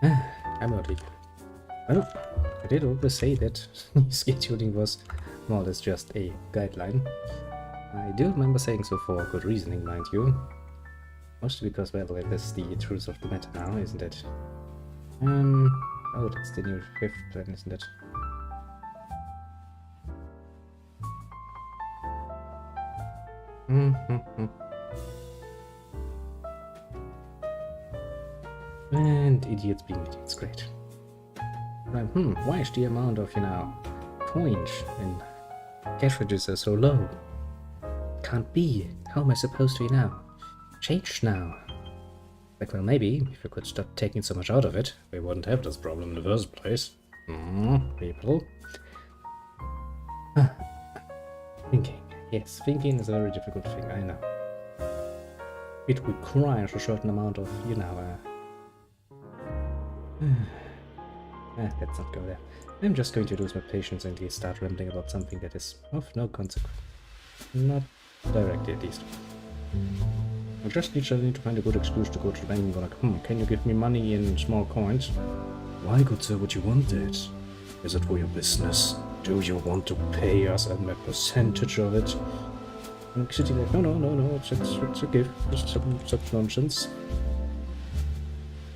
I'm not weak. Well, I did always say that scheduling was more or less just a guideline. I do remember saying so for good reasoning, mind you. Mostly because, well, it is the truth of the matter now, isn't it? Oh, that's the new fifth plan, isn't it? And idiots being idiots, great. Right, why is the amount of, coins in cash registers so low? Can't be. How am I supposed to, change now? Like, well, maybe if we could stop taking so much out of it, we wouldn't have this problem in the first place. People. Thinking. Yes, thinking is a very difficult thing, I know. It requires a certain amount of, let's not go there. I'm just going to lose my patience and start rambling about something that is of no consequence. Not directly, at least. I just need to find a good excuse to go to the bank and go like, can you give me money in small coins? Why, good sir, would you want it? Is it for your business? Do you want to pay us a percentage of it? I'm sitting like, no, it's a gift, just such nonsense.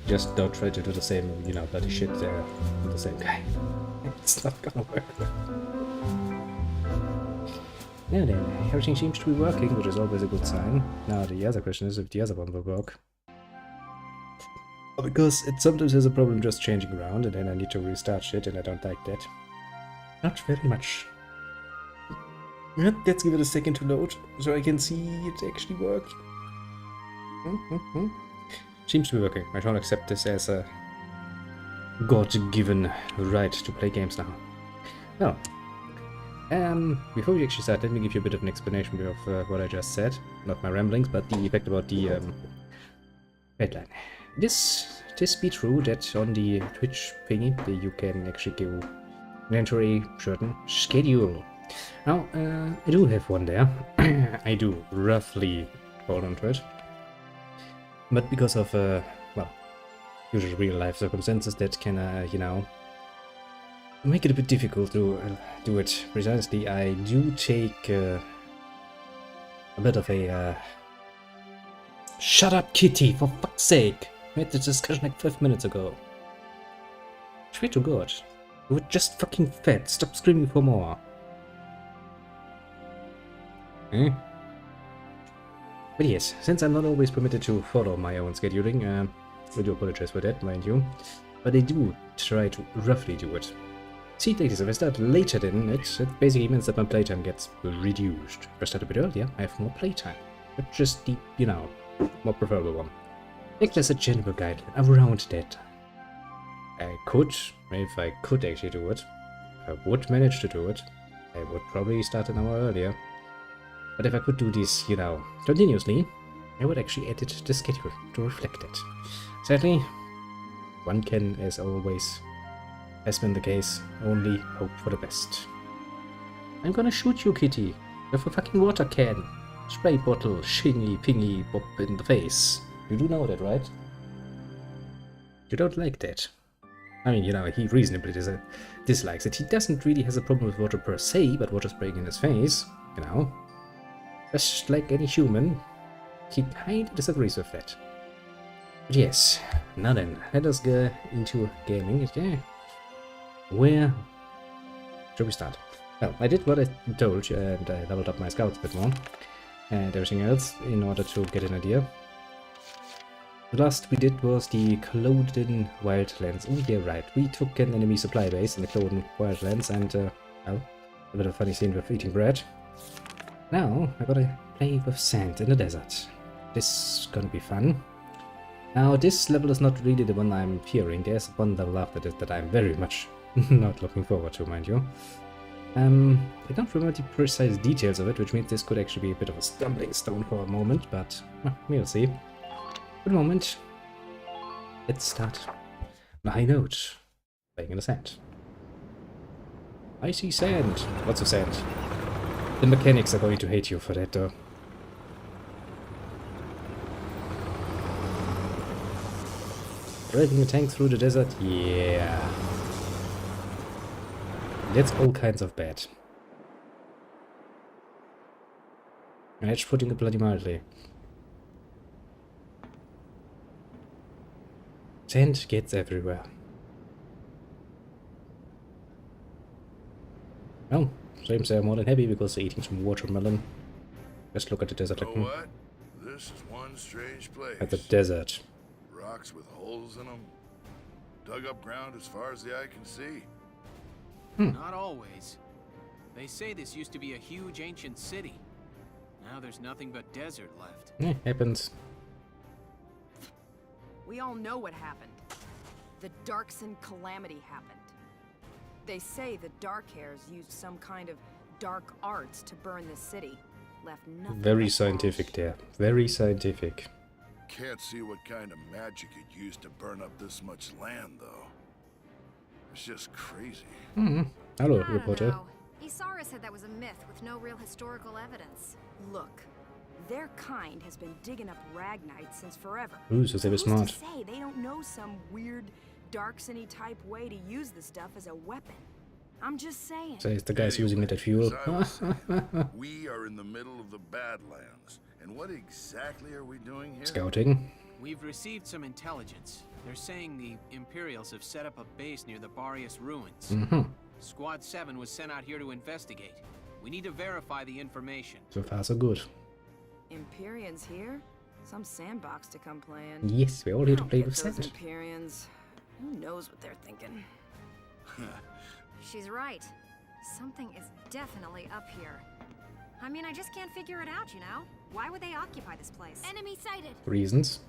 Just don't try to do the same, bloody shit there with the same guy. It's not gonna work. Now then, everything seems to be working, which is always a good sign. Now the other question is if the other one will work. Because it sometimes has a problem just changing around, and then I need to restart shit, and I don't like that. Not very much. Let's give it a second to load, so I can see it actually worked. Seems to be working. I shall accept this as a God-given right to play games now. Well, before we actually start, let me give you a bit of an explanation of what I just said. Not my ramblings, but the effect about the headline. This be true that on the Twitch thingy, you can actually go enter a certain schedule. Now, I do have one there. I do roughly hold on to it. But because of, well, usual real-life circumstances that can, make it a bit difficult to do it precisely, I do take a bit of a... Shut up, Kitty, for fuck's sake! We had this discussion like 5 minutes ago. Swear to God. You were just fucking fed. Stop screaming for more. Eh? But yes, since I'm not always permitted to follow my own scheduling, I do apologize for that, mind you. But I do try to roughly do it. See, ladies, if I start later than it basically means that my playtime gets reduced. If I start a bit earlier, I have more playtime. But just the, more preferable one. Act as a general guideline around that. I could, if I could actually do it, if I would manage to do it, I would probably start an hour earlier. But if I could do this, continuously, I would actually edit the schedule to reflect it. Sadly, one can, as always has been the case, only hope for the best. I'm gonna shoot you, Kitty, with a fucking water can. Spray bottle, shingy, pingy, bop in the face. You do know that, right? You don't like that. I mean, he reasonably dislikes it. He doesn't really have a problem with water per se, but water spraying in his face, just like any human, he kinda disagrees with that. But yes, now then, let us go into gaming, okay? Where should we start? Well, I did what I told you, and I leveled up my scouts a bit more, and everything else, in order to get an idea. The last we did was the Cloden Wildlands. Oh yeah, right, we took an enemy supply base in the Cloden Wildlands, and, well, a bit of a funny scene with eating bread. Now, I gotta play with sand in the desert. This is gonna be fun. Now, this level is not really the one I'm fearing. There's one level after this that I'm very much not looking forward to, mind you. I don't remember the precise details of it, which means this could actually be a bit of a stumbling stone for a moment, but well, we'll see. For the moment, let's start on a high note, playing in the sand. I see sand. Lots of sand. The mechanics are going to hate you for that, though. Driving a tank through the desert? Yeah. That's all kinds of bad. Edge putting it bloody mildly. Sand gets everywhere. Well, seems they're more than happy because they're eating some watermelon. Just look at the desert. You know what? This is one strange place. At the desert. Rocks with holes in them. Dug up ground as far as the eye can see. Not always. They say this used to be a huge ancient city. Now there's nothing but desert left. Happens. We all know what happened. The Darkson calamity happened. They say the Darkhairs used some kind of dark arts to burn the city. Left nothing. Very scientific there. Very scientific. Can't see what kind of magic it used to burn up this much land, though. It's just crazy. Hello, I don't reporter. know. Isara said that was a myth with no real historical evidence. Look, their kind has been digging up Ragnite since forever. Ooh, so they were Who's smart. to say they don't know some weird Darksony type way to use the stuff as a weapon? I'm just saying. Says the guy's using it as fuel. As I was saying, we are in the middle of the Badlands. And what exactly are we doing here? Scouting. We've received some intelligence. They're saying the Imperials have set up a base near the Barrius ruins. Squad 7 was sent out here to investigate. We need to verify the information. So far, so good. Empyreans here? Some sandbox to come play in. Yes, we're all here to Don't play get with those sand. Empyreans. Who knows what they're thinking? She's right. Something is definitely up here. I mean, I just can't figure it out, you know? Why would they occupy this place? Enemy sighted. Reasons.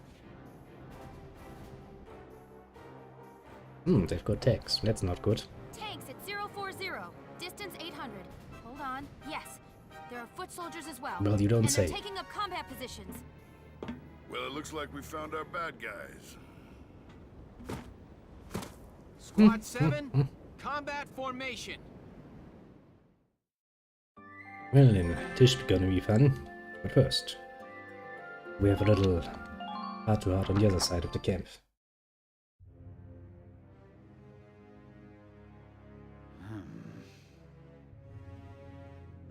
They've got tanks. That's not good. Tanks at 040. Distance 800. Hold on. Yes. There are foot soldiers as well. Well, you don't and say. They're taking up combat positions. Well, it looks like we found our bad guys. Squad 7, combat formation. Well then, this is gonna be fun. But first, we have a little heart-to-heart on the other side of the camp.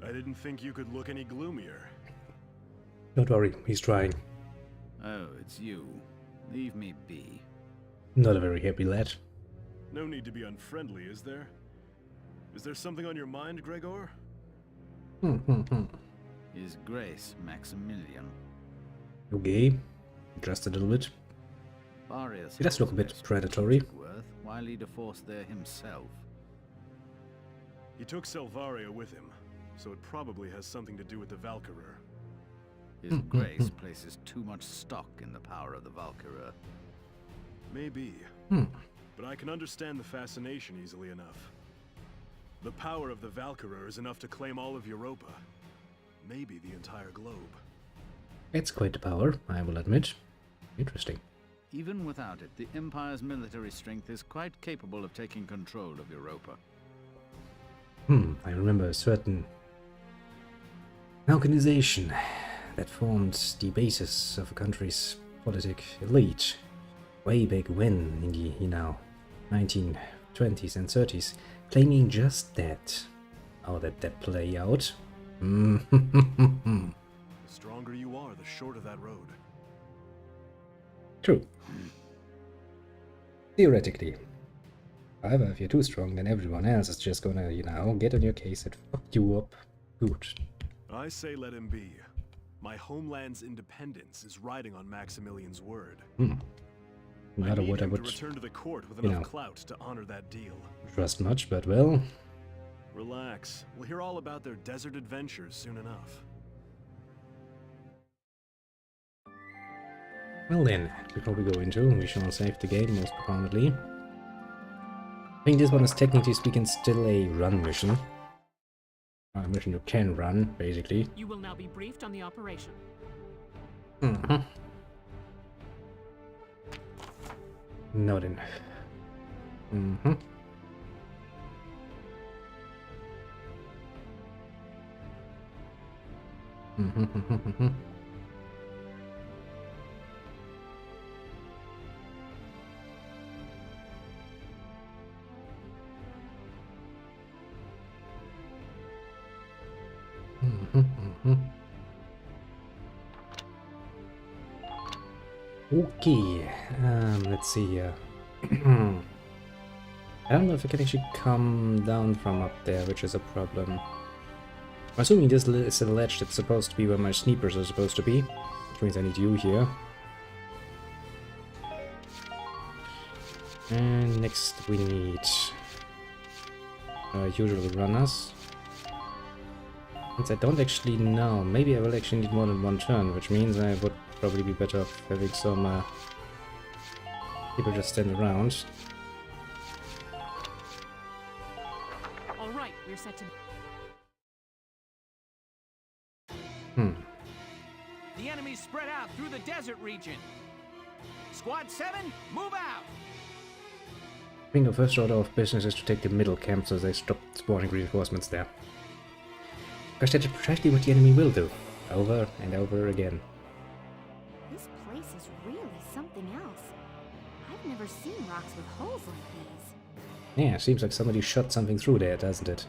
I didn't think you could look any gloomier. Don't worry, he's trying. Oh, it's you. Leave me be. Not a very happy lad. No need to be unfriendly, is there? Is there something on your mind, Gregor? His Grace Maximilian. Okay, just a little bit. Barrius He does look a bit has predatory. Worth while he forced there himself. He took Selvaria with him, so it probably has something to do with the Valkyria. His Grace places too much stock in the power of the Valkyria. Maybe. But I can understand the fascination easily enough. The power of the Valkyria is enough to claim all of Europa. Maybe the entire globe. It's quite the power, I will admit. Interesting. Even without it, the Empire's military strength is quite capable of taking control of Europa. I remember a certain organization that formed the basis of a country's politic elite way back when, in the, 1920s and 30s, claiming just that. How did that play out? The stronger you are, the shorter that road. True. Theoretically. However, if you're too strong, then everyone else is just gonna, get on your case and fuck you up. Good. I say let him be. My homeland's independence is riding on Maximilian's word. No I matter need what I him would to return to the court with you enough know. clout to honor that deal. trust much, but well, Relax. We'll hear all about their desert adventures soon enough. well then, before we go into, we shall save the game most profoundly. I think this one is technically speaking still a run mission. A mission you can run, basically. You will now be briefed on the operation. Now then. Okay, let's see here. I don't know if I can actually come down from up there, which is a problem. I'm assuming this is a ledge that's supposed to be where my sneakers are supposed to be, which means I need you here. And next we need usual runners. Since I don't actually know, maybe I will actually need more than one turn, which means I would probably be better off having some people just stand around. All right, we're set to. The enemy's spread out through the desert region. Squad 7, move out! I think the first order of business is to take the middle camp so they stop spawning reinforcements there. Because that's precisely what the enemy will do, over and over again. This place is really something else. I've never seen rocks with holes like these. Yeah, seems like somebody shot something through there, doesn't it?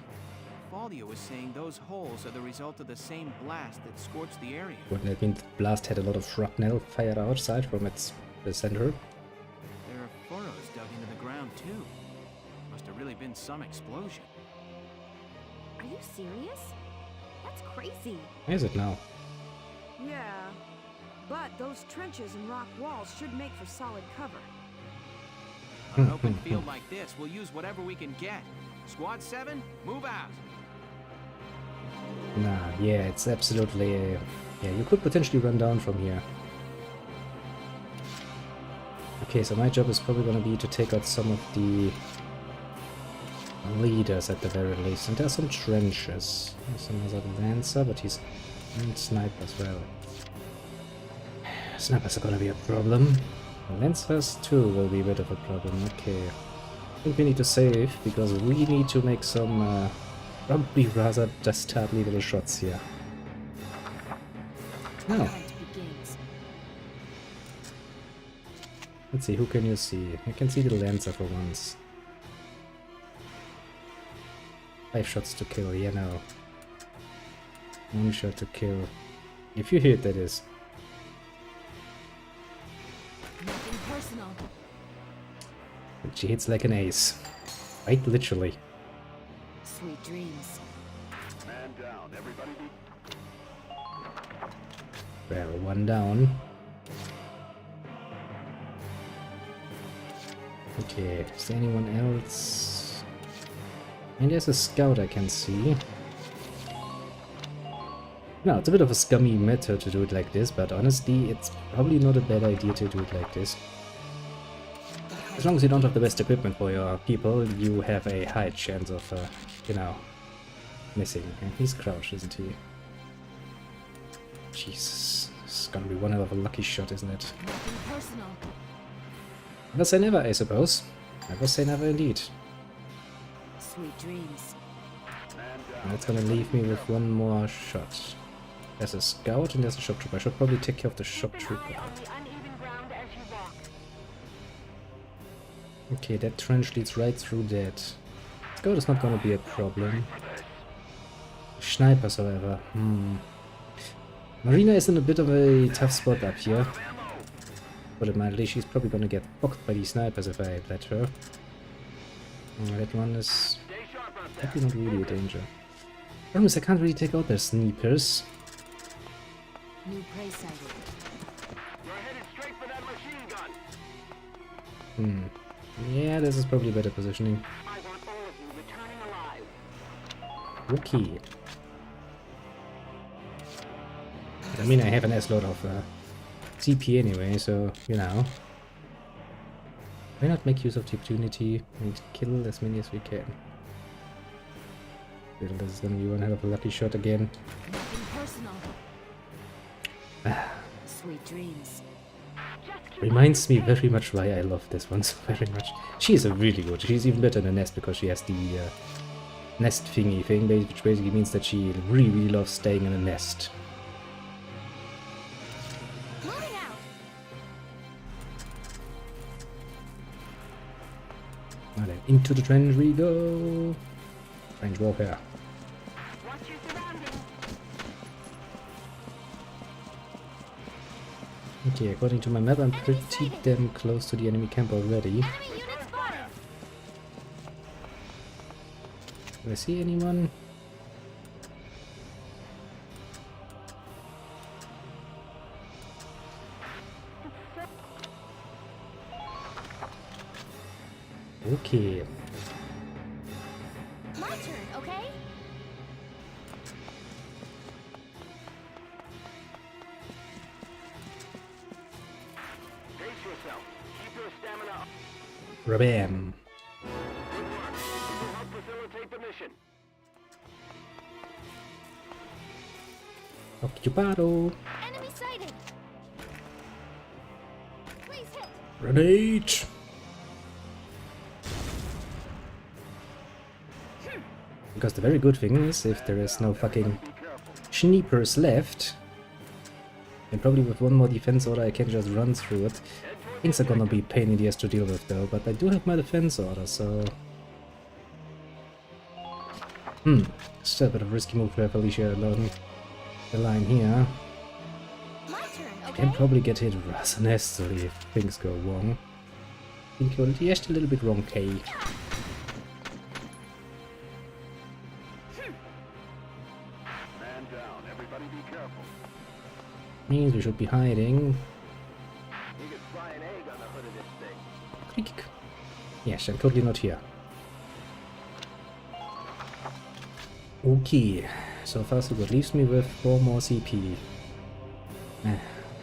Faldia was saying those holes are the result of the same blast that scorched the area. Wouldn't it mean the blast had a lot of shrapnel fired outside from its center? There are furrows dug into the ground too. Must have really been some explosion. Are you serious? That's crazy. Is it now? Yeah, but those trenches and rock walls should make for solid cover. On an open field like this, we'll use whatever we can get. Squad 7, move out! Nah, yeah, it's absolutely... yeah, you could potentially run down from here. Okay, so my job is probably gonna be to take out some of the leaders at the very least. And there are some trenches. There's another Lancer, but he's... and Sniper as well. Snipers are gonna be a problem. Lancers too will be a bit of a problem. Okay. I think we need to save, because we need to make some, probably rather dastardly little shots here. No. Let's see, who can you see? You can see the Lancer for once. 5 shots to kill, yeah, no. 1 shot to kill. If you hit, that is. Nothing personal. She hits like an ace. Right, literally. Sweet dreams. Man down, everybody be... Well, 1 down. Okay, is there anyone else? And there's a scout I can see. No, it's a bit of a scummy method to do it like this, but honestly, it's probably not a bad idea to do it like this. As long as you don't have the best equipment for your people, you have a high chance of, you know, missing. And he's crouched, isn't he? Jesus, this is gonna be one hell of a lucky shot, isn't it? Nothing personal. Never say never, I suppose. Never say never indeed. Sweet dreams. And that's gonna leave me with 1 more shot. There's a scout and there's a shock trooper. I should probably take care of the shock trooper. Okay, that trench leads right through that. Scout is not gonna be a problem. Snipers, however. Marina is in a bit of a tough spot up here. But mildly, she's probably gonna get booked by these snipers if I let her. That one is probably not really a danger. Problem is I can't really take out their snipers. New prey sighted. We're headed straight for that machine gun. Yeah, this is probably better positioning. I want all of you returning alive. Okay. I mean, I have an S-load of CP anyway, so, you know. Why not make use of the opportunity and kill as many as we can? Well, this is gonna be one hell of a lucky shot again. Nothing personal. Sweet dreams. Reminds me very much why I love this one so very much. She is a really good. She's even better than Nest because she has the nest thingy thing, which basically means that she really, really loves staying in a nest. Moving out. Now then, into the trench we go. Range warfare. Watch your surroundings. Okay, according to my map, I'm pretty damn close to the enemy camp already. Enemy unit spotted! Do I see anyone? Okay. My turn, okay? Brace yourself. Keep your stamina up. Rabam. Good work. This will help facilitate the mission. Occupado. Enemy sighted! Please hit! Grenade. Because the very good thing is, if there is no fucking sneakers left, and probably with one more defense order I can just run through it. Things are gonna be a pain in the ass to deal with though, but I do have my defense order, so... still a bit of a risky move to have Alicia along the line here. My turn, Can okay? probably get hit rather nastily if things go wrong. I think you're just a little bit wrong, Kay. Man down. Everybody be careful. Means we should be hiding. You could fry an egg on the hood of this thing. Click. Yes, I'm totally not here. Okay, so far so good. Leaves me with 4 more CP.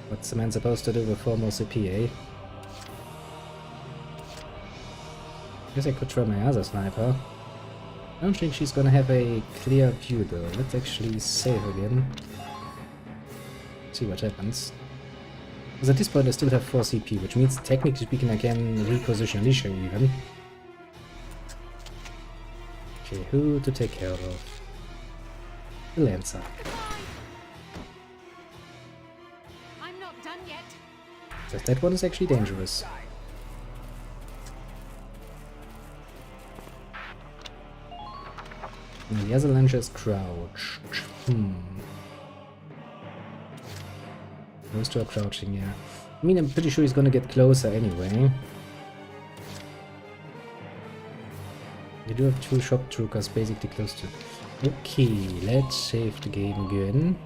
What's the man supposed to do with 4 more CP, eh? Guess I could try my other sniper. I don't think she's gonna have a clear view though. Let's actually save again. See what happens. Because at this point I still have 4 CP, which means technically speaking I can reposition Alicia even. Okay, who to take care of? The Lancer. I'm not done yet. Just that one is actually dangerous. And the other Lancer is crouched. Those two are crouching, yeah. I mean, I'm pretty sure he's gonna get closer anyway. They do have 2 shock troopers basically close to... Okay, let's save the game again.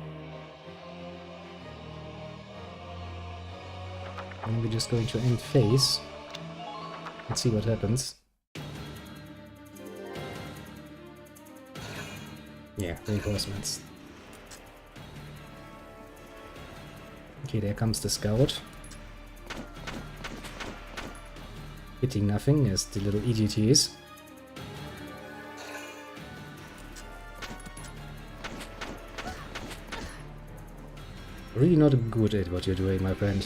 And we're just going to end phase. Let's see what happens. Yeah, reinforcements. Okay, there comes the scout. Hitting nothing as the little idiot he is. Really not good at what you're doing, my friend.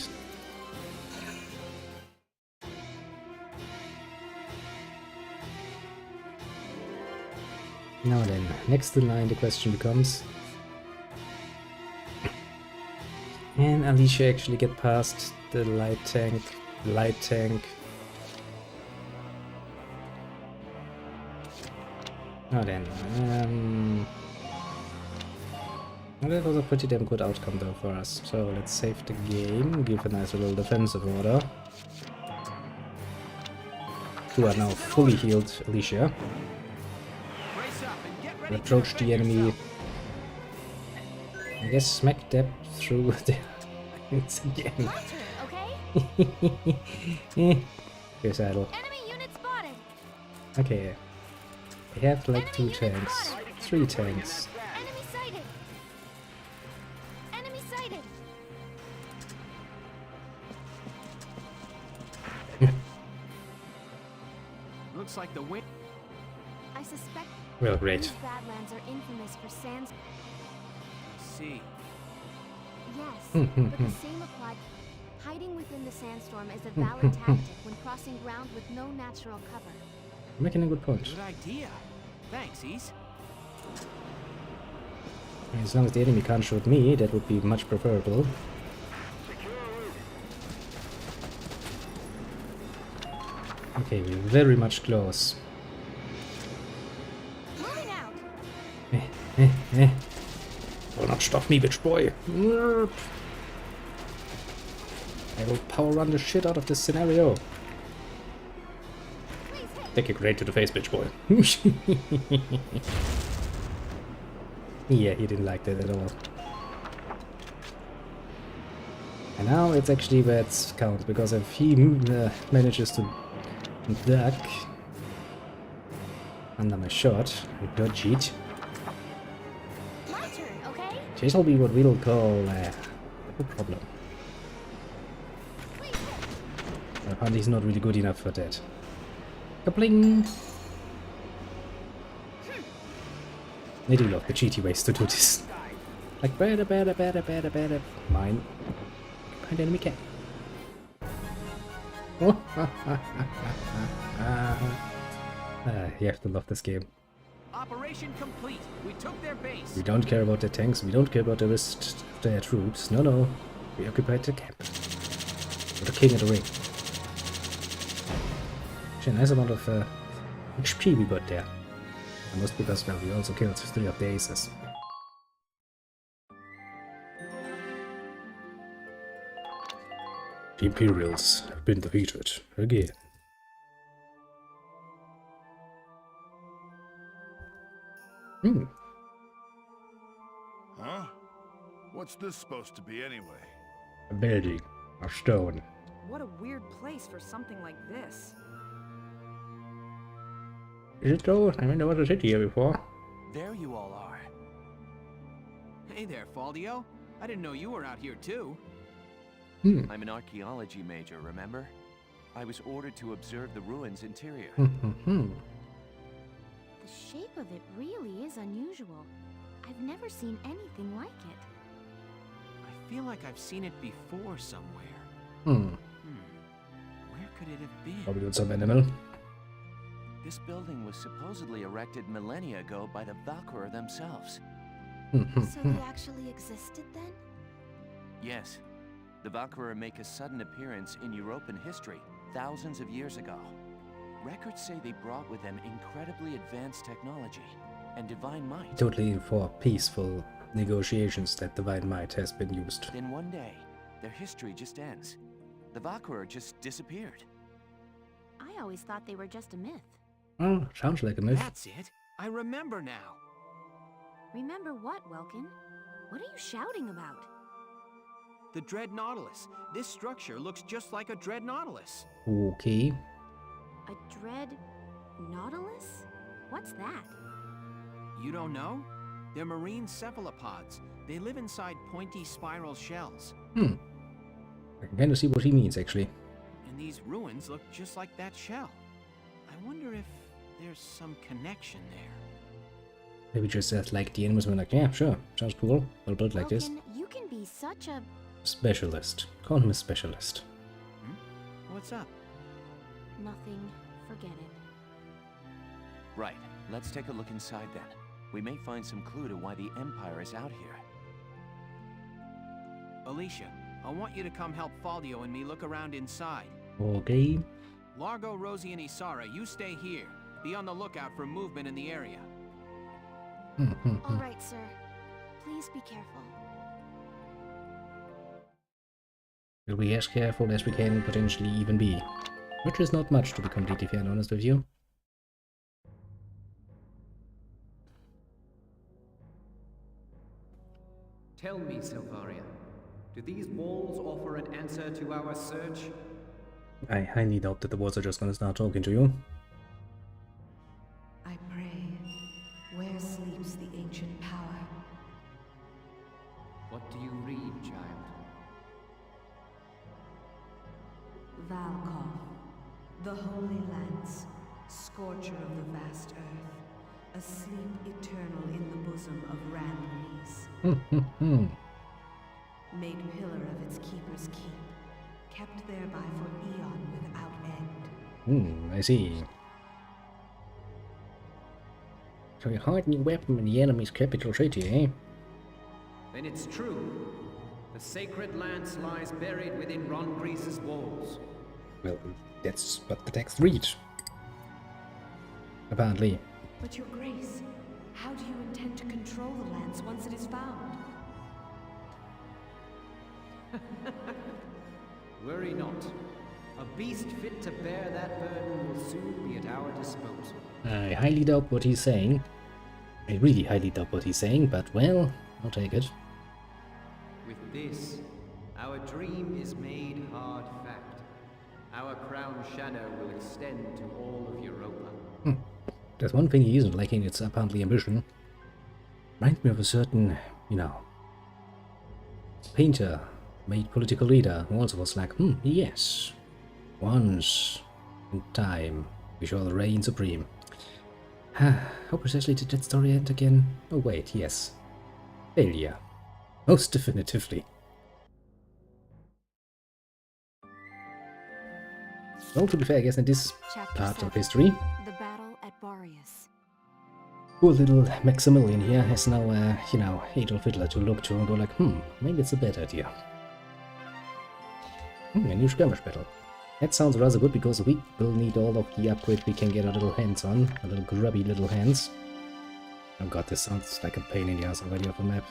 Now then, next in line the question becomes... Can Alicia actually get past the light tank? Light tank. Now then, well, that was a pretty damn good outcome though for us. So let's save the game, give a nice little defensive order. Who are now fully healed, Alicia. Brace up and get ready to Approach the defend enemy. yourself. I guess smack dab through the lines again. My turn, okay? Here's Idle. Enemy unit spotted! Okay. I have like 2 Enemy unit tanks. spotted! 3 tanks. Enemy sighted! Enemy sighted! Looks like the wind. I suspect Well, these great. Badlands are infamous for sands. See. Yes, but the same applies. Hiding within the sandstorm is a valid tactic when crossing ground with no natural cover. You're making a good point. Good idea. Thanks, Ease. As long as the enemy can't shoot me, that would be much preferable. Okay, we're very much close. Moving out! Will not stop me, bitch boy. I will power run the shit out of this scenario. Take a grenade to the face, bitch boy. Yeah, he didn't like that at all. And now it's actually where it counts, because if he manages to duck under my shot, not cheat, My turn, okay? this will be what we'll call a problem. Apparently he's not really good enough for that. Kapling! I do love the cheaty ways to do this. Like better. Mine. Find enemy cat. You have to love this game. Operation complete. We took their base. We don't care about their tanks, we don't care about the rest of their troops. No. We occupied the camp. We're the king of the ring. Actually, a nice amount of HP we got there. And most because, well, we also killed 3 of the aces. The Imperials have been defeated again. Huh? What's this supposed to be anyway? A building. A stone. What a weird place for something like this. Is it though? I never was a city here before. There you all are. Hey there, Faldio. I didn't know you were out here too. I'm an archaeology major, remember? I was ordered to observe the ruins' interior. The shape of it really is unusual. I've never seen anything like it. I feel like I've seen it before somewhere. Where could it have been? Probably with some animal. This building was supposedly erected millennia ago by the Valkyria themselves. So they actually existed then? Yes. The Valkyria make a sudden appearance in European history thousands of years ago. Records say they brought with them incredibly advanced technology and divine might. Totally for peaceful negotiations that divine might has been used. Then one day, their history just ends. The Valkyria just disappeared. I always thought they were just a myth. Oh, sounds like a myth. That's it. I remember now. Remember what, Welkin? What are you shouting about? The Dread Nautilus. This structure looks just like a Dread Nautilus. Okay. A dread nautilus? What's that? You don't know? They're marine cephalopods. They live inside pointy spiral shells. I can kind of see what he means, actually. And these ruins look just like that shell. I wonder if there's some connection there. Maybe just like the animals were like, yeah, sure, sounds cool. Well built like this. Welkin, you can be such a... Specialist. Call him a specialist. What's up? Nothing. Forget it. Right. Let's take a look inside then. We may find some clue to why the Empire is out here. Alicia, I want you to come help Faldio and me look around inside. Okay. Largo, Rosie, and Isara, you stay here. Be on the lookout for movement in the area. All right, sir. Please be careful. We'll be as careful as we can potentially even be. Which is not much, to be completely fair and honest with you. Tell me, Silvaria, do these walls offer an answer to our search? I highly doubt that the walls are just gonna start talking to you. I pray, where sleeps the ancient power? What do you read, child? Valkov, the Holy Lance, scorcher of the vast earth, asleep eternal in the bosom of Randrees. Made pillar of its keeper's keep, kept thereby for eon without end. I see. So you hide your weapon in the enemy's capital city, eh? Then it's true. The sacred lance lies buried within Randrees' walls. Well, that's what the text reads. Apparently. But your grace, how do you intend to control the lance once it is found? Worry not. A beast fit to bear that burden will soon be at our disposal. I highly doubt what he's saying. I really highly doubt what he's saying, but well, I'll take it. With this, our dream is made hard fact. Our crown shadow will extend to all of Europa. There's one thing he isn't lacking, it's apparently ambition. Reminds me of a certain, you know, painter, made political leader, who also was like, yes, once in time, we shall reign supreme. How precisely did that story end again? Oh wait, yes. Failure. Most definitively. Well, to be fair, I guess in this Chapter part 7, of history, The battle at Barius. poor little Maximilian here has now, you know, Adolf Hitler to look to and go like, maybe it's a bad idea. A new skirmish battle. That sounds rather good because we will need all of the upgrade we can get our little hands on, our little grubby little hands. Oh god, this sounds like a pain in the ass already of a map.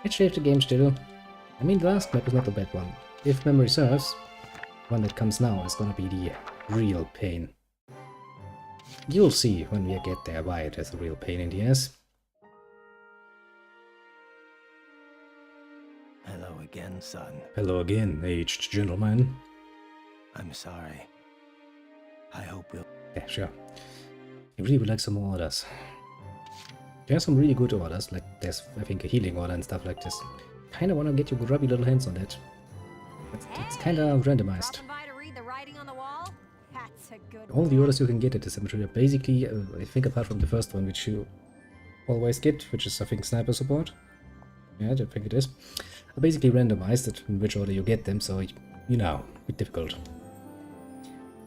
Let's save the game still. I mean, the last map is not a bad one. If memory serves, the one that comes now is gonna be the real pain. You'll see when we get there why it is a real pain in the ass. Hello again, son. Hello again, aged gentleman. I'm sorry. I hope we'll... Yeah, sure. I really would like some more orders. There are some really good orders, like there's, I think, a healing order and stuff like this. Kinda wanna get your grubby little hands on that. It's kinda randomized. All the orders you can get at the cemetery are basically, I think apart from the first one, which you always get, which is, I think, sniper support. Yeah, I think it is. Are basically randomized in which order you get them, so, you know, it's difficult.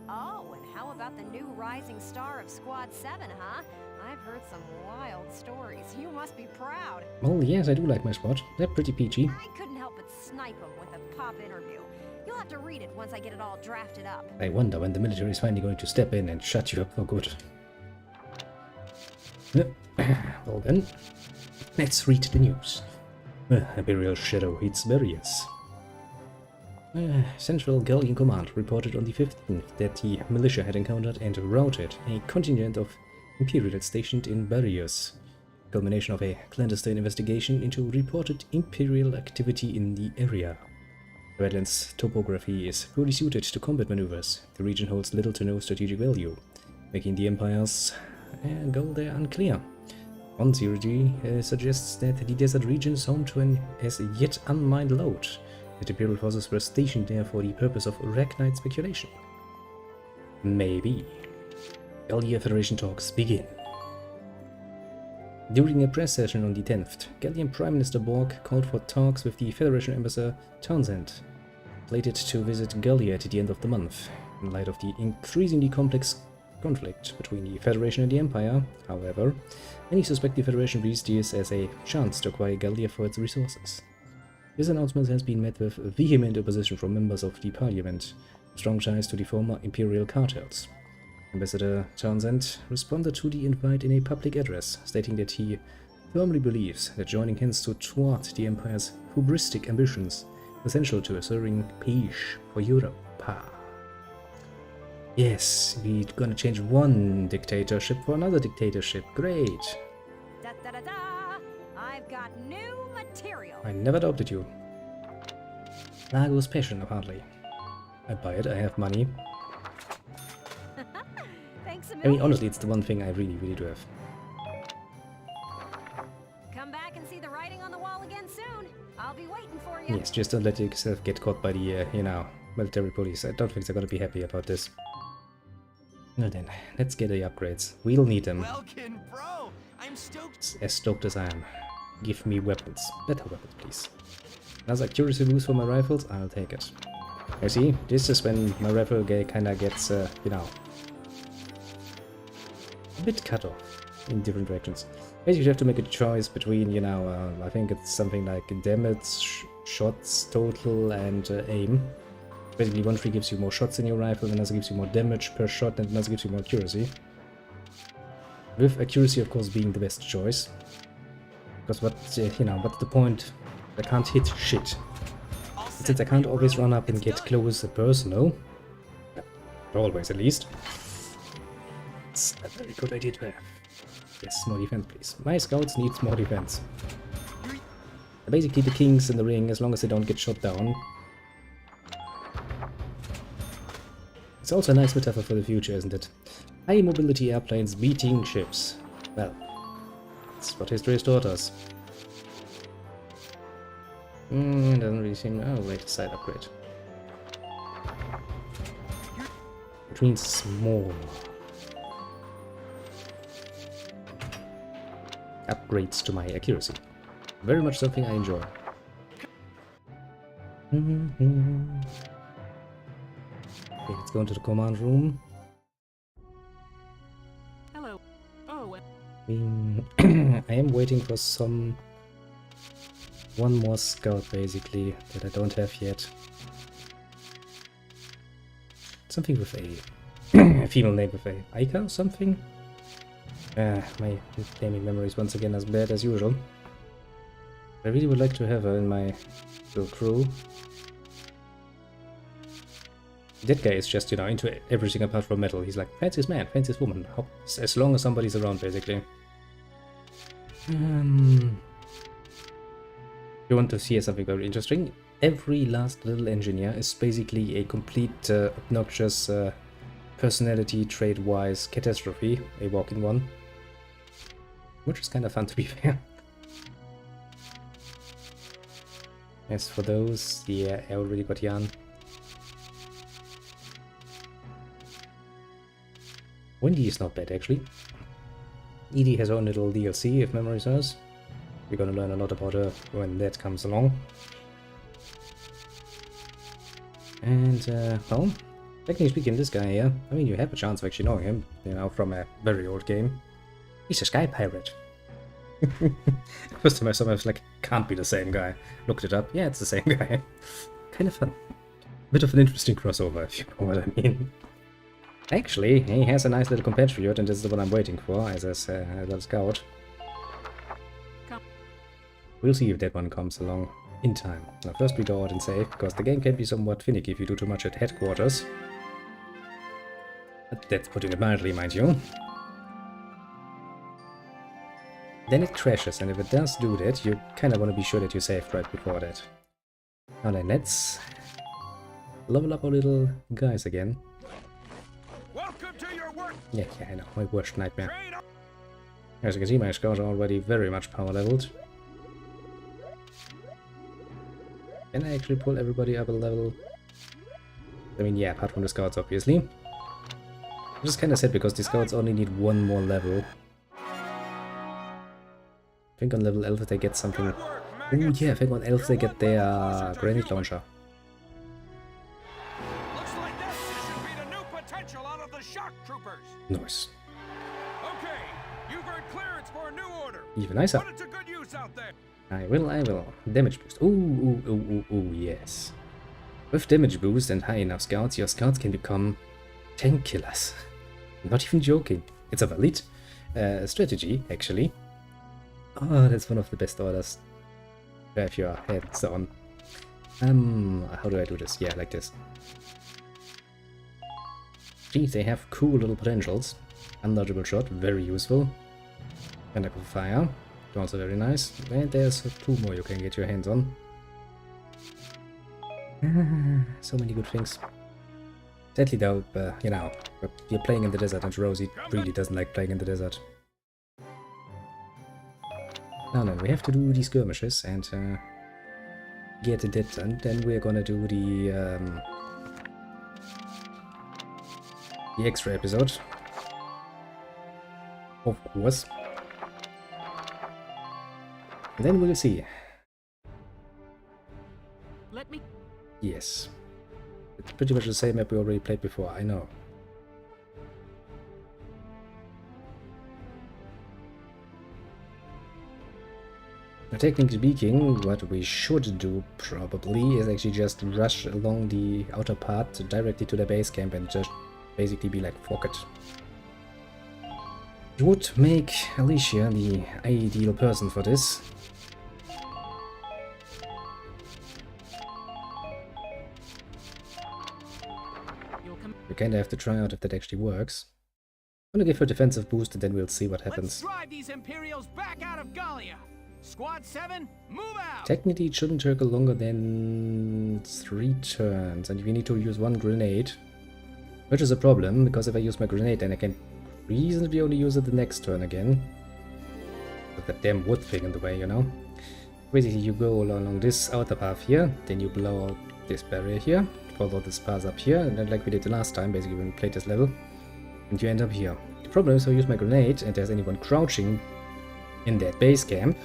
Oh, and how about the new rising star of Squad 7, huh? I've heard some wild stories. You must be proud. Well, yes, I do like my spot. They're pretty peachy. I couldn't help but snipe them with a pop interview. You'll have to read it once I get it all drafted up. I wonder when the military is finally going to step in and shut you up for good. Well then, let's read the news. Imperial Shadow hits Barius. Central Gallian Command reported on the 15th that the militia had encountered and routed a contingent of Imperials stationed in Barius, culmination of a clandestine investigation into reported Imperial activity in the area. The Redlands topography is poorly suited to combat maneuvers. The region holds little to no strategic value, making the Empire's goal there unclear. One theory suggests that the desert region is home to an as yet unmined lode, that Imperial forces were stationed there for the purpose of arachnite speculation. Maybe. Gallia Federation talks begin. During a press session on the 10th, Gallian Prime Minister Borg called for talks with the Federation Ambassador Townsend, slated to visit Gallia at the end of the month. In light of the increasingly complex conflict between the Federation and the Empire, however, many suspect the Federation views this as a chance to acquire Gallia for its resources. This announcement has been met with vehement opposition from members of the Parliament, with strong ties to the former Imperial cartels. Ambassador Townsend responded to the invite in a public address, stating that he firmly believes that joining hands to thwart the Empire's hubristic ambitions is essential to assuring peace for Europa. Yes, we're gonna change one dictatorship for another dictatorship. Great. Da da da da! I've got new material. I never doubted you. Lago's passion, apparently. I buy it, I have money. Thanks a I mean, million. honestly, it's the one thing I really, really do have. Come back and see the writing on the wall again soon. I'll be waiting for you. Yes, just don't let yourself get caught by the, you know, military police. I don't think they're gonna be happy about this. Well then, let's get the upgrades. We'll need them. Welkin, bro! I'm stoked. As stoked as I am. Give me weapons. Better weapons, please. Another accuracy boost for my rifles? I'll take it. You see, this is when my rifle kinda gets, you know, a bit cut off in different directions. Basically, you have to make a choice between, you know, I think it's something like damage, shots total, and aim. Basically, one tree gives you more shots in your rifle, another gives you more damage per shot, and another gives you more accuracy. With accuracy, of course, being the best choice. Because what, you know, what's the point? I can't hit shit. Since I can't always run up and get close and personal, always at least, it's a very good idea to have. Yes, more defense please. My scouts need more defense. Basically the kings in the ring, as long as they don't get shot down. It's also a nice metaphor for the future, isn't it? High mobility airplanes beating ships. Well, that's what history has taught us. Doesn't really seem... Oh, wait, a side upgrade. Which means small. Upgrades to my accuracy. Very much something I enjoy. Okay, let's go into the command room. Hello. Oh, I am waiting for one more scout, basically, that I don't have yet. Something with a female name with a Aika or something? My naming memory is once again as bad as usual. I really would like to have her in my little crew. That guy is just, you know, into everything apart from metal. He's like, fanciest man, fanciest woman. As long as somebody's around, basically. If you want to see something very interesting, every last little engineer is basically a complete obnoxious personality trait-wise catastrophe, a walking one. Which is kind of fun, to be fair. As for those, yeah, I already got Jan. Wendy is not bad, actually. Edie has her own little DLC, if memory serves. We're gonna learn a lot about her when that comes along. And, well, technically speaking, this guy here, I mean, you have a chance of actually knowing him, you know, from a very old game. He's a sky pirate. First time I saw him, I was like, can't be the same guy. Looked it up, yeah, it's the same guy. Kind of fun. Bit of an interesting crossover, if you know what I mean. Actually, he has a nice little compatriot, and this is the one I'm waiting for, as a little scout. We'll see if that one comes along in time. Now first we go out and save, because the game can be somewhat finicky if you do too much at headquarters. But that's putting it mildly, mind you. Then it crashes, and if it does do that, you kind of want to be sure that you saved right before that. Now then, let's level up our little guys again. Welcome to your work. Yeah, I know, my worst nightmare. As you can see, my scouts are already very much power leveled. Can I actually pull everybody up a level? I mean, yeah, apart from the scouts, obviously. I'm just kind of sad because the scouts only need one more level. I think on level 11 they get something... Oh yeah, I think on 11 they get their grenade launcher. Looks like this should be the new potential out of the shock troopers. Nice. Okay, you've earned clearance for a new order. Even nicer. Put it to good use out there. I will. Damage boost. Ooh, yes. With damage boost and high enough scouts, your scouts can become tank killers. Not even joking. It's a valid strategy, actually. Oh, that's one of the best orders to have your heads on. How do I do this? Yeah, like this. Geez, they have cool little potentials. Undodgeable shot, very useful. Tentacle fire, also very nice. And there's 2 more you can get your hands on. So many good things. Sadly though, you know, you're playing in the desert and Rosie really doesn't like playing in the desert. Now then, we have to do these skirmishes and get that done. Then we're gonna do the extra episode. Of course. And then we'll see. Let me... Yes. It's pretty much the same map we already played before, I know. Now, technically speaking, what we should do probably is actually just rush along the outer part directly to the base camp and just basically be like, fuck it. It would make Alicia the ideal person for this. We kinda have to try out if that actually works. I'm gonna give her a defensive boost and then we'll see what happens. Let's drive these Imperials back out of Gallia. Squad 7, move out. Technically it shouldn't take longer than 3 turns, and we need to use 1 grenade. Which is a problem, because if I use my grenade then I can reasonably only use it the next turn again. With that damn wood thing in the way, you know? Basically you go along this outer path here, then you blow out this barrier here, follow this path up here, and then like we did the last time, basically when we played this level, and you end up here. The problem is I use my grenade and there's anyone crouching in that base camp.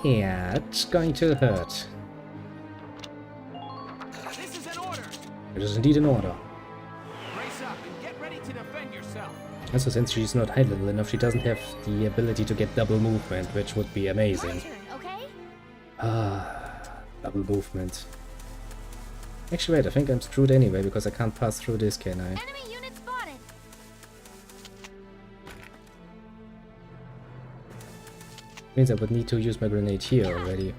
Yeah, it's going to hurt. This is an order. It is indeed an order. Brace up and get ready to defend yourself. Also, since she's not high level enough, she doesn't have the ability to get double movement, which would be amazing. Okay? Double movement. Actually, wait, I think I'm screwed anyway, because I can't pass through this, can I? Enemy unit spotted. Means I would need to use my grenade here already.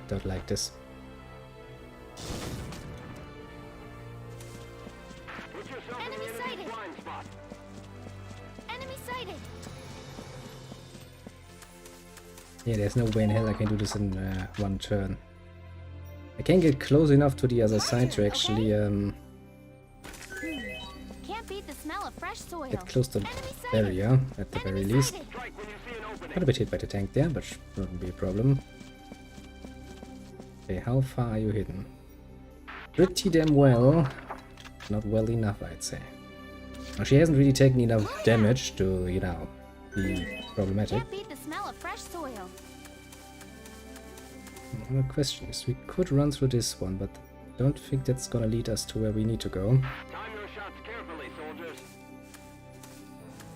Don't like this. Enemy sighted. Enemy sighted. Yeah, there's no way in hell I can do this in 1 turn. I can get close enough to the other side to actually Can't beat the smell of fresh soil. get close to the barrier, at the very least. Got a bit hit by the tank there, but shouldn't be a problem. Okay, how far are you hidden? Pretty damn well. Not well enough, I'd say. Now, she hasn't really taken enough damage to, you know, be problematic. Can't beat the smell of fresh soil. The question is, we could run through this one, but I don't think that's gonna lead us to where we need to go. Time your shots carefully, soldiers.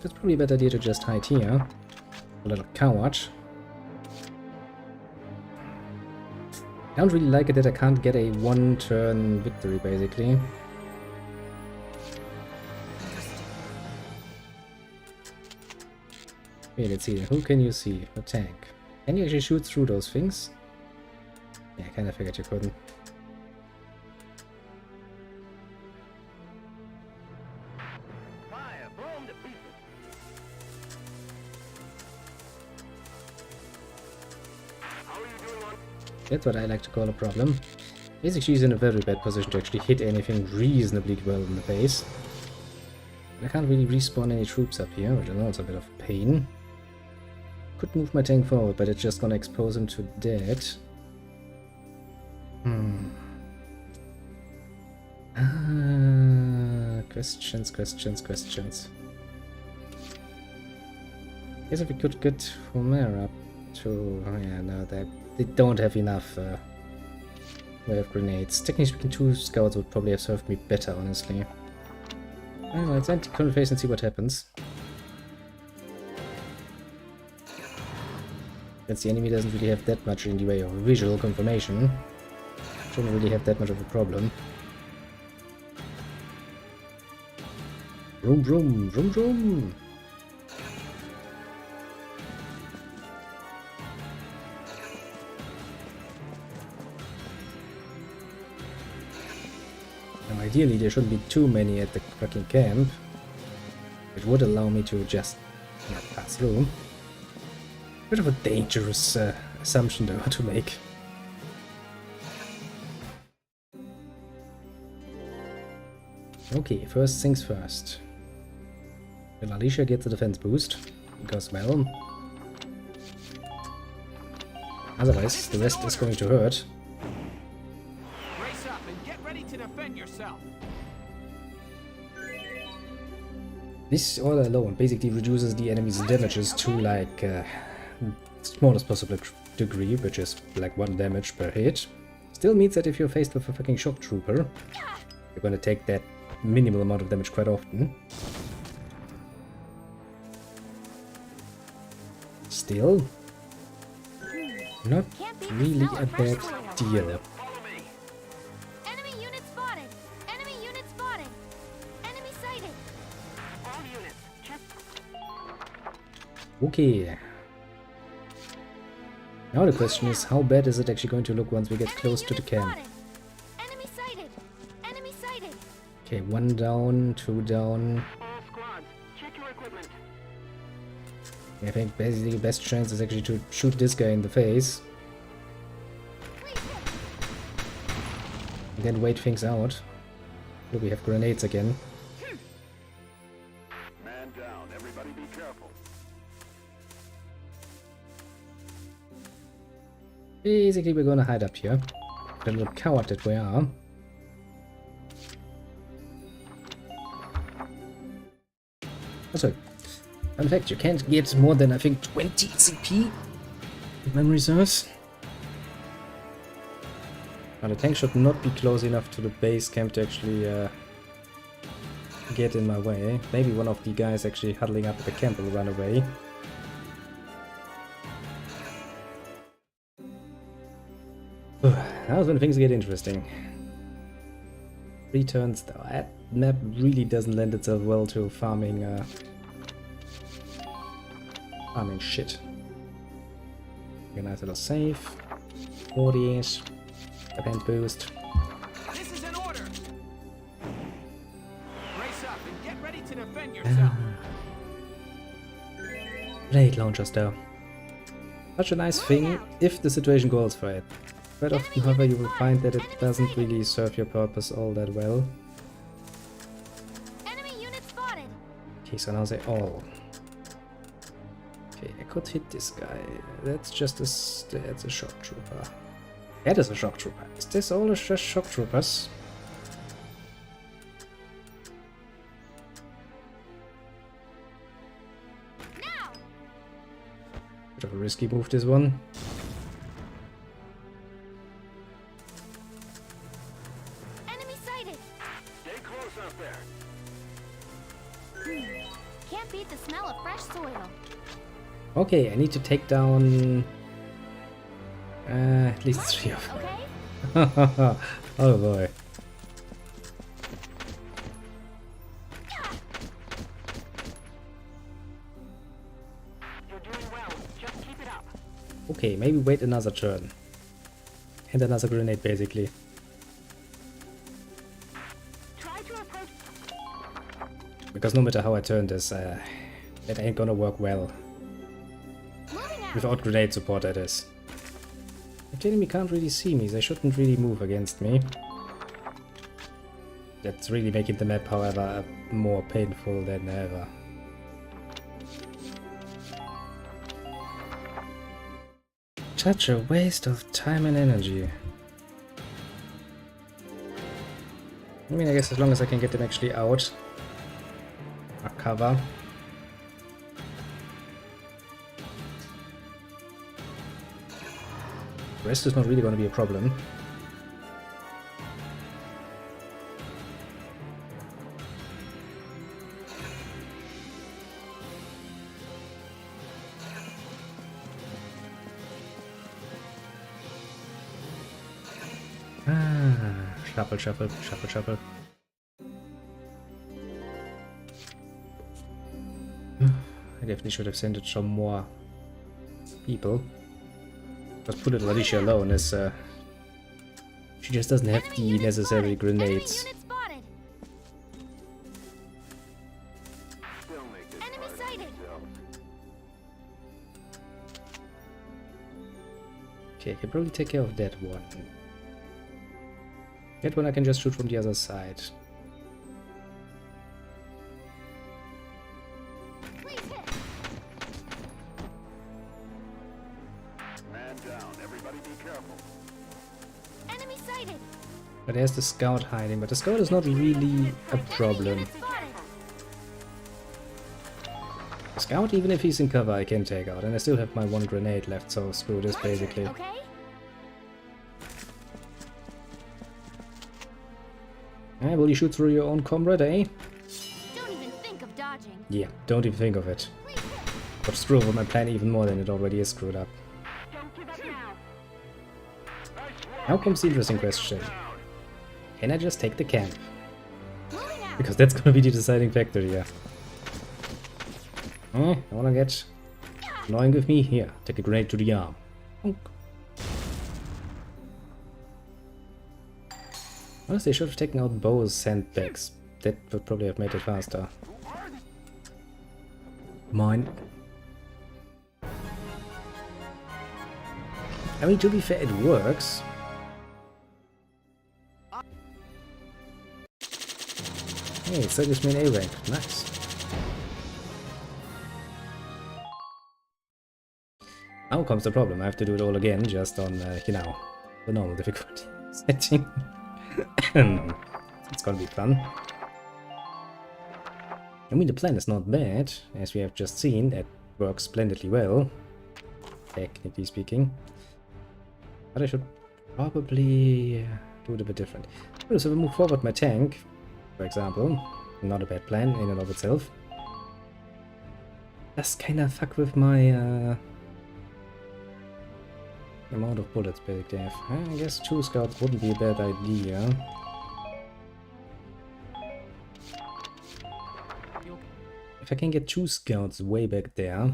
It's probably a better idea to just hide here. A little coward. I don't really like it that I can't get a 1-turn victory, basically. Okay, let's see. Who can you see? A tank. Can you actually shoot through those things? Yeah, I kinda figured you couldn't. Fire, blow 'em to pieces. How are you doing on? That's what I like to call a problem. Basically, she's in a very bad position to actually hit anything reasonably well in the base. I can't really respawn any troops up here, which is also a bit of a pain. Could move my tank forward, but it's just gonna expose him to that. Questions. Guess if we could get Homer up to... Oh yeah, no, they don't have enough way of grenades. Technically speaking, 2 scouts would probably have served me better, honestly. Well, let's enter current phase and see what happens. Since the enemy doesn't really have that much in the way of visual confirmation, shouldn't really have that much of a problem. Vroom vroom, vroom vroom! Now ideally there shouldn't be too many at the fucking camp. It would allow me to just not pass through. Bit of a dangerous assumption though to make. Okay, first things first. Will Alicia get the defense boost? Because, well... Otherwise, the rest is going to hurt. Brace up and get ready to defend yourself. This order alone basically reduces the enemy's damages to like smallest possible degree, which is like 1 damage per hit. Still means that if you're faced with a fucking shock trooper, you're gonna take that minimal amount of damage quite often. Still, not really a bad deal. Enemy unit spotted. Enemy unit spotted. Enemy sighted. All units, check. Okay. Now the question is, how bad is it actually going to look once we get close to the camp? Enemy sighted. Enemy sighted. Okay, 1 down, 2 down. All squads, check your equipment. I think basically the best chance is actually to shoot this guy in the face. And then wait things out. Here we have grenades again. Man down. Everybody be careful. Basically, we're gonna hide up here. The little coward that we are. Also, in fact, you can't get more than, I think, 20 CP, if memory serves. Now, the tank should not be close enough to the base camp to actually get in my way. Maybe one of the guys actually huddling up at the camp will run away. That was when things get interesting. 3 turns though. That map really doesn't lend itself well to farming farming shit. A nice little save. 40s. Defense boost. This is an order. Brace up and get ready to defend yourself. Grenade launchers though. Such a nice thing if the situation calls for it. Quite often, however, you will find that it doesn't really serve your purpose all that well. Enemy unit spotted. Okay, so now they all. Okay, I could hit this guy. That's just that's a shock trooper. That is a shock trooper. Is this all just shock troopers? Now. Bit of a risky move, this one. Enemy sighted. Stay close out there. Can't beat the smell of fresh soil. Okay, I need to take down at least 3 of them. Okay. Oh boy. You're doing well. Just keep it up. Okay, maybe wait another turn. And another grenade, basically. Try to approach. Because no matter how I turn this, that ain't gonna work well. Moving out. Without grenade support, that is. If the enemy can't really see me, they shouldn't really move against me. That's really making the map, however, more painful than ever. Such a waste of time and energy. I mean, I guess as long as I can get them actually out. Or cover. The rest is not really going to be a problem. Shuffle, shuffle, shuffle, shuffle. I definitely should have sent it some more people. But put it Alicia alone is she just doesn't have the necessary grenades. Enemy sighted. Okay, I can probably take care of that one. That one I can just shoot from the other side. Man down. Everybody be careful. Enemy sighted. But there's the scout hiding, but the scout is not really a problem. The scout, even if he's in cover, I can take out, and I still have my 1 grenade left, so screw this basically. Okay. Will you shoot through your own comrade, eh? Don't even think of dodging. Yeah, don't even think of it. But screw over my plan even more than it already is screwed up. Don't give up now. Now comes the interesting question. Can I just take the camp? Moving out. Because that's gonna be the deciding factor here. I wanna get annoying with me? Here, take a grenade to the arm. Honk. Honestly, I should have taken out both sandbags. That would probably have made it faster. Mine. I mean, to be fair, it works. Hey, so gives me an A rank. Nice. Now comes the problem. I have to do it all again, just on, you know, the normal difficulty setting. It's gonna be fun. I mean, the plan is not bad, as we have just seen. That works splendidly well, technically speaking. But I should probably do it a bit different. So we move forward my tank, for example. Not a bad plan in and of itself. Does kinda fuck with my amount of bullets basically. I guess 2 scouts wouldn't be a bad idea. If I can get 2 scouts way back there,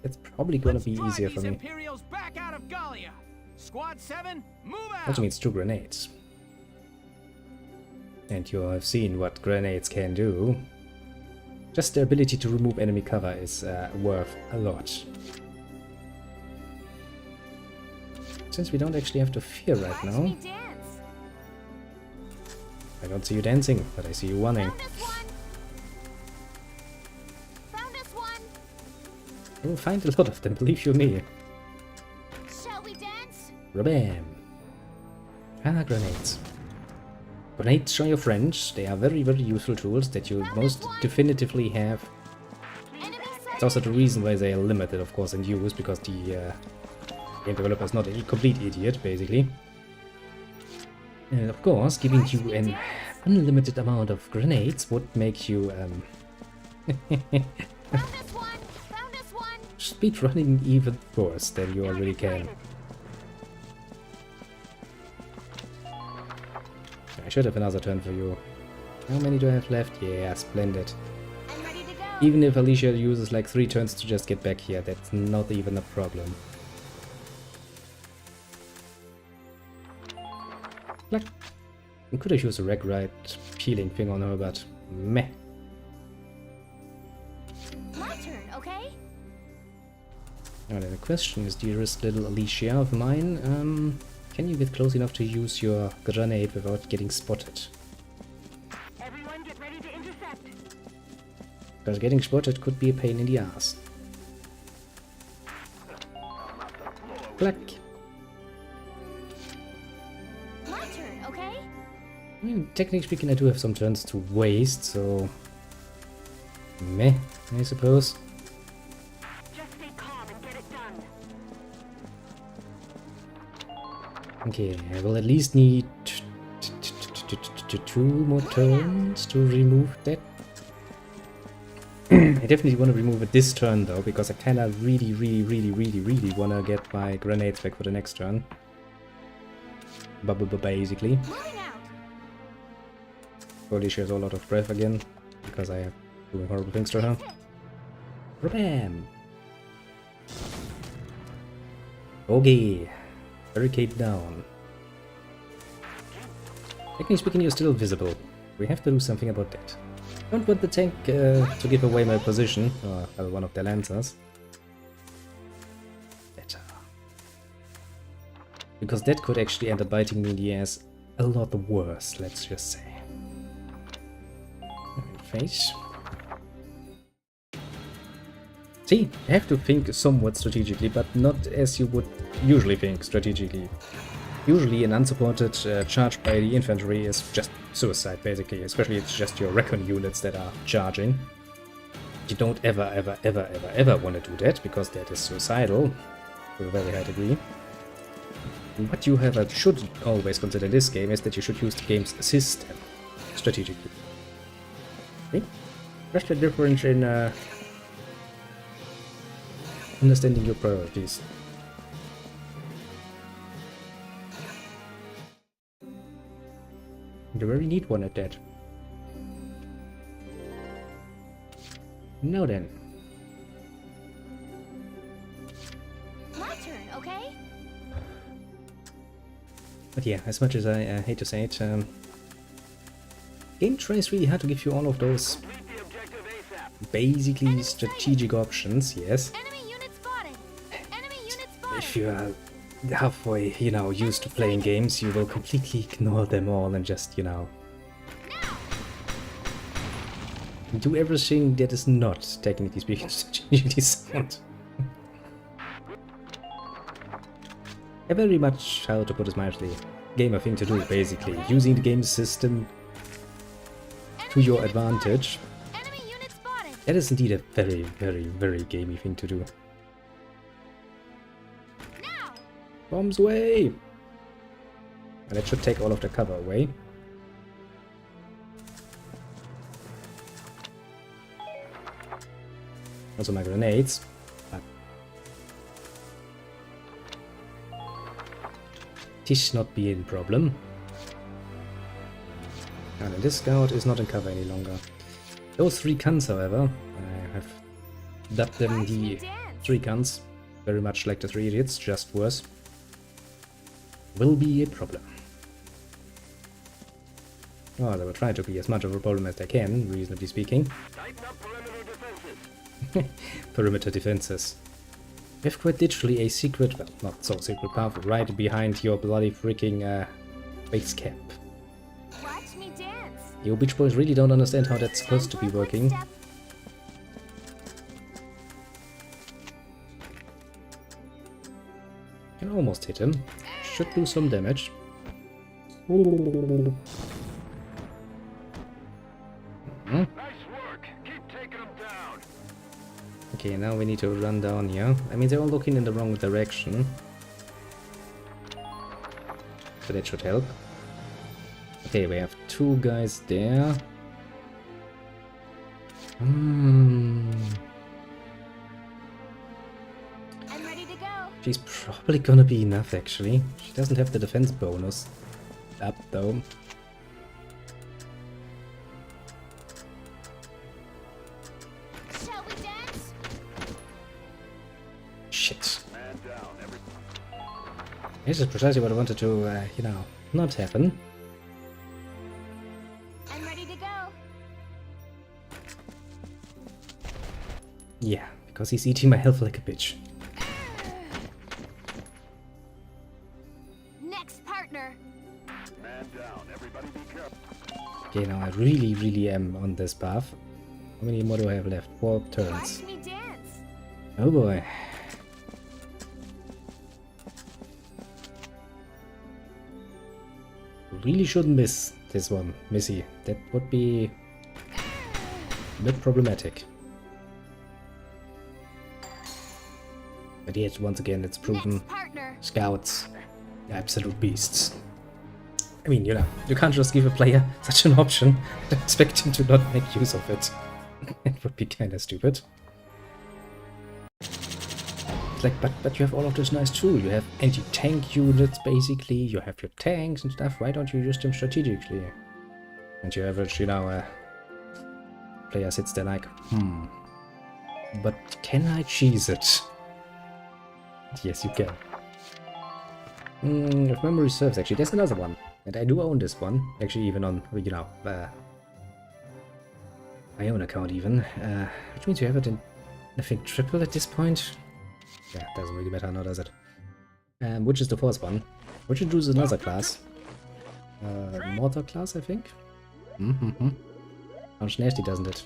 it's probably gonna be easier for me. Imperials back out of Gallia. Squad 7, move out. Also means 2 grenades. And you have seen what grenades can do. Just the ability to remove enemy cover is worth a lot. Since we don't actually have to fear right now. I don't see you dancing, but I see you running. I will find a lot of them, believe you me. Shall we dance? Rabam! Ah, grenades. Grenades, show your friends. They are very, very useful tools that you most definitively have. It's also the reason why they are limited, of course, in use, because the game developer is not a complete idiot, basically. And of course, giving you an unlimited amount of grenades would make you speedrunning even worse than you already can. I should have another turn for you. How many do I have left? Yeah, splendid. Even if Alicia uses like 3 turns to just get back here, that's not even a problem. Like, I could have used a wreck right peeling thing on her, but meh. My turn, okay? Now then, the question is, dearest little Alicia of mine, can you get close enough to use your grenade without getting spotted? Everyone get ready to intercept. Because getting spotted could be a pain in the ass. Clack. My turn, okay? I mean, technically speaking, I do have some turns to waste, so meh, I suppose. Just stay calm and get it done. Okay, I will at least need 2 more turns to remove that. I definitely want to remove it this turn though, because I kinda really want to get my grenades back for the next turn. Basically. Probably she has a lot of breath again, because I am doing horrible things to her. Bam! Okay. Barricade down. Technically speaking, you're still visible. We have to do something about that. Don't want the tank to give away my position, or well, one of the lancers. Better. Because that could actually end up biting me in the ass a lot worse, let's just say. Face. See, I have to think somewhat strategically, but not as you would usually think strategically. Usually an unsupported charge by the infantry is just suicide, basically, especially if it's just your recon units that are charging. You don't ever want to do that, because that is suicidal, to a very high degree. What you should always consider in this game is that you should use the game's system strategically. Okay? Just the difference in understanding your priorities. You very need one at that. Now then. My turn, okay? But yeah, as much as I hate to say it, Game tries really hard to give you all of those basically strategic options, yes. If you are halfway, you know, used to playing games, you will completely ignore them all and just, you know, do everything that is not, technically speaking, strategically sound. A very much, how to put it mildly, gamer thing to do, basically. Using the game system to your advantage. That is indeed a very, very, very gamey thing to do. Bombs away! And that should take all of the cover away. Also my grenades. But this should not be a problem. And this scout is not in cover any longer. Those 3 guns, however, I have dubbed them the 3 guns, very much like the 3 idiots, just worse, will be a problem. Well, they will try to be as much of a problem as they can, reasonably speaking. Perimeter defenses. We have quite literally a secret, well, not so secret path, right behind your bloody freaking base camp. Watch me dance. You Beach Boys really don't understand how that's supposed to be working. Can almost hit him. Should do some damage. Okay, now we need to run down here. I mean, they're all looking in the wrong direction. So that should help. Okay, we have 2 guys there. I'm ready to go. She's probably gonna be enough, actually. She doesn't have the defense bonus up, though. Shall we dance? Shit. This is precisely what I wanted to, you know, not happen. I'm ready to go. Yeah, because he's eating my health like a bitch. Next partner. Man down, everybody be careful. Okay, now I really, really am on this path. How many more do I have left? 4 turns. Watch me dance. Oh boy. Really shouldn't miss this one, Missy. That would be a bit problematic. But yet, once again, it's proven scouts, absolute beasts. I mean, you know, you can't just give a player such an option and expect him to not make use of it. It would be kinda stupid. It's like, but you have all of this nice too. You have anti-tank units, basically. You have your tanks and stuff. Why don't you use them strategically? And your average, you know, player sits there like, but can I cheese it? Yes, you can. If memory serves, actually, there's another one. And I do own this one. Actually, even on, you know, my own account even. Which means you have it in, I think, triple at this point. Yeah, doesn't really matter now, does it? Which is the fourth one? Which introduces another class. Mortar class, I think? Sounds nasty, doesn't it?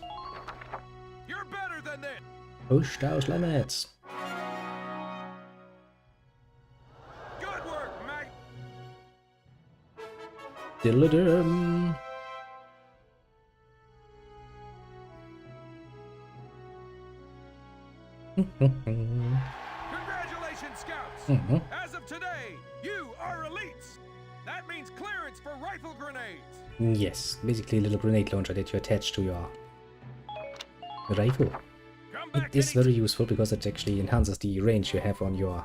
You're better than this. Push those limits! Good work, mate! Diddle-dum. Congratulations, Scouts! As of today, you are elites! That means clearance for rifle grenades! Yes, basically a little grenade launcher that you attach to your rifle. It is very useful because it actually enhances the range you have on your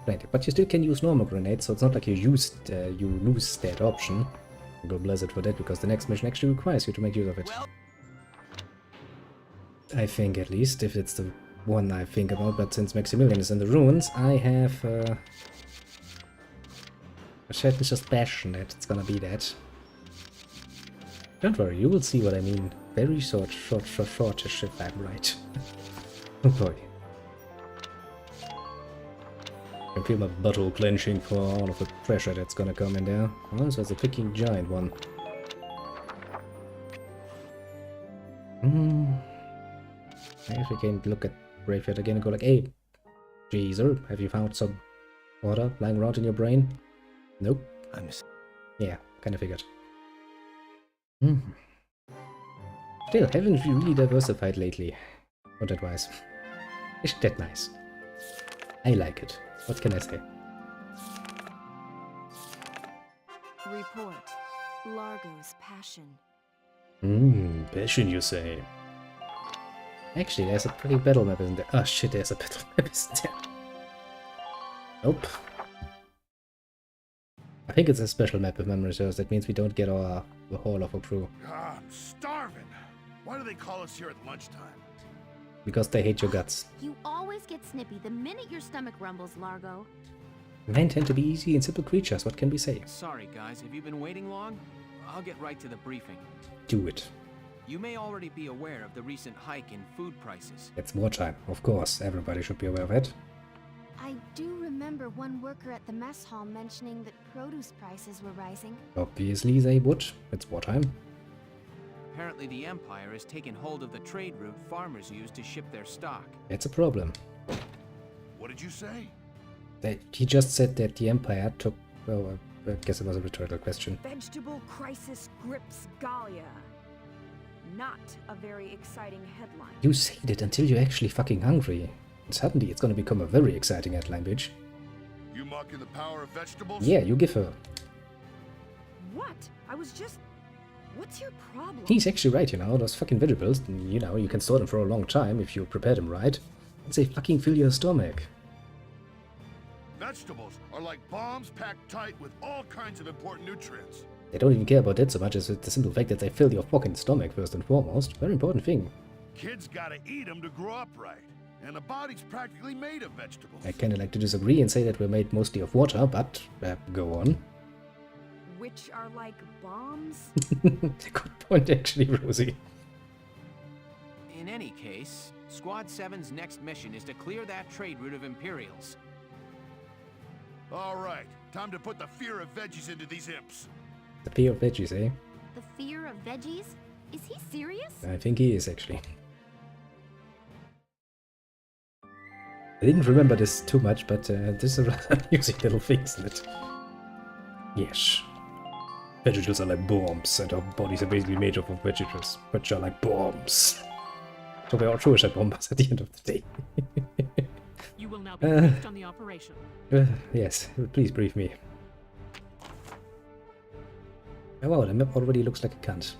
grenade. But you still can use normal grenades, so it's not like you lose that option. Go bless it for that, because the next mission actually requires you to make use of it. I think, at least, if it's the one I think about, but since Maximilian is in the ruins, I have a certain suspicion that it's gonna be that. Don't worry, you will see what I mean. Very shortish if I'm right. Oh boy. I can feel my butthole clenching for all of the pressure that's gonna come in there. Oh, this was a freaking giant one. I actually can look at Graveyard again and go like, hey, Geezer, have you found some water lying around in your brain? Nope. Yeah, kinda figured. Still, haven't we really diversified lately? Content-wise. Isn't that nice? I like it. What can I say? Report. Largo's passion. Passion you say? Actually, there's a pretty battle map, isn't there? Oh shit, there's a battle map, isn't there? Nope. I think it's a special map if memory serves. That means we don't get the whole of our crew. God, I'm starving. Why do they call us here at lunchtime? Because they hate your guts. You always get snippy the minute your stomach rumbles, Largo. Men tend to be easy and simple creatures, what can we say? Sorry, guys, have you been waiting long? I'll get right to the briefing. Do it. You may already be aware of the recent hike in food prices. It's wartime, of course. Everybody should be aware of it. I do remember one worker at the mess hall mentioning that produce prices were rising. Obviously they would. It's wartime. Apparently the Empire has taken hold of the trade route farmers use to ship their stock. It's a problem. What did you say? He just said that the Empire took... Well, I guess it was a rhetorical question. Vegetable crisis grips Gallia. Not a very exciting headline. You said it until you're actually fucking hungry. And suddenly it's gonna become a very exciting headline, bitch. You mocking the power of vegetables? Yeah, you give her. What? I was just... What's your problem? He's actually right, you know, those fucking vegetables, you know, you can store them for a long time if you prepare them right. And they fucking fill your stomach. Vegetables are like bombs packed tight with all kinds of important nutrients. They don't even care about that so much as the simple fact that they fill your fucking stomach first and foremost. Very important thing. Kids gotta eat them to grow up right. And the body's practically made of vegetables. I kinda like to disagree and say that we're made mostly of water, but go on. Which are like bombs? Good point, actually, Rosie. In any case, Squad 7's next mission is to clear that trade route of Imperials. All right, time to put the fear of veggies into these imps. The fear of veggies, eh? The fear of veggies? Is he serious? I think he is, actually. I didn't remember this too much, but this is a rather amusing little thing, isn't it? Yes. Vegetables are like bombs, and our bodies are basically made up of vegetables, which are like bombs. So we are true as bombs at the end of the day. You will now be briefed on the operation. Yes, please brief me. Oh wow, the map already looks like a cunt.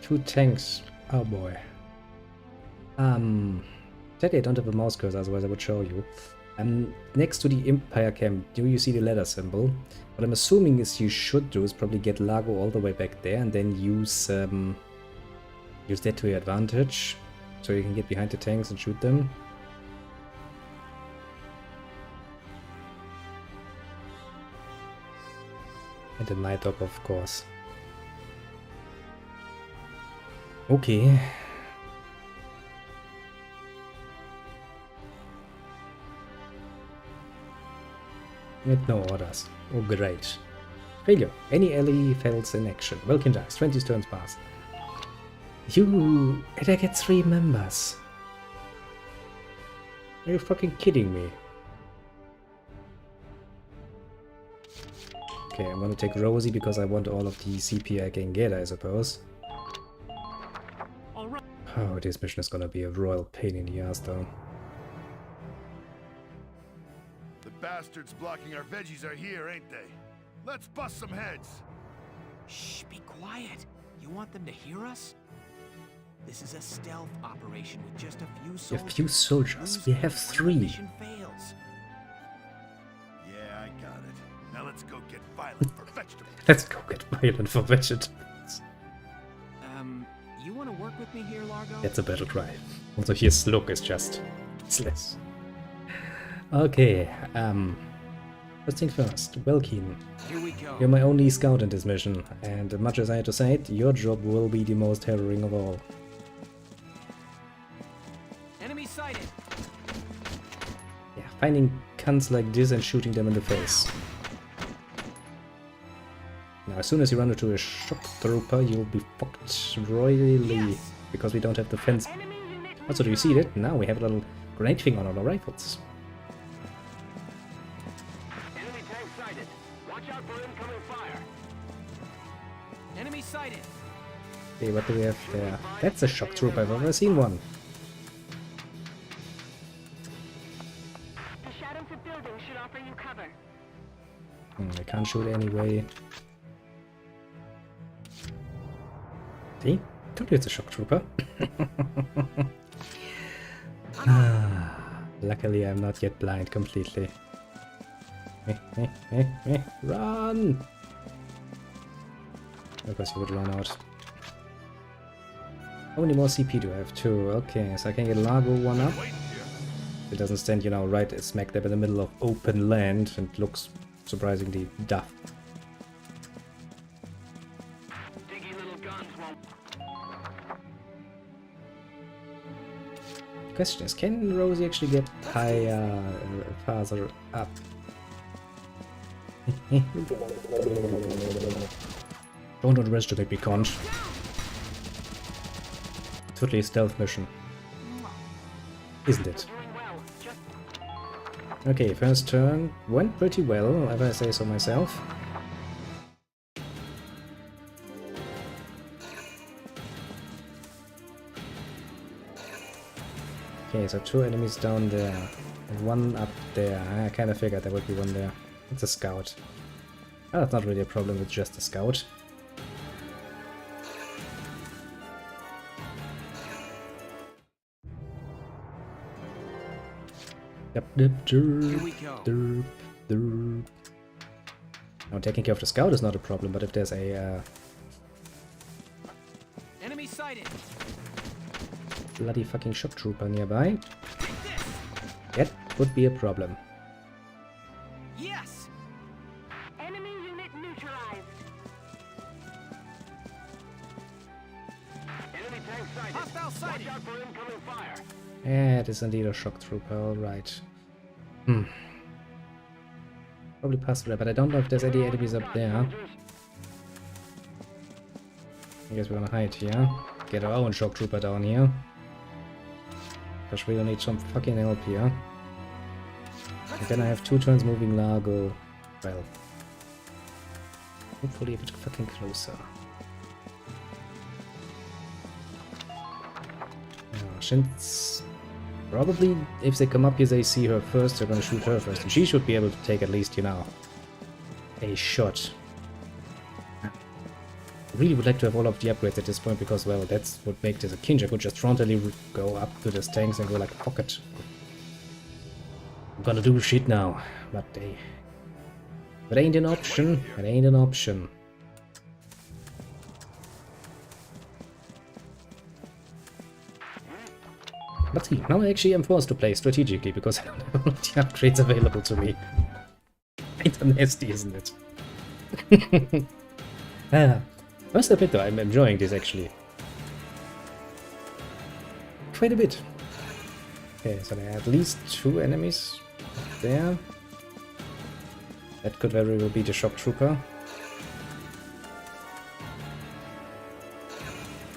Two tanks. Oh boy. Sadly I don't have a mouse cursor, otherwise I would show you. Next to the Empire camp, do you see the ladder symbol? What I'm assuming is you should do is probably get Largo all the way back there and then use that to your advantage. So you can get behind the tanks and shoot them. And the Night Up, of course. Okay. With no orders. Oh, great. Failure. Any ally fails in action. Welkin dies. 20 turns pass. And I get 3 members. Are you fucking kidding me? Okay, I'm gonna take Rosie because I want all of the CP I can get, I suppose. Oh, this mission is gonna be a royal pain in the ass, though. The bastards blocking our veggies are here, ain't they? Let's bust some heads. Shh, be quiet. You want them to hear us? This is a stealth operation with just a few soldiers. A few soldiers. We have 3. Mission fails. Yeah, I got it. Now let's go get violent for vegetables. Let's go get violent for vegetables. You want to work work with me here, Largo? That's a battle cry. Also, his look is just useless. Okay, first thing first, Welkin. Here we go. You're my only scout in this mission, and much as I had to say it, your job will be the most harrowing of all. Enemy sighted. Yeah, finding cunts like this and shooting them in the face. Now, as soon as you run into a shock trooper, you'll be fucked royally, because we don't have defense. Also, do you see that? Now we have a little grenade thing on our rifles. Enemy tank sighted. Watch out for incoming fire. Enemy sighted. Okay, what do we have there? That's a shock trooper, I've ever seen one. The shadows of buildings should offer you cover. I can't shoot anyway. See? Told you it's a shock trooper. Luckily I'm not yet blind completely. Run! Of course you would run out. How many more CP do I have? 2. Okay, so I can get Largo 1 up. It doesn't stand, you know, right smack dab in the middle of open land and looks surprisingly daft. Question is, can Rosie actually get higher, farther up? Don't underestimate me, can't. Totally a stealth mission. Isn't it? Okay, first turn went pretty well, if I say so myself. Okay, so 2 enemies down there, and 1 up there. I kinda figured there would be 1 there. It's a scout. Oh, that's not really a problem with just a scout. Yep, derp. Now, taking care of the scout is not a problem, but if there's a Enemy sighted. bloody fucking shock trooper nearby, that would be a problem. Yes. Enemy unit neutralized. Enemy tank sighted. Hostile sighted. Watch out for incoming fire. Yeah, it is indeed a shock trooper, alright. Probably past there, but I don't know if there's any enemies up there. I guess we're gonna hide here. Get our own shock trooper down here. Because we will need some fucking help here. And then I have 2 turns moving Largo. Well, hopefully a bit fucking closer. Since probably if they come up here, they see her first, they're gonna shoot her first. And she should be able to take at least, you know, a shot. I really would like to have all of the upgrades at this point because, well, that's what makes this a Kinja. I could just frontally go up to these tanks and go like, fuck it. I'm gonna do shit now. But it ain't an option. It ain't an option. But see, now I actually am forced to play strategically because I don't have all of the upgrades available to me. It's nasty, isn't it? Must admit though, I'm enjoying this actually. Quite a bit. Okay, so there are at least 2 enemies up there. That could very well be the shock trooper.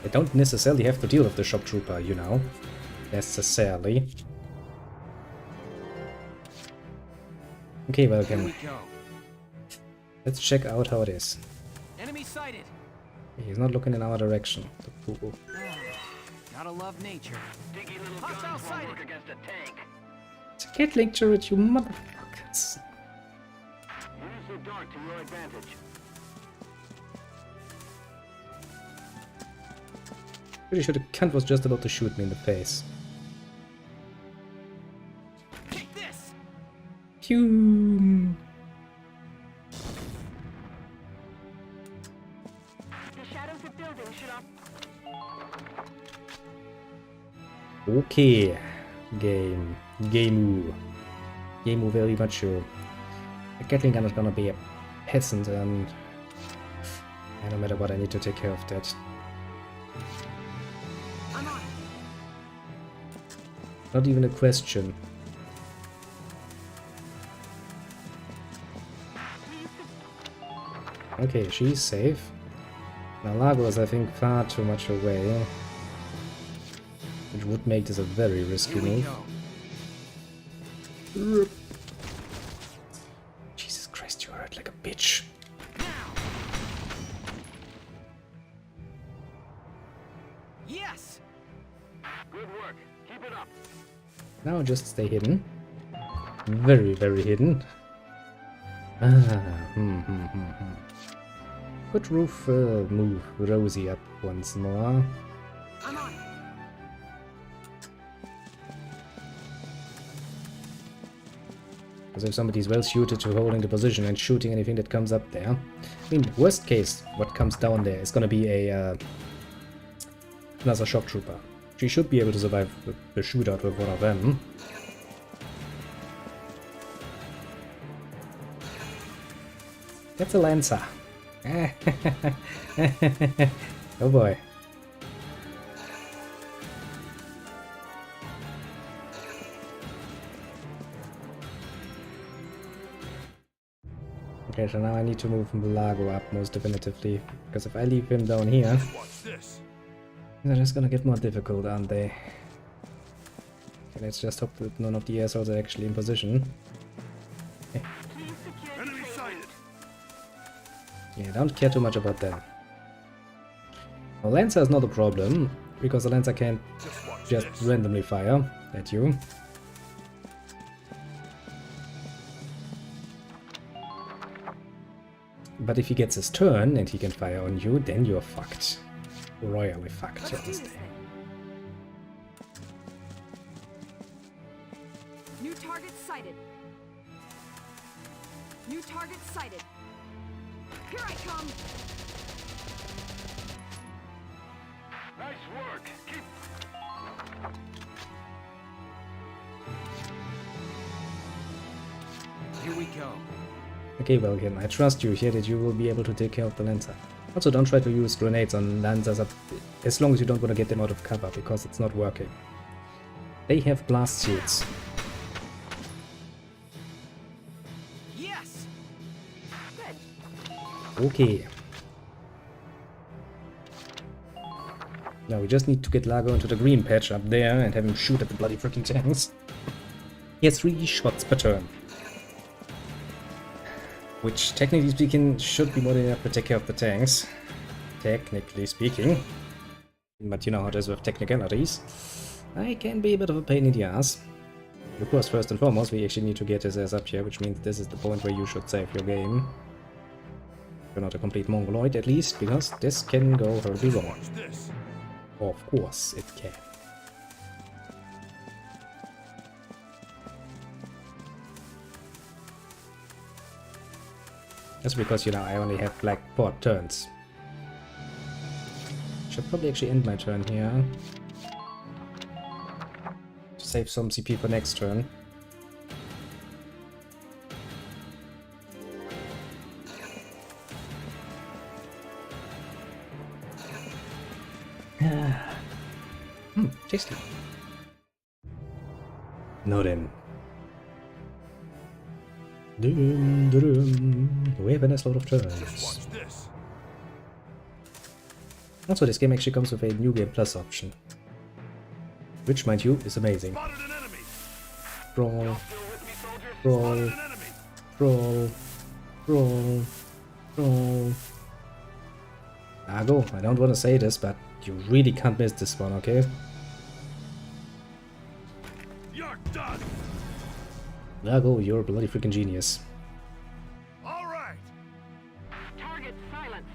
I don't necessarily have to deal with the shock trooper, you know. Necessarily. Okay, welcome. Let's check out how it is. Enemy sighted. He's not looking in our direction. The poo-poo. Gotta love nature. Diggy little Hostile guns won't sighted. work against a tank. It's a Gatling turret, you motherfuckers. Use the dark to your advantage. Pretty sure the cunt was just about to shoot me in the face. Take this. Pew! The shadows of buildings should offer. Okay. Game. Gameu. Gameu very mature. The Gatling gun is gonna be a peasant and no matter what I need to take care of that. Not even a question. Okay, she's safe. Now Lago is, I think, far too much away. Which would make this a very risky move. Jesus Christ, you hurt like a bitch. Yes. Good work. Keep it up. Now just stay hidden. Very, very hidden. Could Roof move Rosie up once more? I'm on. Because if somebody's well suited to holding the position and shooting anything that comes up there. I mean, worst case, what comes down there is gonna be a another shock trooper. She should be able to survive the shootout with one of them. That's a Lancer. Oh boy. Okay, so now I need to move Lago up most definitively, because if I leave him down here, they're just gonna get more difficult, aren't they? Okay, let's just hope that none of the assholes are actually in position. Okay. Yeah, I don't care too much about them. Well, Lancer is not a problem, because the Lancer can't just randomly fire at you. But if he gets his turn and he can fire on you, then you're fucked. Royally fucked, honestly. New target sighted. New target sighted. Here I come. Nice work. Keep. Here we go. Okay, Valkyria, I trust you here that you will be able to take care of the Lancer. Also, don't try to use grenades on Lancers as long as you don't want to get them out of cover, because it's not working. They have blast shields. Yes. Good. Okay. Now we just need to get Lago into the green patch up there and have him shoot at the bloody freaking tanks. He has 3 shots per turn. Which, technically speaking, should be more than enough to take care of the tanks. Technically speaking. But you know how it is with technicalities. I can be a bit of a pain in the ass. Of course, first and foremost, we actually need to get his ass up here, which means this is the point where you should save your game. You're not a complete mongoloid, at least, because this can go horribly wrong. Of course it can. That's because, you know, I only have like 4 turns. Should probably actually end my turn here. To save some CP for next turn. Tasty. Now then. We have a nice lot of turns. Also, this game actually comes with a New Game Plus option. Which, mind you, is amazing. Brawl. Brawl. Brawl. Brawl. Brawl. Lago, I don't want to say this, but you really can't miss this one, okay? You're done. Lago, you're a bloody freaking genius. All right. Target silenced.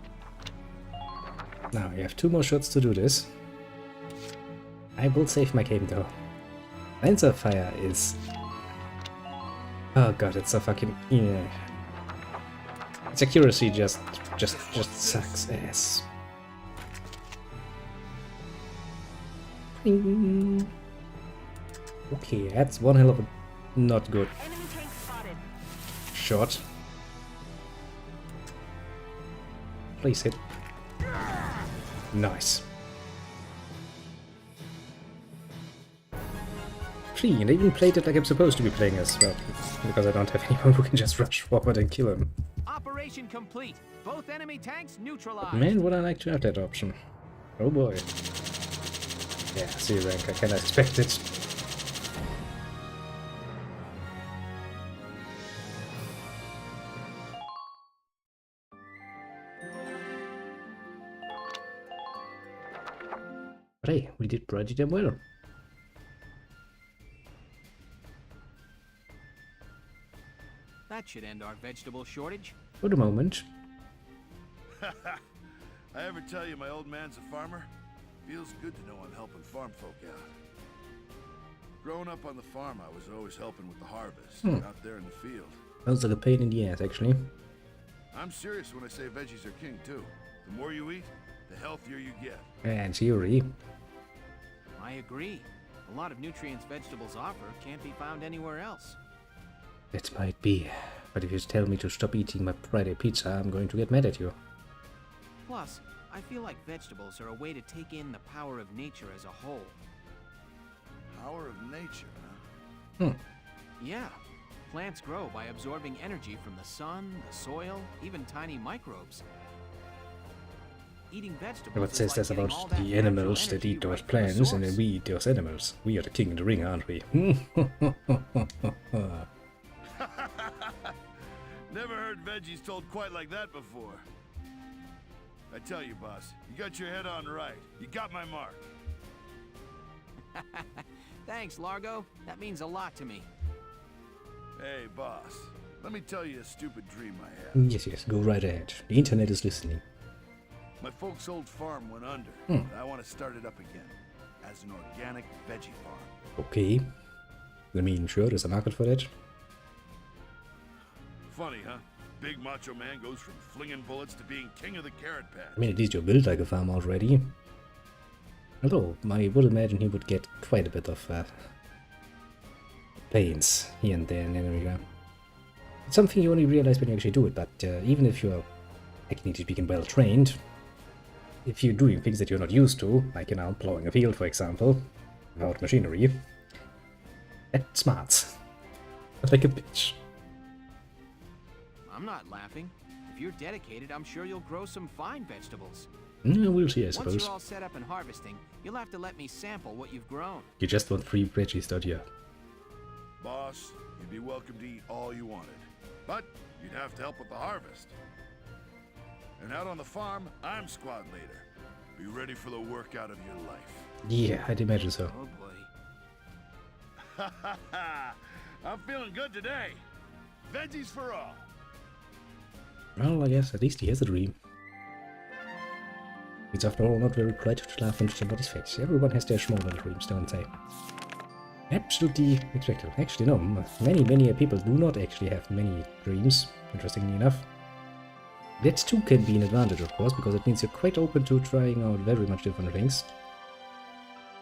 Now, you have 2 more shots to do this. I will save my game though. Lancer fire is... Oh god, it's so fucking... Yeah. Its accuracy just sucks ass. Okay, that's one hell of a not good Enemy tank spotted. shot. Please hit. Nice. 3, and I even played it like I'm supposed to be playing as well, because I don't have anyone who can just rush forward and kill him. Operation complete. Both enemy tanks neutralized. Man, would I like to have that option. Oh boy. Yeah, C rank, I kinda expect it. But hey, we did pretty damn well. That should end our vegetable shortage. For the moment. I ever tell you my old man's a farmer? Feels good to know I'm helping farm folk out. Growing up on the farm, I was always helping with the harvest, out there in the field. Sounds like a pain in the ass, actually. I'm serious when I say veggies are king, too. The more you eat, the healthier you get. And theory. I agree. A lot of nutrients vegetables offer can't be found anywhere else. That might be. But if you tell me to stop eating my Friday pizza, I'm going to get mad at you. Plus, I feel like vegetables are a way to take in the power of nature as a whole. Power of nature, huh? Yeah. Plants grow by absorbing energy from the sun, the soil, even tiny microbes. Eating vegetables What says is that like about getting all the that animals natural that eat energy those right from the plants, and then source. we eat those animals? We are the king in the ring, aren't we? Never heard veggies told quite like that before. I tell you, boss, you got your head on right. You got my mark. Thanks, Largo. That means a lot to me. Hey, boss, let me tell you a stupid dream I had. Yes, go right ahead. The internet is listening. My folks' old farm went under, and I want to start it up again as an organic veggie farm. Okay. I mean, sure, there's a market for that. Funny, huh? Big macho man goes from flinging bullets to being king of the carrot patch. I mean, at least you're built like a farm already. Although, I would imagine he would get quite a bit of pains here and there in that area. It's something you only realize when you actually do it, but even if you're, technically speaking, well trained, if you're doing things that you're not used to, like, you know, plowing a field, for example, without machinery, that smarts. Like a bitch. I'm not laughing. If you're dedicated, I'm sure you'll grow some fine vegetables. We'll see, I Once suppose. you're all set up and harvesting, you'll have to let me sample what you've grown. You just want free veggies, don't you? Boss, you'd be welcome to eat all you wanted, but you'd have to help with the harvest. And out on the farm, I'm squad leader. Be ready for the workout of your life. Yeah, I'd imagine so. Oh boy. I'm feeling good today. Veggies for all. Well, I guess at least he has a dream. It's after all not very polite to laugh into somebody's face. Everyone has their small little dreams, don't they? Absolutely expected. Actually, no. Many people do not actually have many dreams, interestingly enough. That too can be an advantage, of course, because it means you're quite open to trying out very much different things.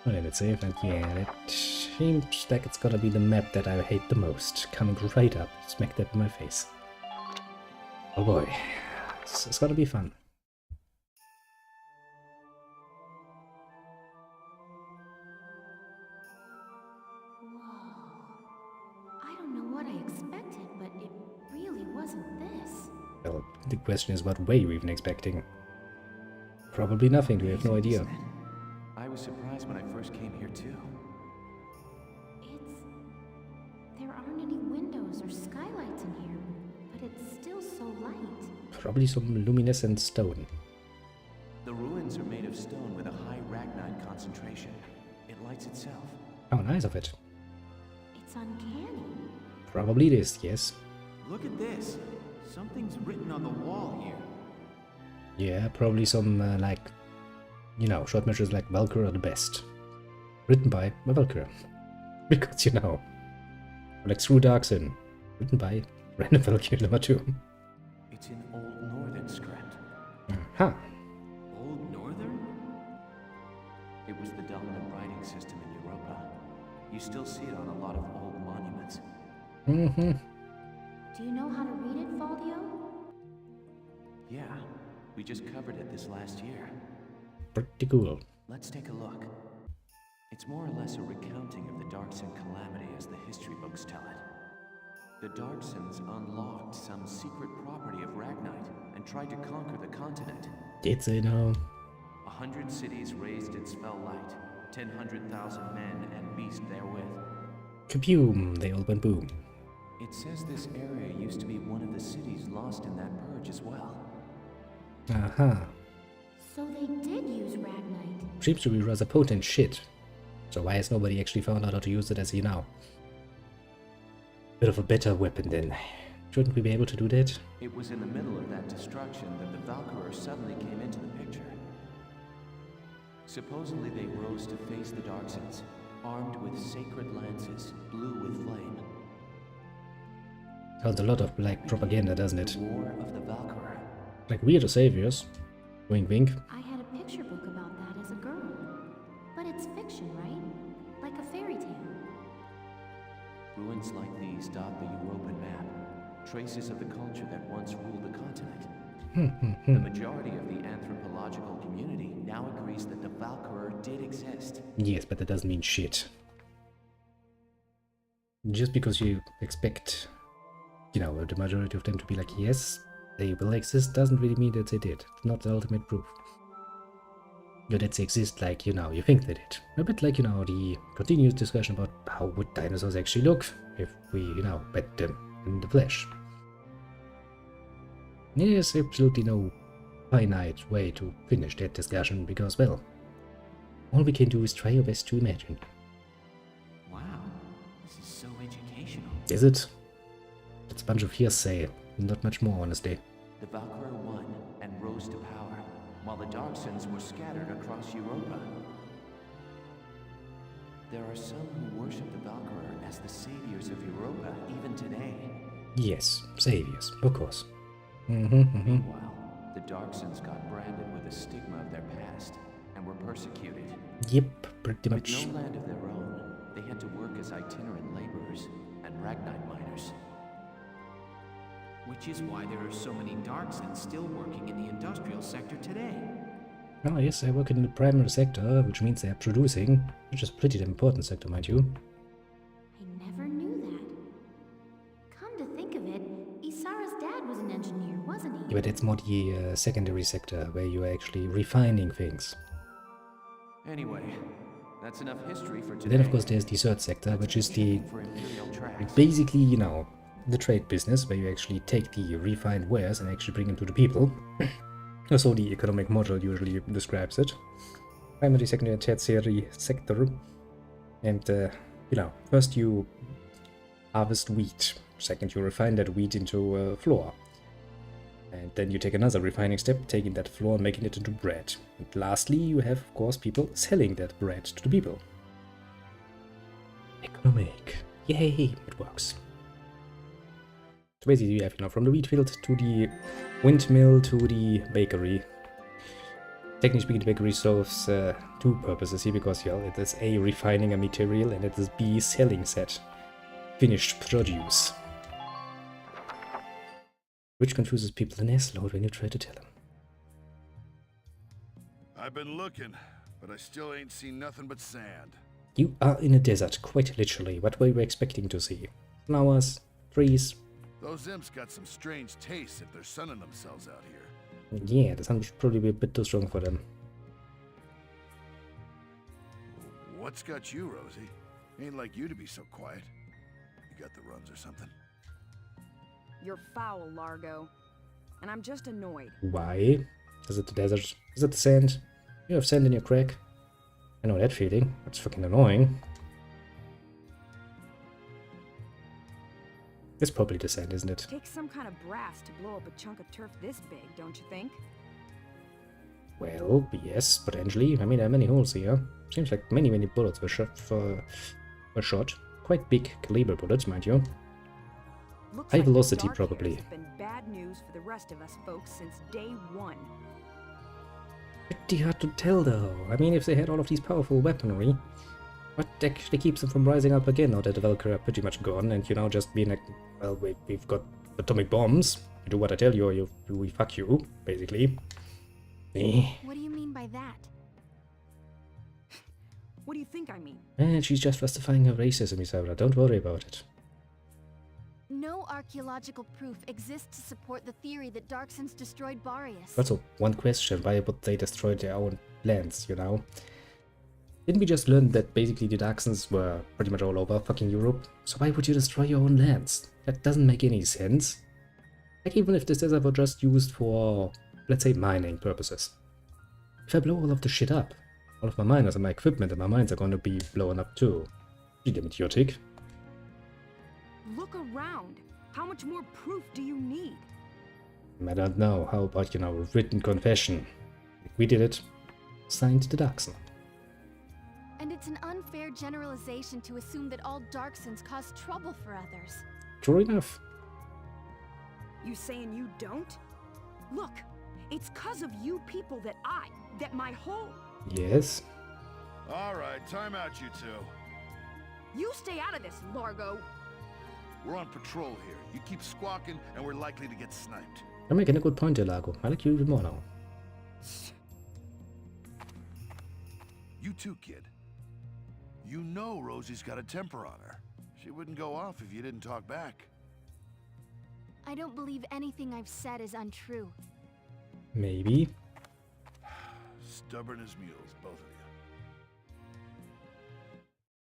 Well, let's say, and yeah, that seems like it's gonna be the map that I hate the most. Coming right up, smack that in my face. Oh boy, it's gonna be fun. I don't know what I expected, but it really wasn't this. Well, the question is, what were you even expecting? Probably nothing, we have no idea. I was surprised when I first came here too. There aren't any windows or skylights in here, but it's still so light. Probably some luminescent stone. The ruins are made of stone with a high ragnite concentration. It lights itself. How nice of it. It's uncanny. Probably it is, yes. Look at this. Something's written on the wall here. Yeah, probably some, like, you know, short measures like Valkyria are the best. Written by Valkyria. Because, you know, like Through Dark Sin. Written by random Valkyria number 2. It's in Old Northern script. Huh. Old Northern? It was the dominant writing system in Europa. You still see it on a lot of old monuments. Mm-hmm. Do you know how to read it, Faldio? Yeah, we just covered it this last year. Pretty cool. Let's take a look. It's more or less a recounting of the Darkson calamity as the history books tell it. The Darksons unlocked some secret property of Ragnite and tried to conquer the continent. Did they know? 100 cities raised its fell light, 100,000 men and beasts therewith. Kaboom! They all went boom. It says this area used to be one of the cities lost in that purge as well. Aha. So they did use Ragnite. Seems to be rather potent shit. So why has nobody actually found out how to use it as you now? Bit of a better weapon then. Shouldn't we be able to do that? It was in the middle of that destruction that the Valkyria suddenly came into the picture. Supposedly they rose to face the Darksons, armed with sacred lances, blue with flame. Sounds a lot of like propaganda, doesn't it? The War of the Valkyria. Like we are the saviors. Wink wink. I had a picture book about that as a girl. But it's fiction, right? Like a fairy tale. Ruins like these dot the European map, traces of the culture that once ruled the continent. The majority of the anthropological community now agrees that the Valkyria did exist. Yes, but that doesn't mean shit. Just because you expect, you know, the majority of them to be like, yes, they will exist, doesn't really mean that they did. It's not the ultimate proof. You that they exist like, you know, you think they did. A bit like, you know, the continuous discussion about how would dinosaurs actually look if we, you know, met them in the flesh. There's absolutely no finite way to finish that discussion because, well, all we can do is try our best to imagine. Wow, this is so educational. Is it? It's a bunch of hearsay, not much more, honestly. The Valkyria won and rose to power, while the Darksons were scattered across Europa. There are some who worship the Valkyria as the saviors of Europa even today. Yes, saviors, of course. Meanwhile, the Darksons got branded with the stigma of their past and were persecuted. Yep, pretty much. With no land of their own, they had to work as itinerant laborers and Ragnite miners. Which is why there are so many Darksons still working in the industrial sector today. Oh yes, they work in the primary sector, which means they are producing, which is a pretty important sector, mind you. I never knew that. Come to think of it, Isara's dad was an engineer, wasn't he? Yeah, but it's more the secondary sector, where you are actually refining things. Anyway, that's enough history for today. Then of course there's the third sector, which is the, basically, you know, the trade business, where you actually take the refined wares and actually bring them to the people. So the economic model usually describes it. Primary, secondary, tertiary sector. And, you know, first you harvest wheat. Second, you refine that wheat into flour. And then you take another refining step, taking that flour and making it into bread. And lastly, you have, of course, people selling that bread to the people. Economic. Yay, it works. So basically you have, you know, from the wheat field to the windmill to the bakery. Technically speaking, the bakery serves two purposes here, because, well, it is A, refining a material, and it is B, selling said finished produce. Which confuses people an ass-load when you try to tell them. I've been looking, but I still ain't seen nothing but sand. You are in a desert, quite literally. What were you expecting to see? Flowers? Trees? Those imps got some strange tastes if they're sunning themselves out here. Yeah, the sun should probably be a bit too strong for them. What's got you, Rosie? Ain't like you to be so quiet. You got the runs or something? You're foul, Largo. And I'm just annoyed. Why? Is it the desert? Is it the sand? You have sand in your crack. I know that feeling. That's fucking annoying. It's probably the sand, isn't it? Takes some kind of brass to blow up a chunk of turf this big, don't you think? Well, yes, potentially. I mean, there are many holes here. Seems like many bullets were shot. Quite big caliber bullets, mind you. Looks High like velocity, the probably. It's been bad news for the rest of us folks since day one. Pretty hard to tell, though. I mean, if they had all of these powerful weaponry, What actually keeps them from rising up again now that the Valkyria are pretty much gone and you know just being like, well, we've got atomic bombs. You do what I tell you or we fuck you, basically. What do you mean by that? What do you think I mean? And she's just justifying her racism, Isabella. Don't worry about it. No archaeological proof exists to support the theory that Darksons destroyed Barius. Also, one question, why would they destroy their own lands, you know? Didn't we just learn that basically the Darksons were pretty much all over fucking Europe? So why would you destroy your own lands? That doesn't make any sense. Like even if this desert were just used for, let's say, mining purposes. If I blow all of the shit up, all of my miners and my equipment and my mines are gonna be blown up too. Pretty damn idiotic. Look around. How much more proof do you need? I don't know. How about, you know, a written confession? If we did it, signed the Darkson. And it's an unfair generalization to assume that all Darksons cause trouble for others. True enough. You saying you don't? Look, it's 'cause of you people that my whole... Yes. Alright, time out, you two. You stay out of this, Largo. We're on patrol here. You keep squawking, and we're likely to get sniped. You're making a good point here, Largo. I like you even more now. You too, kid. You know Rosie's got a temper on her. She wouldn't go off if you didn't talk back. I don't believe anything I've said is untrue. Maybe. Stubborn as mules, both of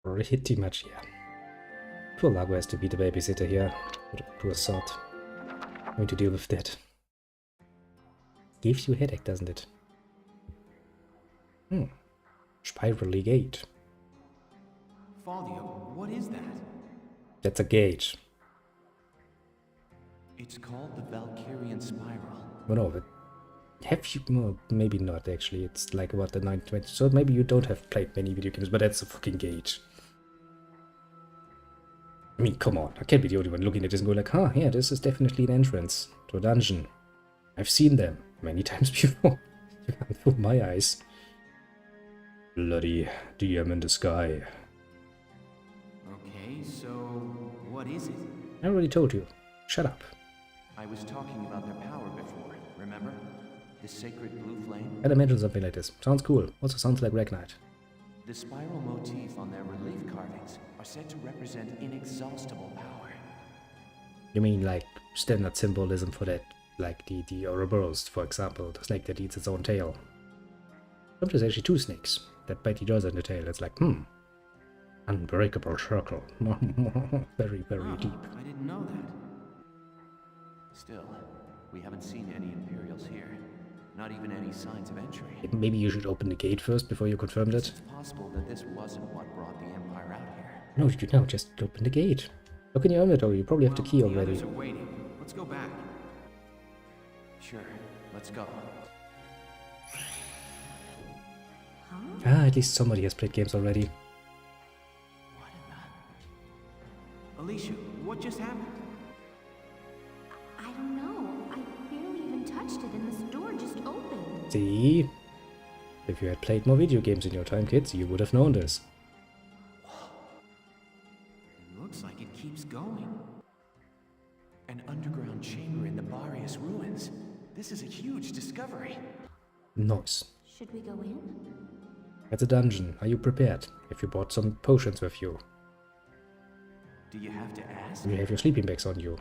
you. Pretty much, yeah. Poor Largo has to be the babysitter here. What a poor sod. Going to deal with that. Gives you a headache, doesn't it? Spirally gate. Faldio, what is that? That's a gate. It's called the Valkyrian Spiral. Oh no, but have you... No, maybe not actually. It's like about the 920. So maybe you don't have played many video games, but that's a fucking gate. I mean, come on. I can't be the only one looking at this and going like, huh, yeah, this is definitely an entrance to a dungeon. I've seen them many times before. You can't fool my eyes. Bloody DM in the sky. Okay, so what is it? I already told you. Shut up. I was talking about their power before, remember? The sacred blue flame? I'd imagine something like this. Sounds cool. Also sounds like Ragnite. The spiral motif on their relief carvings are said to represent inexhaustible power. You mean like standard symbolism for that? Like the Ouroboros, for example, the snake that eats its own tail. Sometimes actually two snakes that bite each other in the tail. It's like, unbreakable circle. Very, very deep. I didn't know that. Still, we haven't seen any Imperials here. Not even any signs of entry. Maybe you should open the gate first before you confirm that. It's possible that this wasn't what brought the Empire out here. No, you know, just open the gate. Look in your inventory, you probably have the key The already. others are waiting. Let's go back. Sure, let's go. Ah, at least somebody has played games already. Alicia, what just happened? I don't know. I barely even touched it and this door just opened. See? If you had played more video games in your time, kids, you would have known this. It looks like it keeps going. An underground chamber in the Barius ruins. This is a huge discovery. Nice. Should we go in? That's a dungeon. Are you prepared? Have you brought some potions with you? Do you have to ask? You have your sleeping bags on you.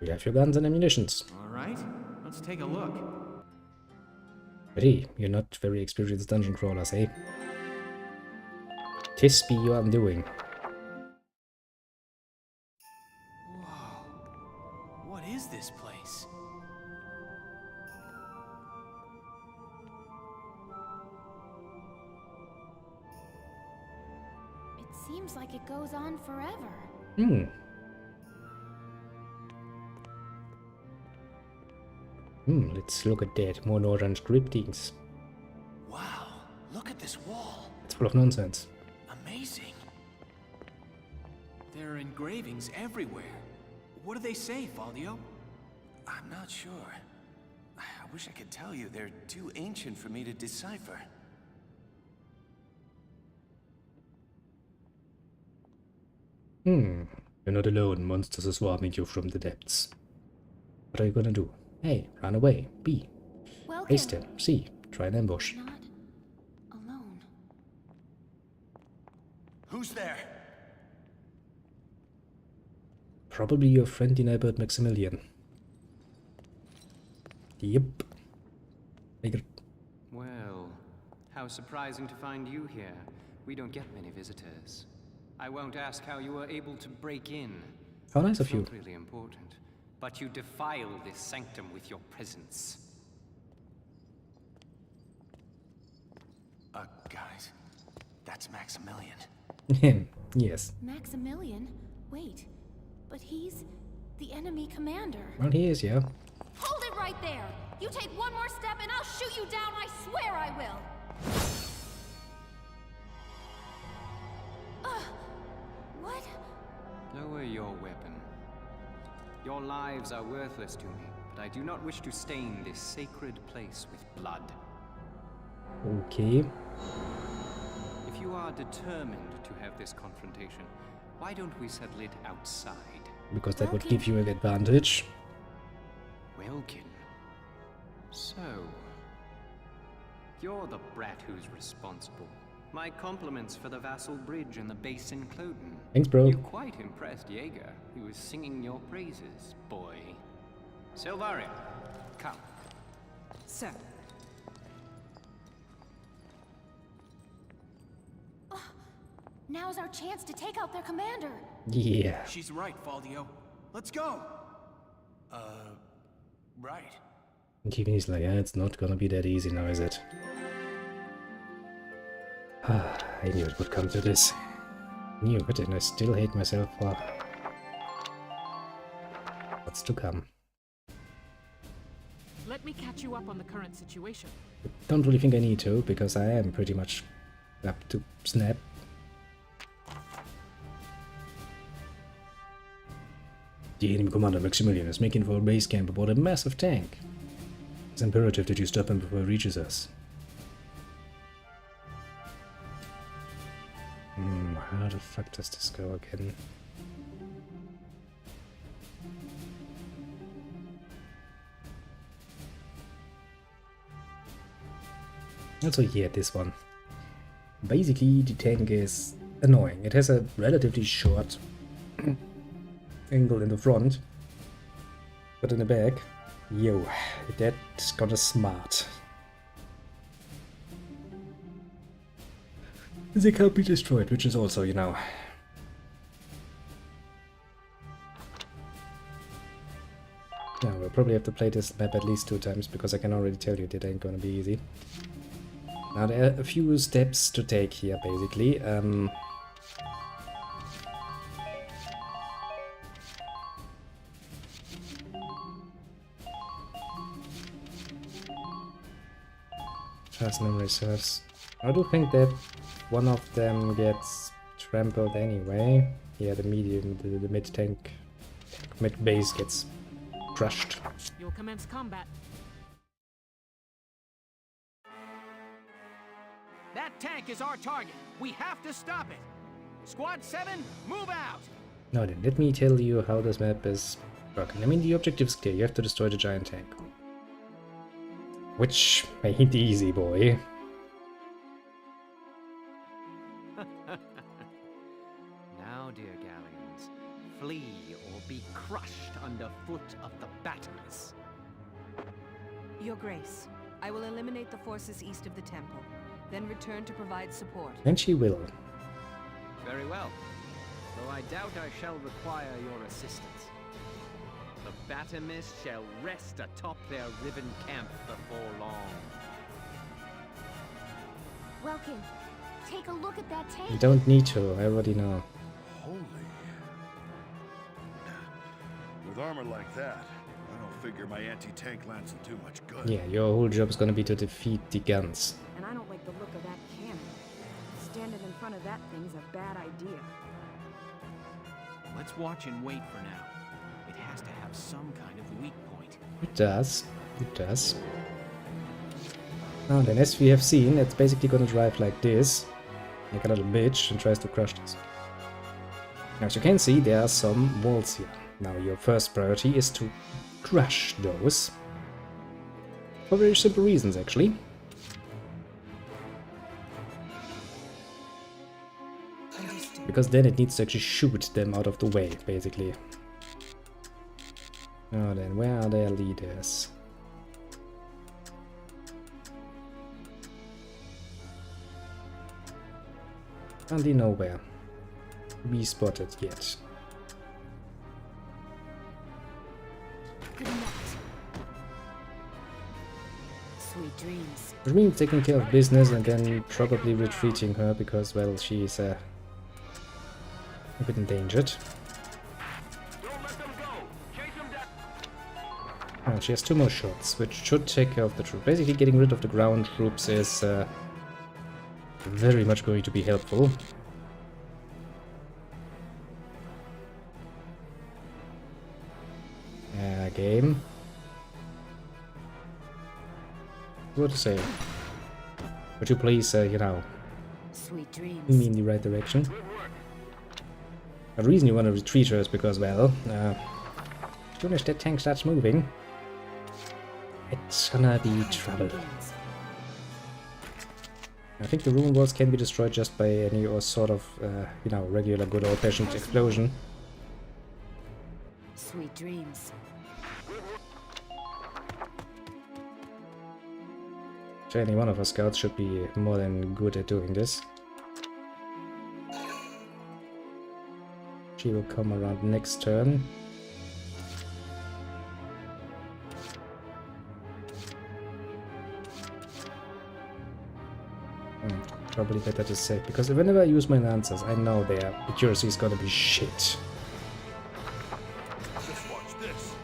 You have your guns and ammunitions. Alright, let's take a look. But hey, you're not very experienced dungeon crawlers, eh? Tis be your undoing. Whoa. What is this place? It seems like it goes on forever. Let's look at that. More northern scriptings. Wow, look at this wall. It's full of nonsense. Amazing. There are engravings everywhere. What do they say, Faldio? I'm not sure. I wish I could tell you. They're too ancient for me to decipher. You're not alone. Monsters are swarming you from the depths. What are you gonna do? A. Run away. B. Stay still. C. Try an ambush. Not alone. Who's there? Probably your friendly neighbor Maximilian. Yep. Well, how surprising to find you here. We don't get many visitors. I won't ask how you were able to break in. How nice of you. It's not really important. But you defile this sanctum with your presence. Guys, that's Maximilian. Him, yes. Maximilian? Wait, but he's the enemy commander. Well, he is, yeah. Hold it right there! You take one more step and I'll shoot you down, I swear I will! What? Lower your weapon. Your lives are worthless to me, but I do not wish to stain this sacred place with blood. Okay. If you are determined to have this confrontation, why don't we settle it outside? Because that would give you an advantage. Welkin. So, you're the brat who's responsible. My compliments for the Vassal Bridge and the base in Cloden. Thanks, bro. You quite impressed Jaeger. He was singing your praises, boy. Silvaria, come. Sir. Now's our chance to take out their commander. Yeah. She's right, Faldio. Let's go. Right. And even he's like, yeah, it's not gonna be that easy now, is it? Ah, I knew it would come to this. Knew it, and I still hate myself for what's to come. Let me catch you up on the current situation. Don't really think I need to, because I am pretty much up to snap. The enemy commander Maximilian is making for a base camp aboard a massive tank. It's imperative that you stop him before he reaches us. How the fuck does this go again? Also, yeah, this one. Basically, the tank is annoying. It has a relatively short angle in the front, but in the back, yo, that's got a smart. They can't be destroyed, which is also, you know. Yeah, we'll probably have to play this map at least 2 times, because I can already tell you that ain't gonna be easy. Now there are a few steps to take here, basically. Personal reserves. I do think that one of them gets trampled anyway. Yeah, the medium, the mid tank, mid base gets crushed. You'll commence combat. That tank is our target. We have to stop it. Squad 7, move out! Now then, let me tell you how this map is working. I mean, the objective is clear. You have to destroy the giant tank. Which ain't easy, boy. Now, dear galleons, flee or be crushed underfoot of the batteries. Your Grace, I will eliminate the forces east of the temple, then return to provide support. And she will. Very well. Though I doubt I shall require your assistance. The Batamis shall rest atop their riven camp before long. Welkin, take a look at that tank. You don't need to, I already know. Holy. With armor like that, I don't figure my anti-tank lance will do much good. Yeah, your whole job is gonna be to defeat the guns. And I don't like the look of that cannon. Standing in front of that thing's a bad idea. Let's watch and wait for now. It has to have some kind of weak point. It does. It does. Now then, as we have seen, it's basically gonna drive like this. Like a little bitch, and tries to crush this. As you can see, there are some walls here. Now your first priority is to crush those. For very simple reasons, actually. Because then it needs to actually shoot them out of the way, basically. Oh, then where are their leaders? Currently nowhere to be spotted yet. Good night. Sweet dreams. Which means taking care of business and then probably retreating her because, well, she's a bit endangered. Oh, she has 2 more shots, which should take care of the troop. Basically, getting rid of the ground troops is very much going to be helpful. Game. What to say? Would you please, you know, Sweet dreams. lead me in the right direction? The reason you want to retreat her is because, well, as soon as that tank starts moving, it's gonna be trouble. I think the ruin walls can be destroyed just by any or sort of, you know, regular good old-fashioned explosion. Sweet dreams. So any one of our scouts should be more than good at doing this. She will come around next turn. Probably better to save, because whenever I use my lancers, I know their accuracy is gonna be shit. Just watch this.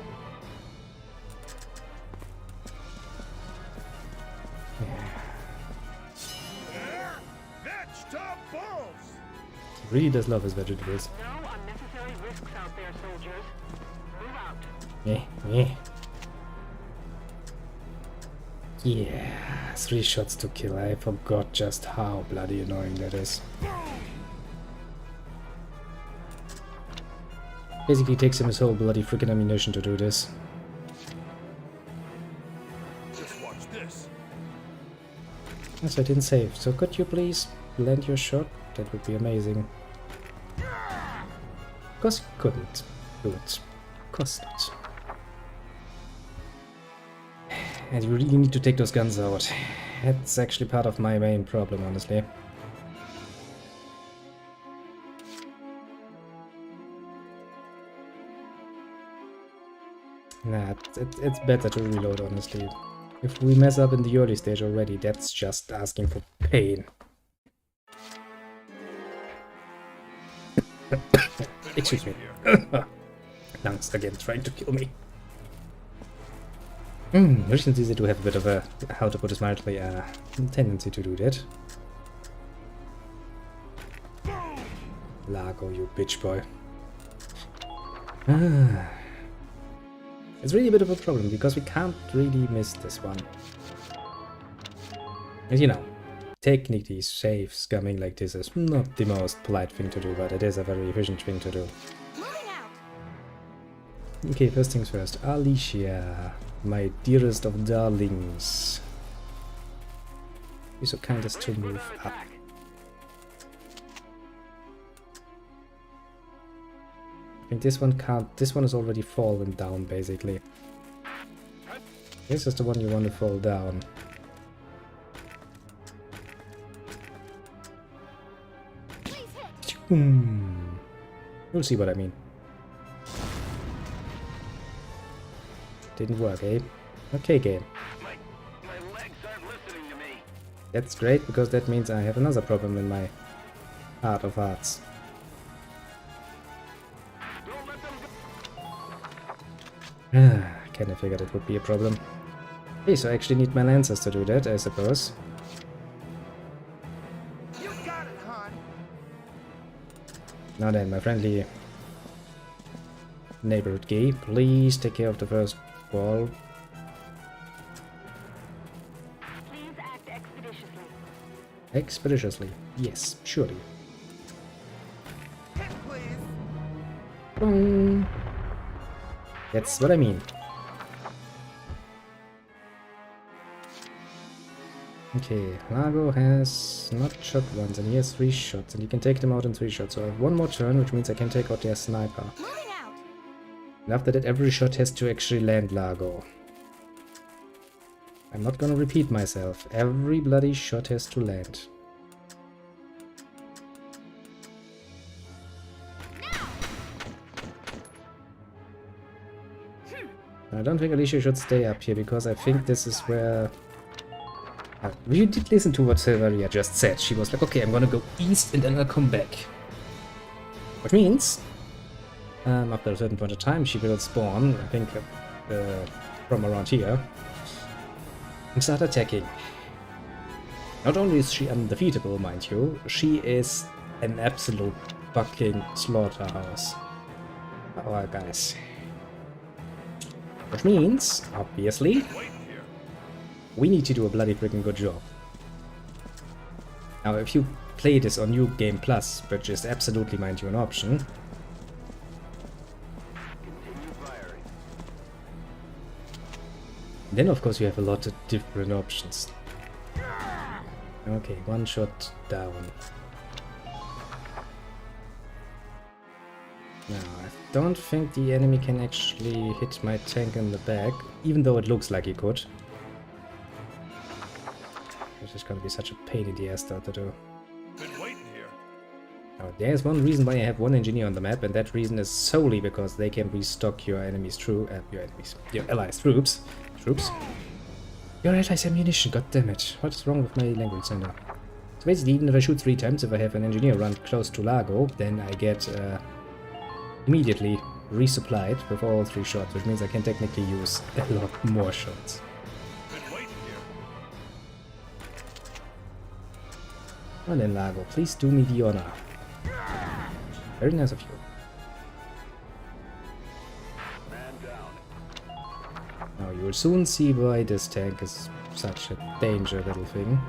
Vegetables! He really does love his vegetables. No unnecessary risks out there, soldiers. Move out. Yeah, 3 shots to kill. I forgot just how bloody annoying that is. Basically takes him his whole bloody freaking ammunition to do this. Just watch this. Yes, I didn't save, so could you please land your shot? That would be amazing. Of course you couldn't do it. Of course not. And you really need to take those guns out. That's actually part of my main problem, honestly. Nah, it's better to reload, honestly. If we mess up in the early stage already, that's just asking for pain. Excuse me. Lungs again trying to kill me. Recently they do have a bit of a, how to put it mildly, tendency to do that. Largo, you bitch boy. It's really a bit of a problem, because we can't really miss this one. As you know, technically safe scumming like this is not the most polite thing to do, but it is a very efficient thing to do. Okay, first things first. Alicia, my dearest of darlings. Be so kind as to move up. I think this one can't. This one is already fallen down, basically. This is the one you want to fall down. You'll see what I mean. Didn't work, eh? Okay, game. My legs aren't listening to me. That's great, because that means I have another problem in my heart of hearts. Kinda figured it would be a problem. Okay, so I actually need my lancers to do that, I suppose. You got it, hon. Now then, my friendly neighborhood gay, please take care of the first wall. Please act expeditiously. Expeditiously. Yes, surely. Hit, please. That's what I mean. Okay, Lago has not shot once, and he has 3 shots, and he can take them out in 3 shots. So I have 1 more turn, which means I can take out their sniper. And after that, every shot has to actually land Lago. I'm not gonna repeat myself. Every bloody shot has to land. I don't think Alicia should stay up here, because I think this is where... you did listen to what Valkyria just said. She was like, okay, I'm gonna go east and then I'll come back. Which means, after a certain point of time, she will spawn, I think, from around here, and start attacking. Not only is she undefeatable, mind you, she is an absolute fucking slaughterhouse. Our guys. Which means, obviously, we need to do a bloody freaking good job. Now, if you play this on New Game Plus, which is absolutely, mind you, an option, then of course you have a lot of different options. Okay, 1 shot down. Now, I don't think the enemy can actually hit my tank in the back, even though it looks like he could. Which is gonna be such a pain in the ass to do. Been waiting here. Now, there's one reason why I have 1 engineer on the map, and that reason is solely because they can restock your your allies' troops. Your allies' ammunition, god damn it. What is wrong with my language center? So basically, even if I shoot 3 times, if I have an engineer run close to Lago, then I get immediately resupplied with all 3 shots, which means I can technically use a lot more shots. Well then, Lago, please do me the honor. Very nice of you. Now you will soon see why this tank is such a danger little thing.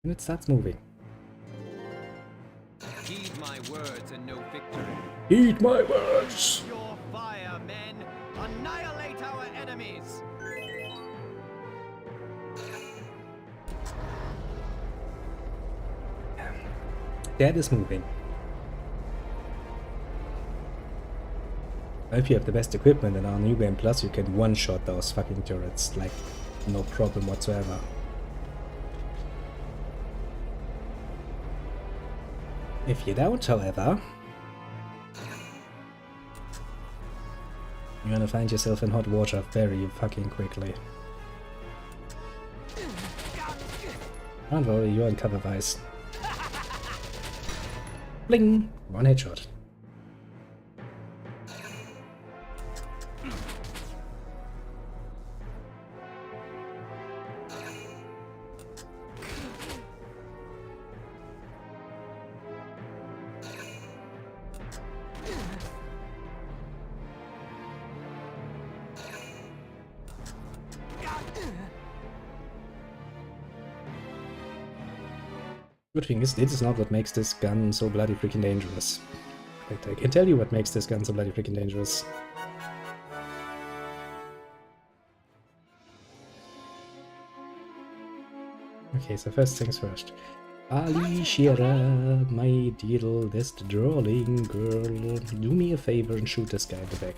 And it starts moving. Heed my words and no victory. Heed my words! Your fire, men! Annihilate our enemies! That is moving. If you have the best equipment and on New Game Plus, you can one-shot those fucking turrets, like, no problem whatsoever. If you don't, however, you're gonna find yourself in hot water very fucking quickly. Don't worry, you're in cover vice. Bling! 1 headshot. Good thing is, this is not what makes this gun so bloody freaking dangerous. But I can tell you what makes this gun so bloody freaking dangerous. Okay, so first things first. Alicia, my dear best darling girl, do me a favor and shoot this guy in the back.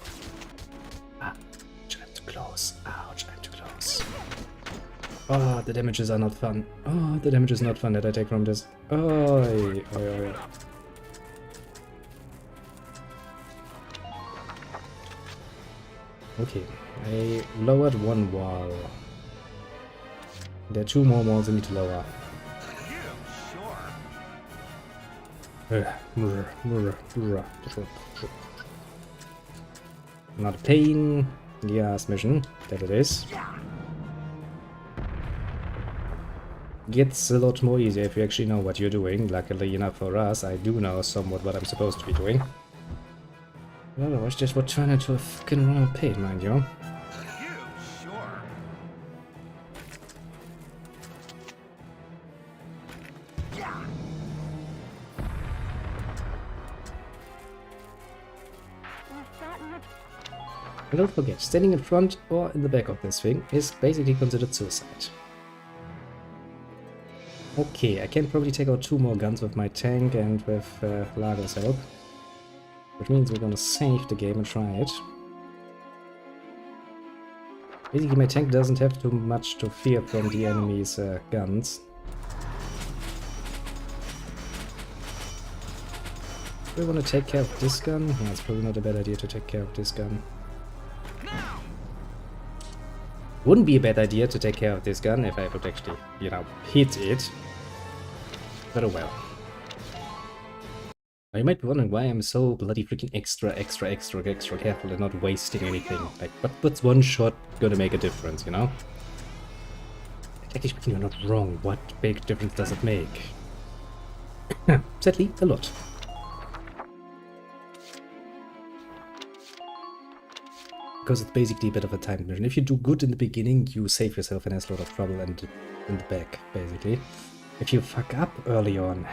Ah, I'm too close. Ouch, I'm too close. Oh, the damages are not fun. Oh, the damage is not fun that I take from this. Oh, okay, I lowered 1 wall. There are 2 more walls I need to lower. Not a pain in the ass mission, that it is. Gets a lot more easier if you actually know what you're doing. Luckily enough for us, I do know somewhat what I'm supposed to be doing. Otherwise, just would turn into a fucking real pain, mind you. And don't forget, standing in front or in the back of this thing is basically considered suicide. Okay, I can probably take out 2 more guns with my tank and with Largo's help. Which means we're gonna save the game and try it. Basically, my tank doesn't have too much to fear from the enemy's guns. Do we want to take care of this gun? Yeah, it's probably not a bad idea to take care of this gun. Wouldn't be a bad idea to take care of this gun if I would actually, you know, hit it. But oh well. Now you might be wondering why I'm so bloody freaking extra careful and not wasting anything. Like, what's one shot gonna make a difference, you know? Actually speaking, you're not wrong. What big difference does it make? Sadly, a lot. Because it's basically a bit of a time mission. If you do good in the beginning, you save yourself and has a lot of trouble in the back, basically. If you fuck up early on,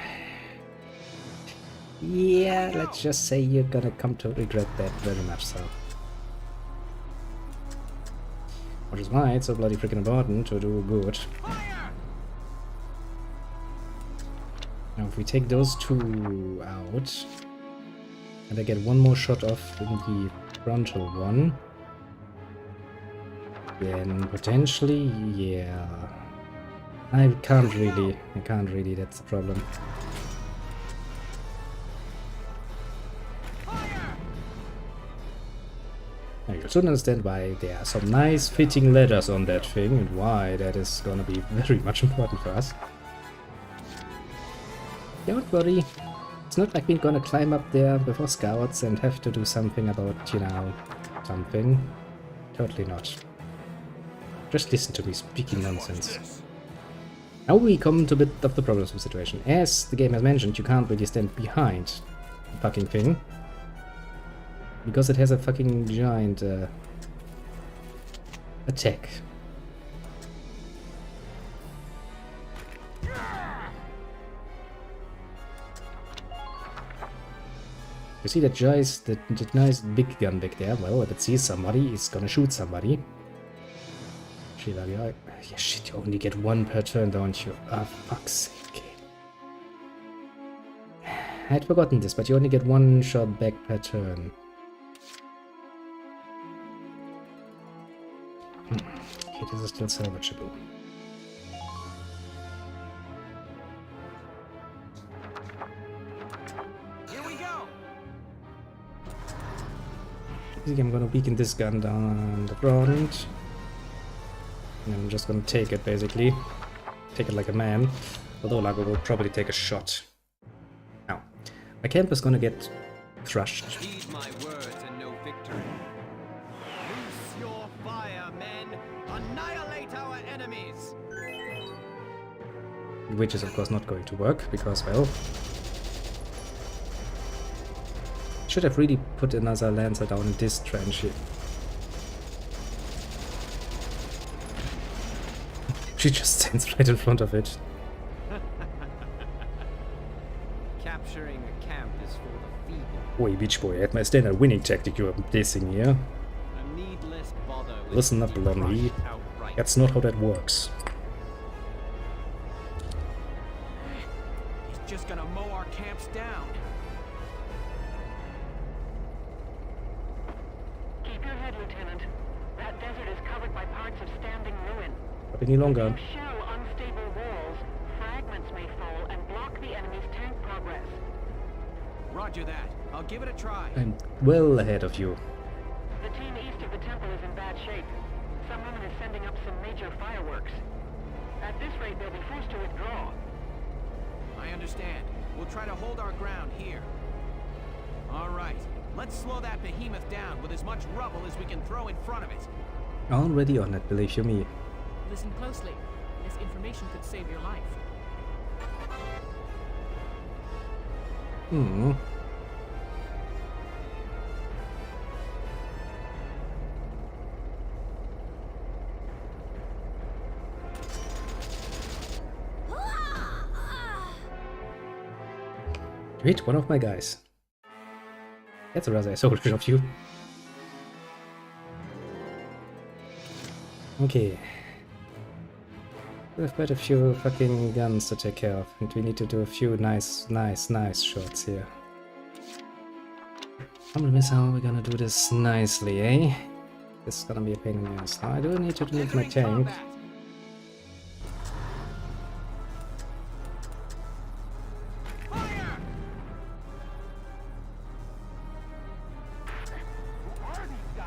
yeah, let's just say you're gonna come to regret that very much so. Which is why it's so bloody freaking important to do good. Now if we take those 2 out, and I get 1 more shot off in the frontal one, then potentially, yeah. I can't really, that's the problem. Now you should understand why there are some nice fitting ladders on that thing and why that is gonna be very much important for us. Don't worry, it's not like we're gonna climb up there before scouts and have to do something about, you know, something. Totally not. Just listen to me speaking nonsense. Now we come to a bit of the problems of the situation. As the game has mentioned, you can't really stand behind the fucking thing. Because it has a fucking giant attack. You see that nice big gun back there? Well, if it sees somebody, it's gonna shoot somebody. Yeah, shit, you only get 1 per turn, don't you? Ah, fuck's sake. I had forgotten this, but you only get 1 shot back per turn. Okay, this is still salvageable. Here we go. I think I'm gonna weaken this gun down the front. And I'm just gonna take it, basically. Take it like a man. Although Lago will probably take a shot. Now, my camp is gonna get crushed. Heed my words and no victory. Loose your fire, men! Annihilate our enemies! Which is of course not going to work, because, well... should have really put another lancer down in this trench here. She just stands right in front of it. Capturing a camp is for the feeble. Oi, bitch boy, at my standard winning tactic you're dissing here. A needless bother with Listen up, Blondie. That's not how that works. He's just gonna mow our camps down. Keep your head, Lieutenant. That desert is covered by parts of standing ruin. Not any longer. If you shell unstable walls, fragments may fall and block the enemy's tank progress. Roger that. I'll give it a try. I'm well ahead of you. The team east of the temple is in bad shape. Someone is sending up some major fireworks. At this rate, they'll be forced to withdraw. I understand. We'll try to hold our ground here. All right. Let's slow that behemoth down with as much rubble as we can throw in front of it. Already on it, believe you me. Listen closely. This information could save your life. Hmm. Wait, one of my guys. That's a rather soldier of you. Okay. We have quite a few fucking guns to take care of, and we need to do a few nice shots here. I'm gonna miss how we're gonna do this nicely, eh? This is gonna be a pain in the ass. Now I do need to move my tank.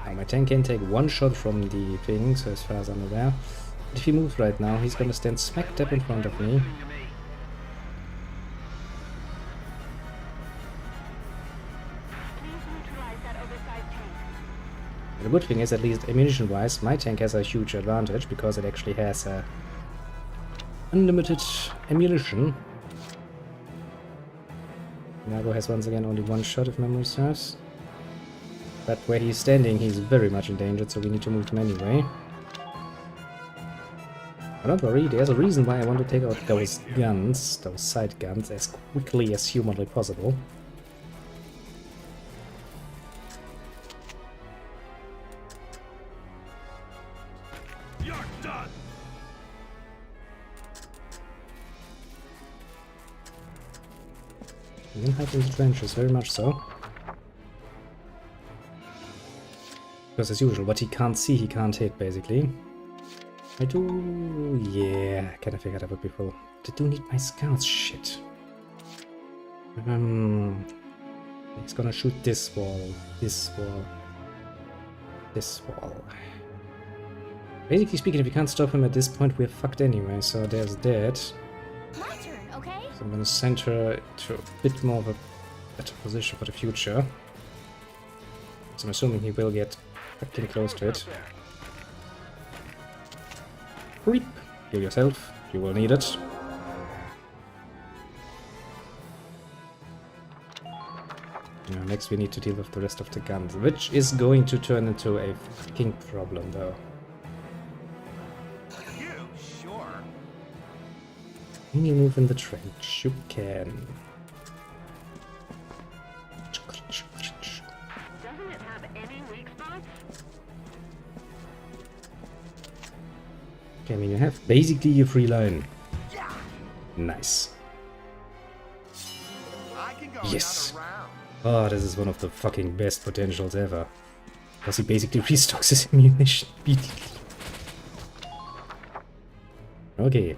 Now my tank can take one shot from the thing, so as far as I'm aware. But if he moves right now, he's gonna stand smack dab in front of me. The good thing is, at least ammunition-wise, my tank has a huge advantage because it actually has unlimited ammunition. Nago has once again only one shot if memory serves. But where he's standing, he's very much endangered, so we need to move him anyway. But don't worry, there's a reason why I want to take out those guns, those side guns, as quickly as humanly possible. You can hide in the trenches, very much so. Because as usual, what he can't see, he can't hit, basically. I do... yeah, I kinda figured that would be full. But I do need my scouts, shit. He's gonna shoot this wall, this wall, this wall. Basically speaking, if we can't stop him at this point, we're fucked anyway, so there's that. My turn, okay? So I'm gonna center to a bit more of a better position for the future. So I'm assuming he will get fucking close to it. Creep! Heal yourself, you will need it. Now, next we need to deal with the rest of the guns, which is going to turn into a fucking problem though. Can you move in the trench? You can. Doesn't it have any weak spots? Okay, I mean, you have basically a free line. Nice. Yes. Oh, this is one of the fucking best potentials ever. Because he basically restocks his ammunition immediately. Okay.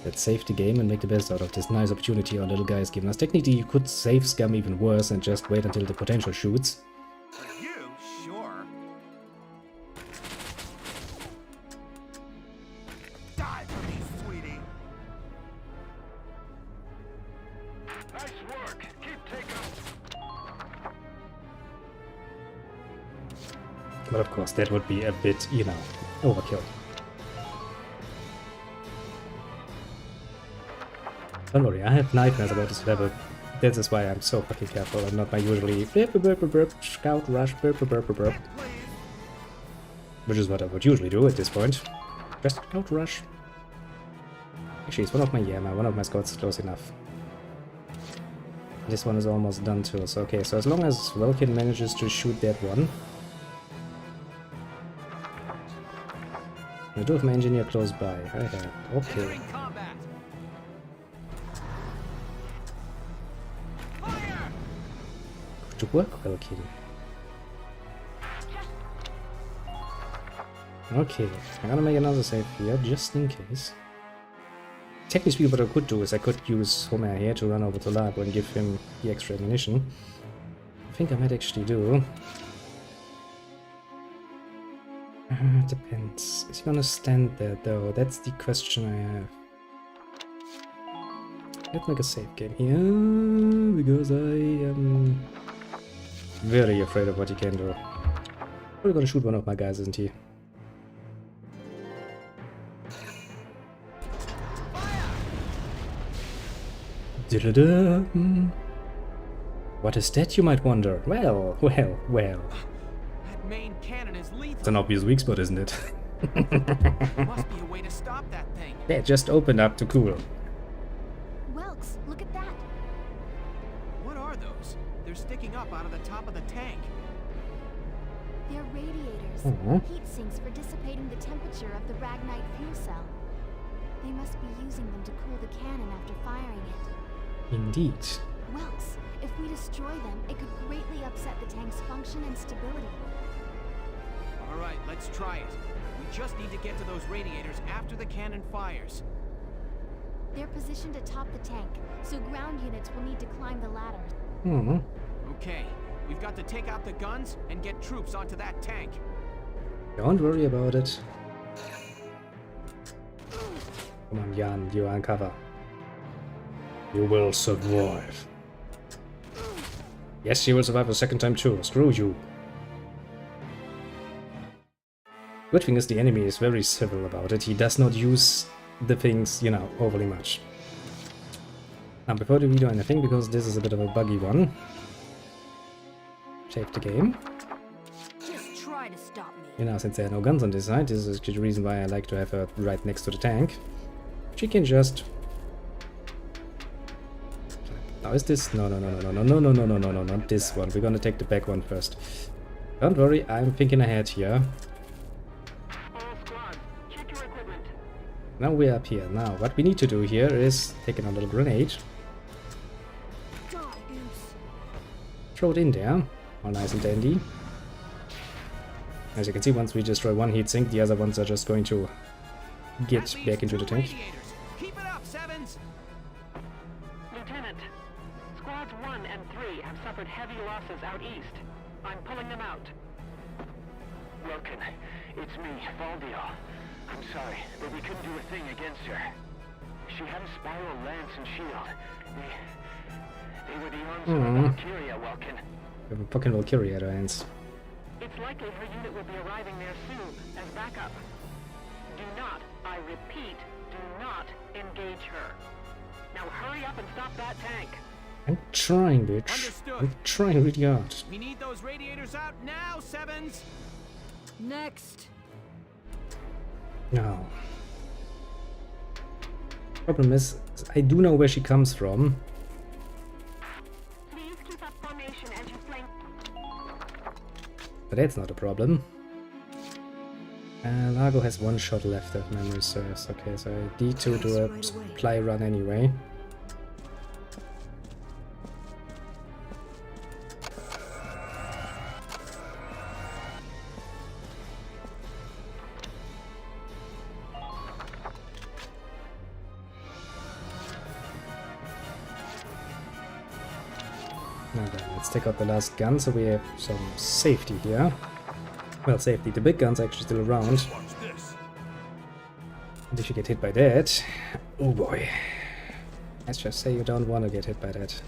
Let's save the game and make the best out of this nice opportunity our little guy is giving us. Technically, you could save Scum even worse and just wait until the potential shoots. You? Sure. Die for me, sweetie. Nice work. Keep taking. But of course, that would be a bit, you know, overkill. Don't worry, I have nightmares about this level. This is why I'm so fucking careful. I'm not my usually scout rush which is what I would usually do at this point. Just scout rush. Actually, it's one of my scouts is close enough. This one is almost done too. So okay, so as long as Vulcan manages to shoot that one. I do have my engineer close by. I have. Okay. To work, Valkyrie. Okay, I'm gonna make another save here, just in case. Technically speaking, what I could do is I could use Homer here to run over to Largo and give him the extra ammunition. I think I might actually do. Depends. Is he gonna stand there, though? That's the question I have. Let's make a save game here, because I am very afraid of what he can do. Probably gonna shoot one of my guys, isn't he? What is that, you might wonder? Well. That main cannon is lethal. It's an obvious weak spot, isn't it? There must be a way to stop that thing. Yeah, just opened up to cool. Welks, look at that. What are those? They're sticking up out of the top of the tank. They're radiators, heat sinks for dissipating the temperature of the Ragnite fuel cell. They must be using them to cool the cannon after firing it. Indeed. Welks, if we destroy them, it could greatly upset the tank's function and stability. Alright, let's try it. We just need to get to those radiators after the cannon fires. They're positioned atop the tank, so ground units will need to climb the ladder. Okay, we've got to take out the guns and get troops onto that tank. Don't worry about it. Come on, Jan, you are on cover. You will survive. Yes, you will survive a second time too. Screw you. Good thing is the enemy is very civil about it. He does not use the things, you know, overly much. Now, before we do anything, because this is a bit of a buggy one, save the game. Just try to stop me. You know, since there are no guns on this side, this is the reason why I like to have her right next to the tank. She can just... Now is this? No, not this one. We're gonna take the back one first. Don't worry, I'm thinking ahead here. Now we're up here. Now, what we need to do here is take a little grenade. Throw it in there. All nice and dandy. As you can see, once we destroy one heatsink, the other ones are just going to get back into the tank. Keep it up, Sevens! Lieutenant, squads 1 and 3 have suffered heavy losses out east. I'm pulling them out. Welkin, it's me, Valdio. I'm sorry, but we couldn't do a thing against her. She had a spiral lance and shield. They were the arms of a Valkyria, Welkin. We have a fucking Valkyria at our hands. It's likely her unit will be arriving there soon as backup. Do not, I repeat, do not engage her. Now hurry up and stop that tank. I'm trying, bitch. Understood. I'm trying really hard. We need those radiators out now, Sevens! Next. No. Problem is, I do know where she comes from. Please keep up formation as you flank. But that's not a problem. Largo has one shot left, if memory serves. Okay, so I need to do a supply run anyway. Now then, let's take out the last gun so we have some safety here. Well, safety. The big gun's actually still around. And if you get hit by that... Oh boy. Let's just say you don't want to get hit by that.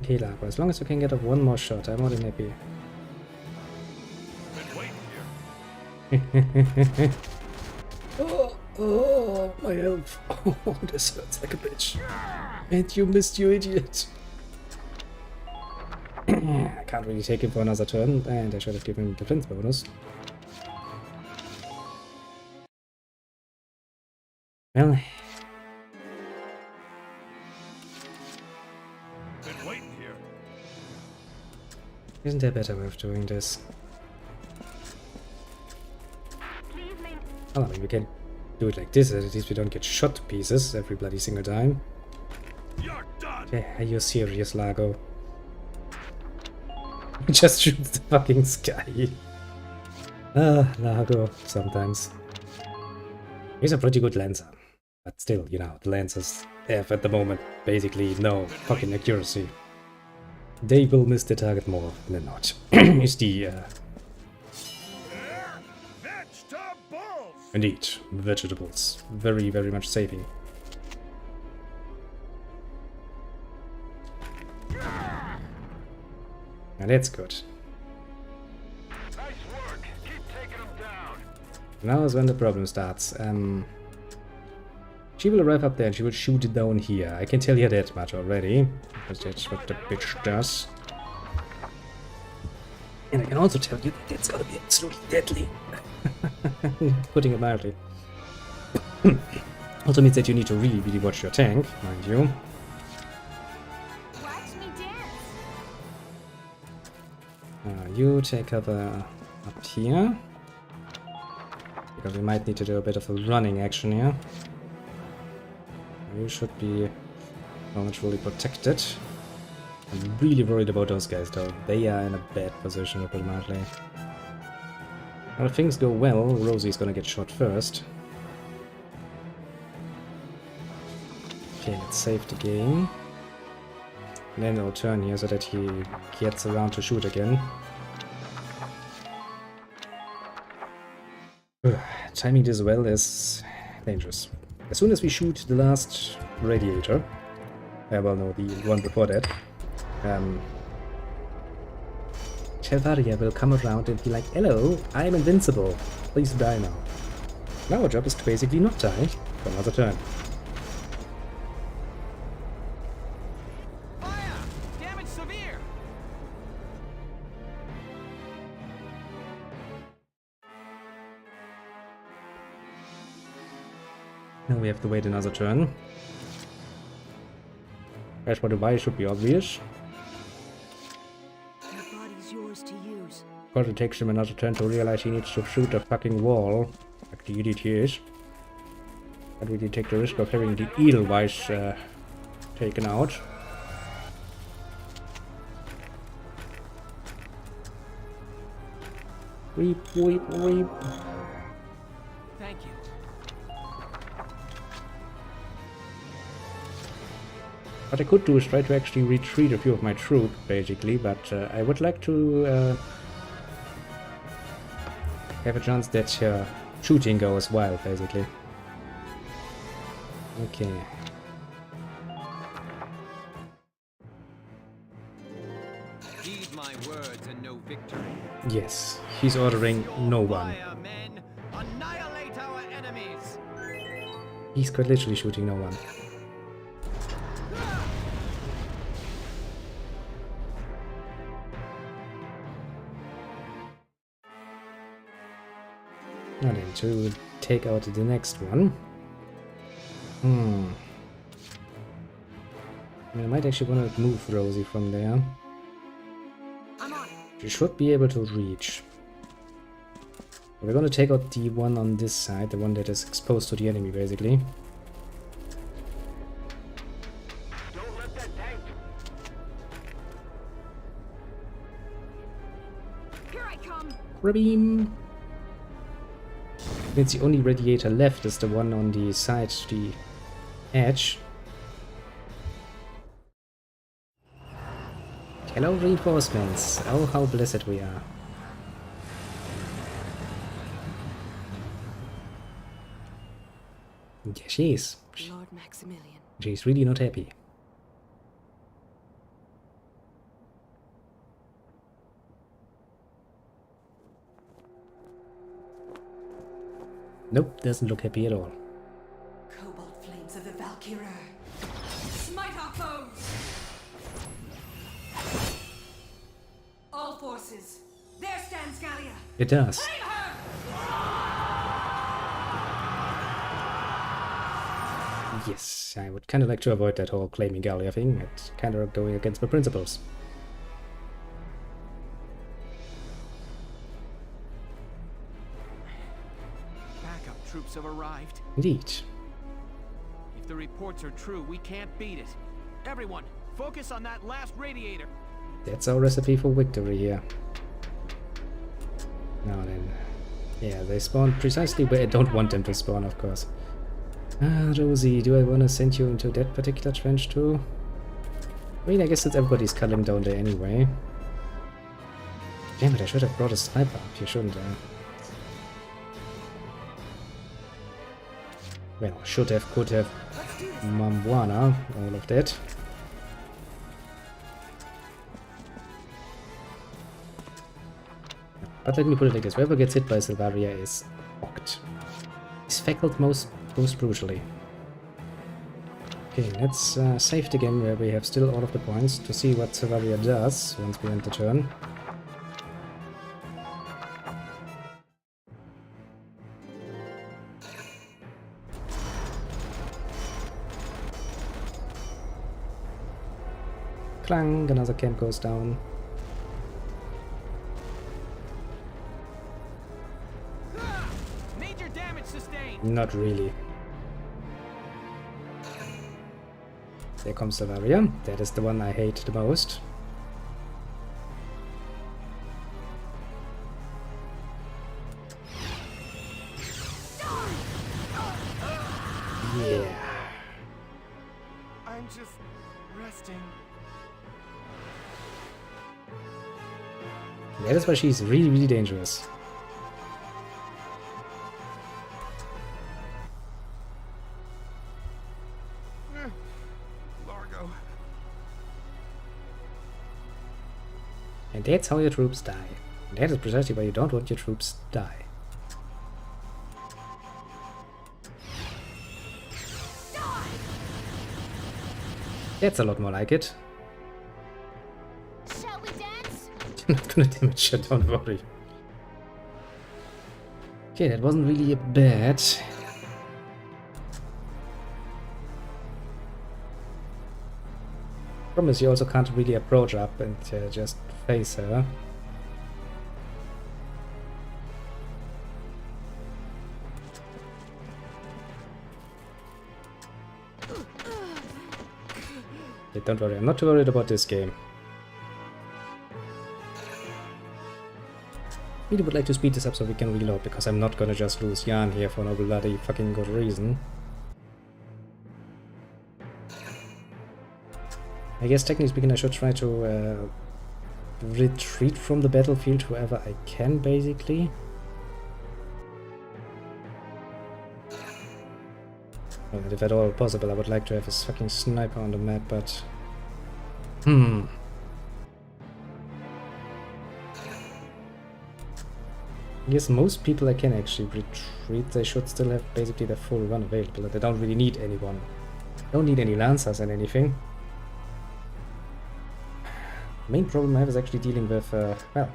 Okay, Largo, as long as you can get off one more shot, I'm more than happy. Oh, my health. Oh, this hurts like a bitch. And you missed, you idiot. I can't really take him for another turn, and I should have given him defense bonus. Well... Been waiting here. Isn't there a better way of doing this? Well, I mean, we can do it like this, at least we don't get shot to pieces every bloody single time. You're done. Yeah, are you serious, Largo? He just shoots the fucking sky. Largo, sometimes. He's a pretty good lancer. But still, you know, the lancers have at the moment basically no fucking accuracy. They will miss the target more often than not. Is the Indeed, vegetables. Very, very much saving. And that's good. Nice work. Keep taking them down. Now is when the problem starts. She will arrive up there and she will shoot it down here. I can tell you that much already, because that's what the bitch does. And I can also tell you that that's gonna be absolutely deadly. Putting it mildly. Also means that you need to really, really watch your tank, mind you. Watch me dance. You take cover up here. Because we might need to do a bit of a running action here. You should be momentarily protected. I'm really worried about those guys though. They are in a bad position ultimately. Well, if things go well, Rosie's gonna get shot first. Okay, let's save the game. And then I'll turn here so that he gets around to shoot again. Timing this well is dangerous. As soon as we shoot the last radiator, well no, the one before that, Valkyria will come around and be like, hello, I'm invincible, please die now. Now our job is to basically not die for another turn. Fire! Damage severe! Now we have to wait another turn. As for the why should be obvious. But it takes him another turn to realize he needs to shoot a fucking wall, like the idiot he is. But we did take the risk of having the Edelweiss taken out. Weep, weep, weep. Thank you. What I could do is try to actually retreat a few of my troops, basically, but I would like to have a chance that shooting goes wild, basically. Okay. Heed my words and no victory. Yes, he's ordering no one. Fire, men! Annihilate our enemies! He's quite literally shooting no one. Now then, to take out the next one. I might actually want to move Rosie from there. She should be able to reach. We're going to take out the one on this side, the one that is exposed to the enemy, basically. Don't let that tank. Here I come. Grab him! Means the only radiator left is the one on the side, the edge. Hello, reinforcements. Oh, how blessed we are. Yeah, she is. Lord Maximilian. She's really not happy. Nope, doesn't look happy at all. Cobalt flames of the Valkyria. Smite our foes! All forces, there stands Gallia! It does. Yes, I would kind of like to avoid that whole claiming Gallia thing. It's kind of going against my principles. Backup troops have arrived. Indeed. If the reports are true, we can't beat it. Everyone, focus on that last radiator. That's our recipe for victory here. Now then. Yeah, they spawn precisely where I don't want them to spawn, of course. Ah, Rosie, do I want to send you into that particular trench too? I mean, I guess since everybody's cuddling down there anyway. Damn it, I should have brought a sniper up here, shouldn't I? Well, should have, could have. Mambuana, all of that. But let me put it like this, whoever gets hit by Silvaria is fucked. He's fackled most brutally. Okay, let's save the game where we have still all of the points to see what Silvaria does once we end the turn. Clang, another camp goes down. Major damage sustained. Not really. There comes the Valkyria. That is the one I hate the most. Yeah. I'm just resting. That is why she's really, really dangerous. Largo. And that's how your troops die. And that is precisely why you don't want your troops to die. That's a lot more like it. Shall we dance? You're not gonna damage her, don't worry. Okay, that wasn't really a bad. Problem is you also can't really approach up and just face her. Yeah, don't worry, I'm not too worried about this game. Really would like to speed this up so we can reload, because I'm not gonna just lose Jan here for no bloody fucking good reason. I guess technically speaking I should try to retreat from the battlefield whoever I can, basically. Well, if at all possible, I would like to have a fucking sniper on the map, but... I guess most people I can actually retreat. They should still have basically their full run available. They don't really need anyone. Don't need any lancers and anything. Main problem I have is actually dealing with, well...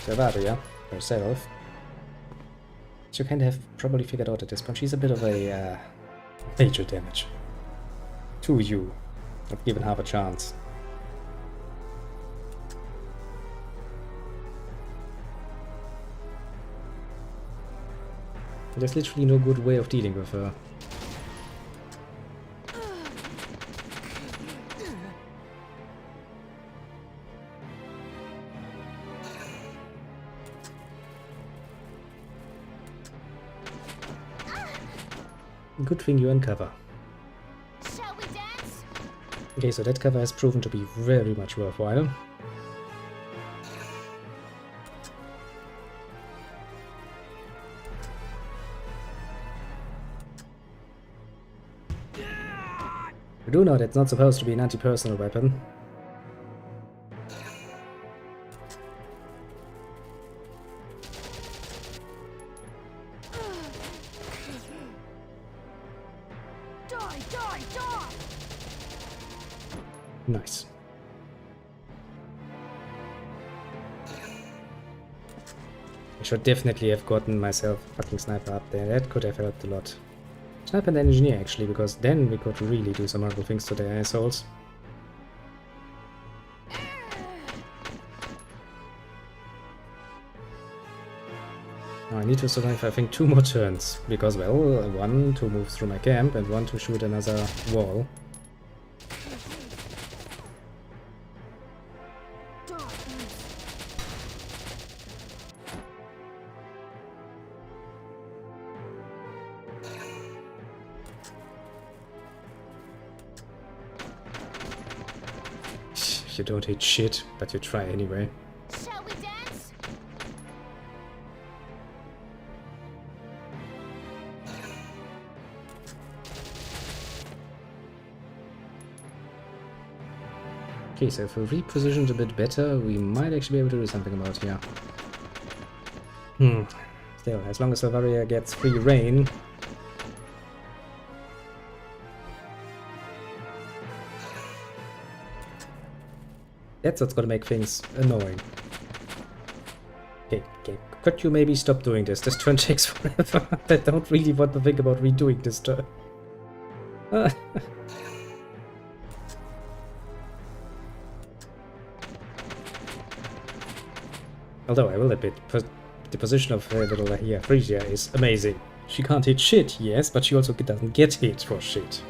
Valkyria herself. Which you kind of have probably figured out at this point. She's a bit of a major damage. To you. Not given half a chance. There's literally no good way of dealing with her. Good thing you uncover. Shall we dance? Okay, so that cover has proven to be very much worthwhile. You do know that's not supposed to be an anti-personal weapon. Nice. I should definitely have gotten myself a fucking sniper up there. That could have helped a lot. Sniper and engineer actually, because then we could really do some horrible things to their assholes. Now I need to survive, I think, 2 more turns, because, well, 1 to move through my camp and 1 to shoot another wall. You don't hit shit, but you try anyway. Shall we dance? Okay, so if we repositioned a bit better, we might actually be able to do something about here. Still, as long as Valkyria gets free reign. That's what's gonna make things annoying. Okay, game. Could you maybe stop doing this? This turn takes forever. I don't really want to think about redoing this turn. Although I will admit, the position of little Frisia is amazing. She can't hit shit, yes, but she also doesn't get hit for shit.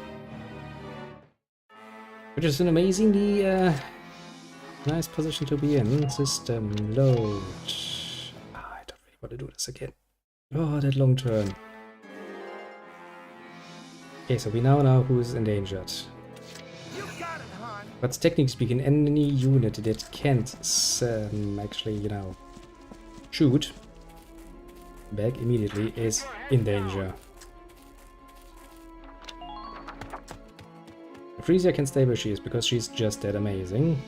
Which is an amazingly nice position to be in. System load. I don't really want to do this again. Oh, that long turn. Okay, so we now know who's endangered. But technically speaking, any unit that can't actually, you know, shoot back immediately is in danger. Frisia can stay where she is because she's just that amazing.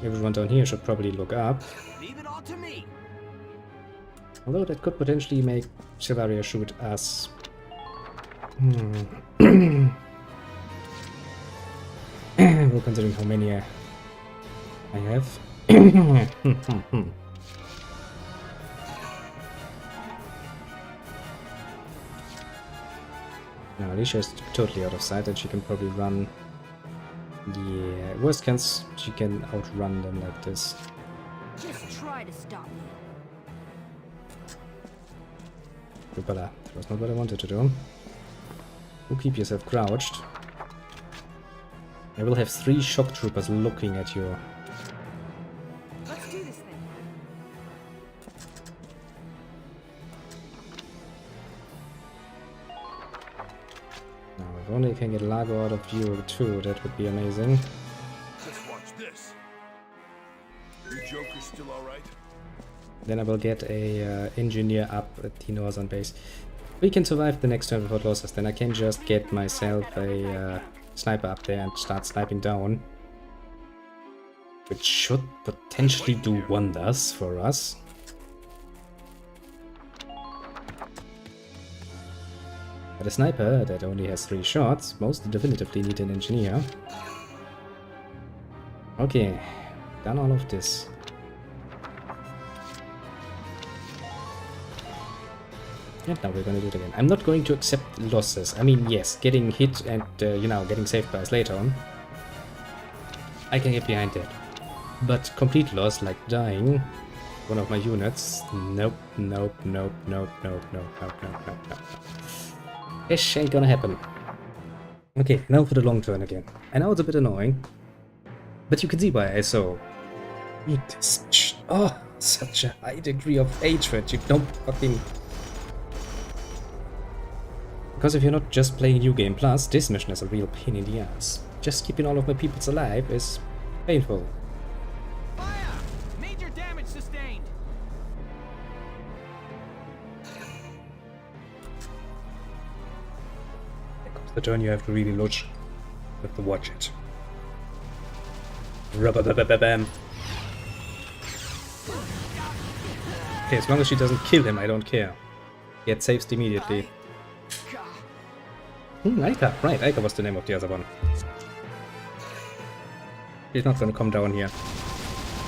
Everyone down here should probably look up. Leave it all to me. Although that could potentially make Valkyria shoot us. Well, considering how many I have. Now, Alicia is totally out of sight and she can probably run. Yeah, worst case, she can outrun them like this. Just try to stop me. Rupala, that was not what I wanted to do. You keep yourself crouched. I will have 3 shock troopers looking at you. Let's do this thing. Now, if only I can get Lago out of view too, that would be amazing. Just watch this. Your Joker's still alright? Then I will get a engineer up at the northern base. We can survive the next turn without losses, then I can just get myself a sniper up there and start sniping down. Which should potentially do wonders for us. But a sniper that only has 3 shots most definitively need an engineer. Okay, done all of this. And now we're gonna do it again. I'm not going to accept losses. I mean, yes, getting hit and, you know, getting saved by us later on. I can get behind that. But complete loss, like dying, one of my units, nope, nope, nope, nope, nope, nope, nope, nope, nope, nope. This ain't gonna happen. Okay, now for the long turn again. I know it's a bit annoying, but you can see why I so need this. Oh, such a high degree of hatred, you don't fucking... Because if you're not just playing New Game Plus, this mission is a real pain in the ass. Just keeping all of my peoples alive is painful. Fire! Major damage sustained. There comes the turn you have to really look. You have to watch it. Rubba-ba-ba-ba-bam. Okay, as long as she doesn't kill him, I don't care. Get saved immediately. Aika, right, Aika was the name of the other one. He's not gonna come down here.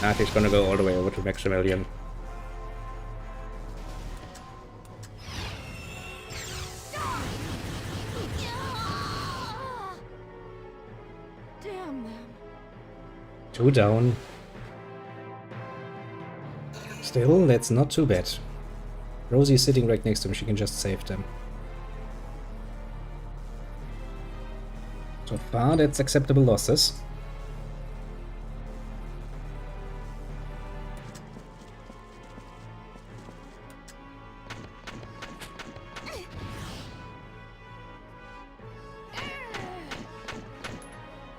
Nah, he's gonna go all the way over to Maximilian. Damn them. 2 down. Still, that's not too bad. Rosie is sitting right next to him, she can just save them. So far, that's acceptable losses.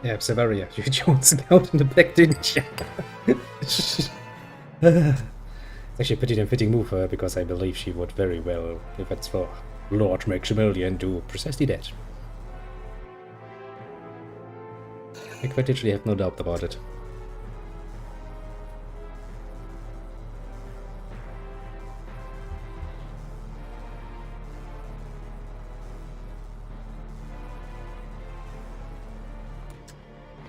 Yeah, Severia, you jonesing out in the back, didn't you? It's actually a pretty damn fitting move for her, because I believe she would very well, if it's for Lord Maximilian, do precisely that. I quite literally have no doubt about it.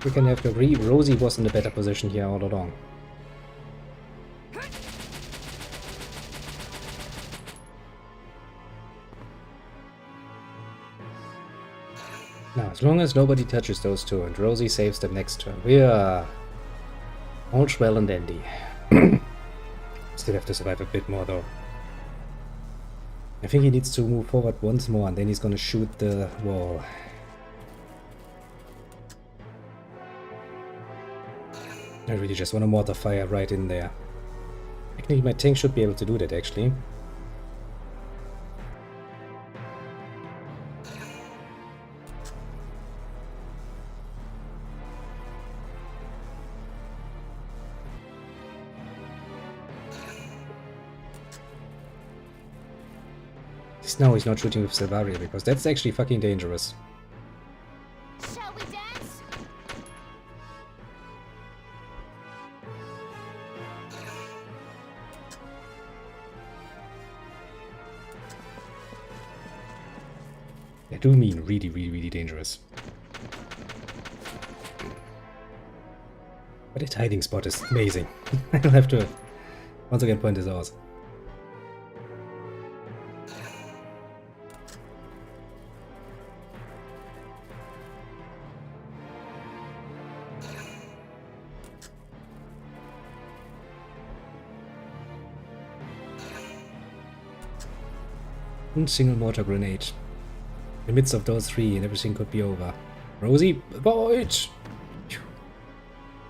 We can have to agree, Rosie was in a better position here all along. As long as nobody touches those two and Rosie saves them next turn, we are all well and dandy. Still have to survive a bit more though. I think he needs to move forward once more and then he's gonna shoot the wall. I really just want to mortar fire right in there. Technically my tank should be able to do that actually. No, he's not shooting with Valkyria because that's actually fucking dangerous. Shall we dance? I do mean really, really, really dangerous. But that hiding spot is amazing. I'll have to once again point this out. Single mortar grenade. In the midst of those three and everything could be over. Rosie, avoid!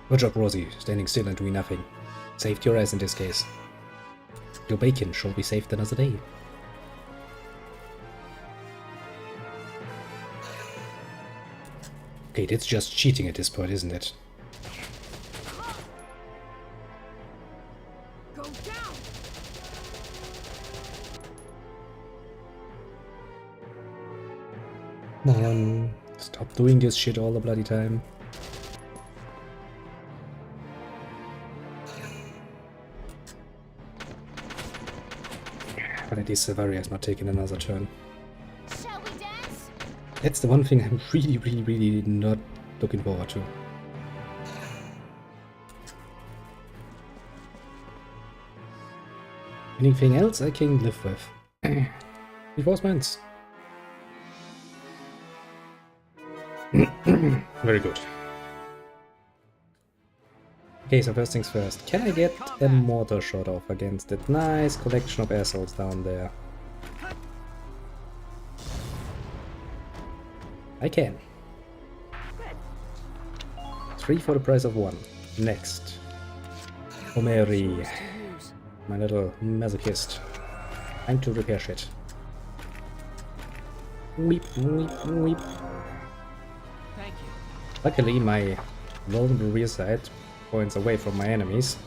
Good job, Rosie, standing still and doing nothing. Saved your ass in this case. Your bacon shall be saved another day. Okay, that's just cheating at this point, isn't it? Come on, stop doing this shit all the bloody time. But at least Valkyria has not taken another turn. Shall we dance? That's the one thing I'm really, really, really not looking forward to. Anything else I can live with? Reinforcements. Very good. Okay, so first things first. Can I get a mortar shot off against that nice collection of assholes down there? I can. 3 for the price of 1. Next. Omeri. My little masochist. Time to repair shit. Weep, weep, weep. Luckily, my vulnerable rear side points away from my enemies.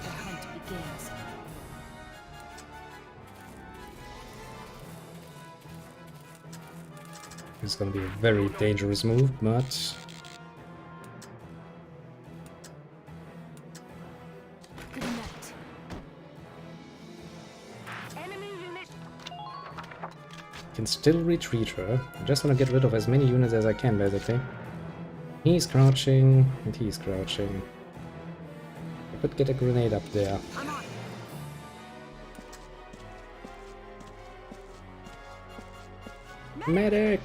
The hunt begins. It's gonna be a very dangerous move, but... Can still retreat her. I just want to get rid of as many units as I can, basically. He's crouching, and he's crouching. I could get a grenade up there. Medic!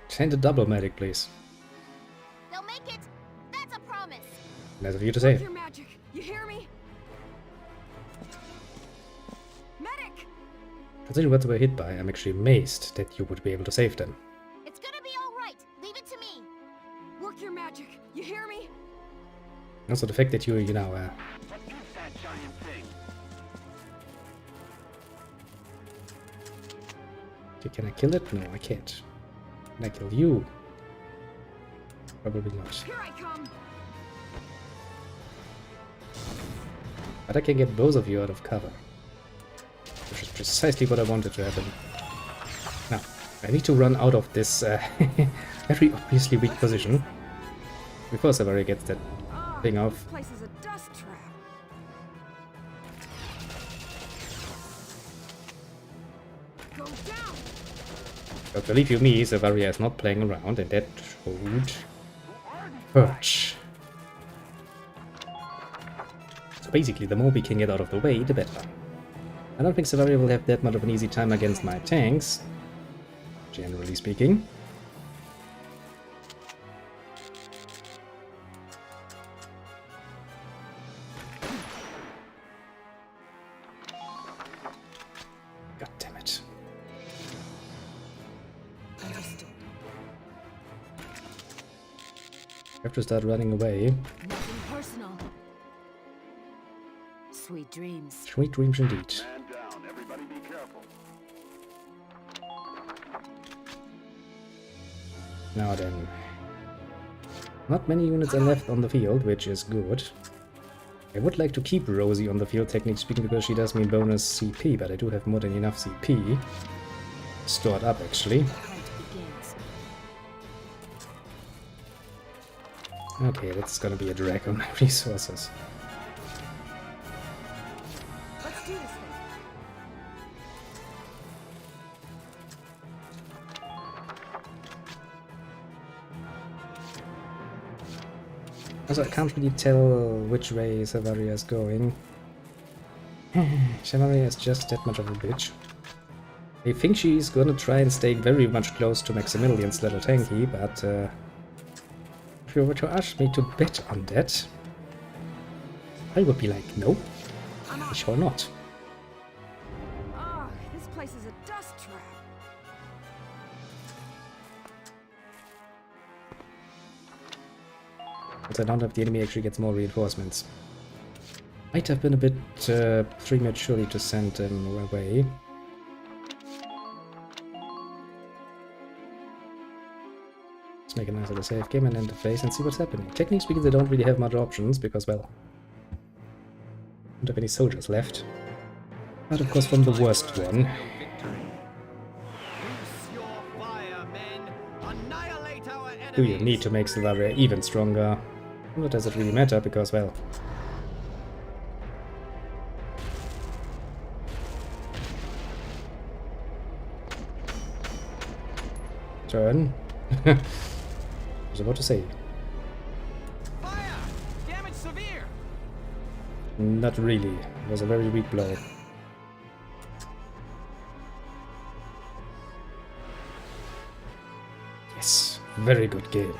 Send a double medic, please. They'll make it. That's a promise. Nice of you to say. Your magic. You hear me? Medic! Considering what they were hit by, I'm actually amazed that you would be able to save them. It's gonna be all right. Leave it to me. Work your magic. You hear me? Also, the fact that you know, What is that giant thing? okay, can I kill it? No, I can't. Can I kill you? Probably not. Here I come. But I can get both of you out of cover. Which is precisely what I wanted to happen. Now, I need to run out of this very obviously weak position before Valkyria gets that thing off. This place is a dust trap. Go down. But believe you me, Valkyria is not playing around, and that would hurt. So basically, the more we can get out of the way, the better. I don't think Savaria will have that much of an easy time against my tanks, generally speaking. God damn it. I have to start running away. Nothing personal. Sweet dreams. Sweet dreams indeed. Man down. Everybody be careful. Now then. Not many units are left on the field, which is good. I would like to keep Rosie on the field, technically speaking, because she does me bonus CP, but I do have more than enough CP stored up, actually. Okay, that's gonna be a drag on my resources. Let's do this thing. Also, I can't really tell which way Savaria is going. Savaria is just that much of a bitch. I think she's gonna try and stay very much close to Maximilian's little tanky, but if you were to ask me to bet on that, I would be like, no, sure not. Ugh, this place is a dust trap. But I don't know if the enemy actually gets more reinforcements. Might have been a bit prematurely to send them away. Let's make a nice little save game and interface and see what's happening. Technically speaking, they don't really have much options because, well, don't have any soldiers left. But of course from the worst one. Do you need to make Savaria even stronger? What does it really matter? Because, well, turn. I was about to say. Fire! Damage severe! Not really. It was a very weak blow. Yes, very good game.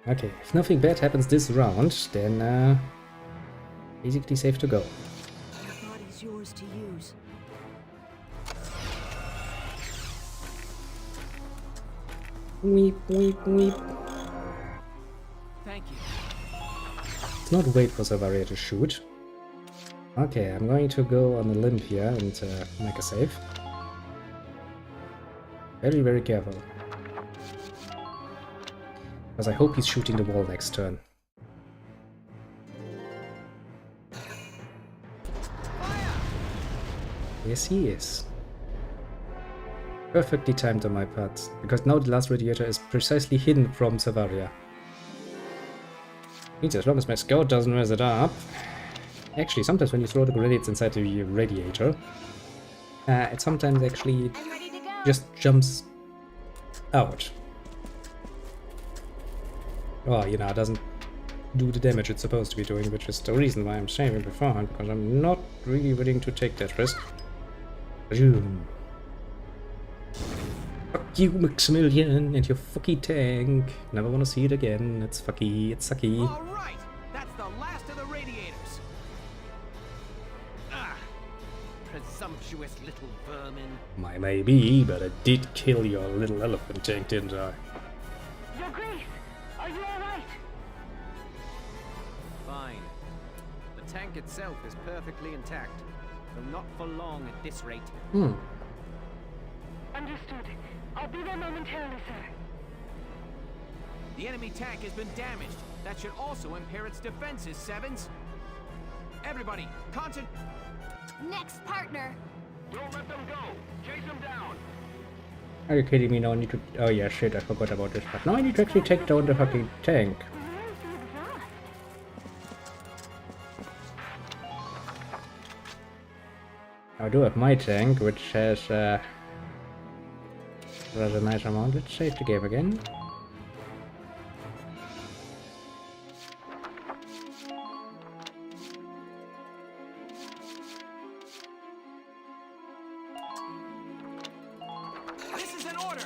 Okay, if nothing bad happens this round, then basically safe to go. Your body's yours to use. Weep, weep, weep. Thank you. Let's not wait for Savaria to shoot. Okay, I'm going to go on a limb here and make a save. Very, very careful. Because I hope he's shooting the wall next turn. Yes, he is. Perfectly timed on my part, because now the last radiator is precisely hidden from Savaria. Means as long as my scout doesn't mess it up. Actually, sometimes when you throw the grenades inside the radiator, it sometimes actually just jumps out. Well, you know, it doesn't do the damage it's supposed to be doing, which is the reason why I'm saving beforehand, because I'm not really willing to take that risk. Boom. Fuck you, Maximilian, and your fucky tank. Never want to see it again. It's fucky, it's sucky. All right, that's the last of the radiators. Ah, presumptuous little vermin. Might maybe, but I did kill your little elephant tank, didn't I? Your Grace, are you all right? Fine. The tank itself is perfectly intact, though not for long at this rate. Understood. I'll be there momentarily, sir. The enemy tank has been damaged. That should also impair its defenses, Sevens. Everybody, concentrate. Next partner. Don't let them go. Chase them down. Are you kidding me? Now I need to... Oh yeah, shit, I forgot about this part. Now I need to actually take down the fucking tank. I do have my tank, which has rather nice amount. Let's save the game again. order!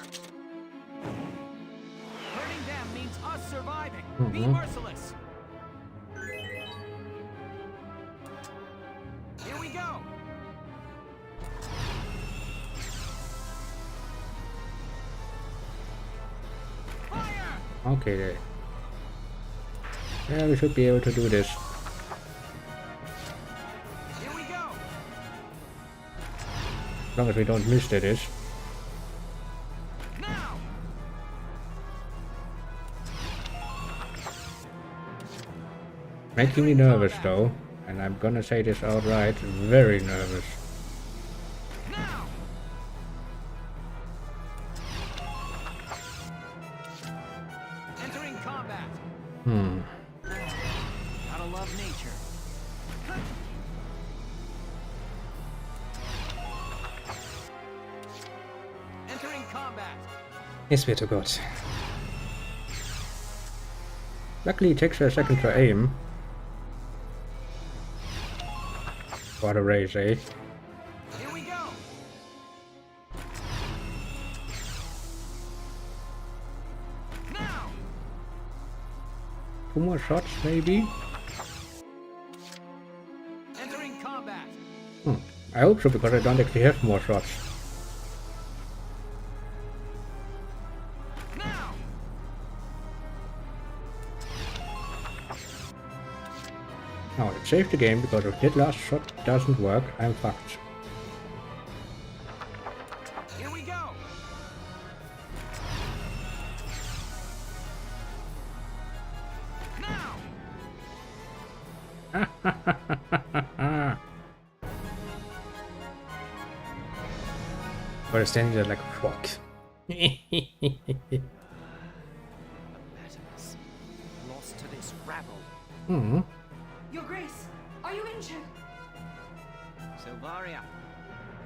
Hurting them means us surviving. Be Mhm. merciless. Here we go. Fire! Okay. Yeah, we should be able to do this. Here we go. As long as we don't miss that is. Now. Making me nervous though. And I'm gonna say this outright, very nervous. Now. Entering combat. Gotta love nature. Entering combat. Yes, swear to God. Luckily it takes a second to aim. What a race, eh? Here we go. Now. 2 more shots, maybe? Entering combat. I hope so, because I don't actually have more shots. Now. Now let's save the game, because if that last shot doesn't work, I'm fucked. Here we go. Now. We're standing there like a frog. Batimus, lost to this rabble. Your Grace, are you injured? Silvaria,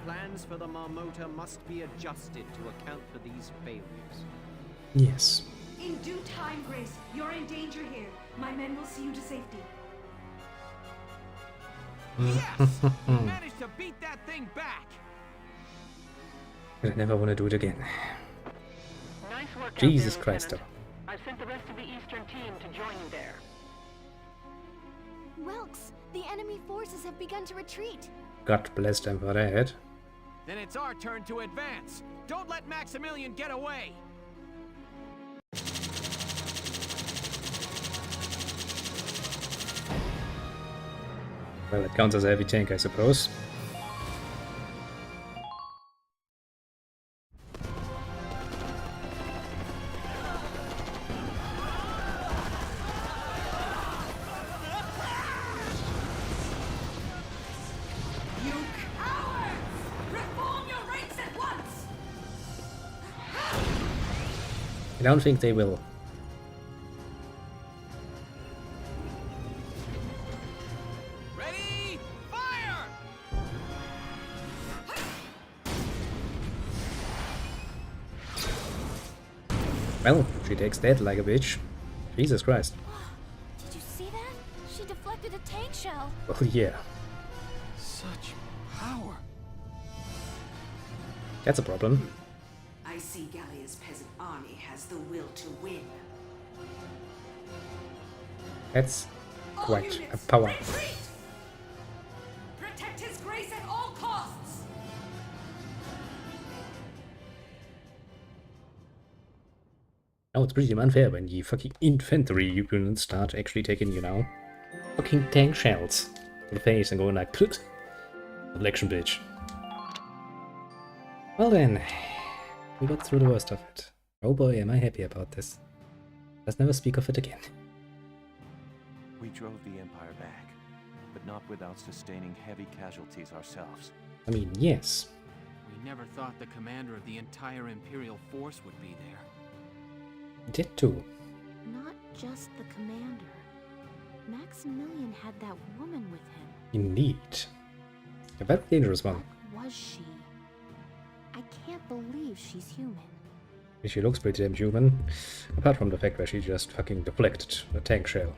plans for the Marmota must be adjusted to account for these failures. Yes. In due time, Grace. You're in danger here. My men will see you to safety. Yes! We managed to beat that thing back! I never want to do it again. Nice work out Jesus there, Christ, Lieutenant. I've sent the rest of the Eastern team to join you there. Welks, the enemy forces have begun to retreat. God bless them for that. Then it's our turn to advance. Don't let Maximilian get away! Well, it counts as a heavy tank, I suppose. You cowards! Reform your ranks at once! I don't think they will. Ready? Fire! Well, she takes that like a bitch. Jesus Christ. Did you see that? She deflected a tank shell. Well, yeah. Such power. That's a problem. I see Gallia's peasant army has the will to win. That's All quite a units, power. retreat! Protect his grace at all costs! Now it's pretty unfair when the fucking infantry units start actually taking, you know, fucking tank shells to the face and going like, put election bitch. Well then, we got through the worst of it. Oh boy, am I happy about this. Let's never speak of it again. We drove the Empire back, but not without sustaining heavy casualties ourselves. I mean, yes. We never thought the commander of the entire Imperial force would be there. Did too. Not just the commander. Maximilian had that woman with him. Indeed. A very dangerous one. What was she? I can't believe she's human. She looks pretty damn human. Apart from the fact that she just fucking deflected a tank shell.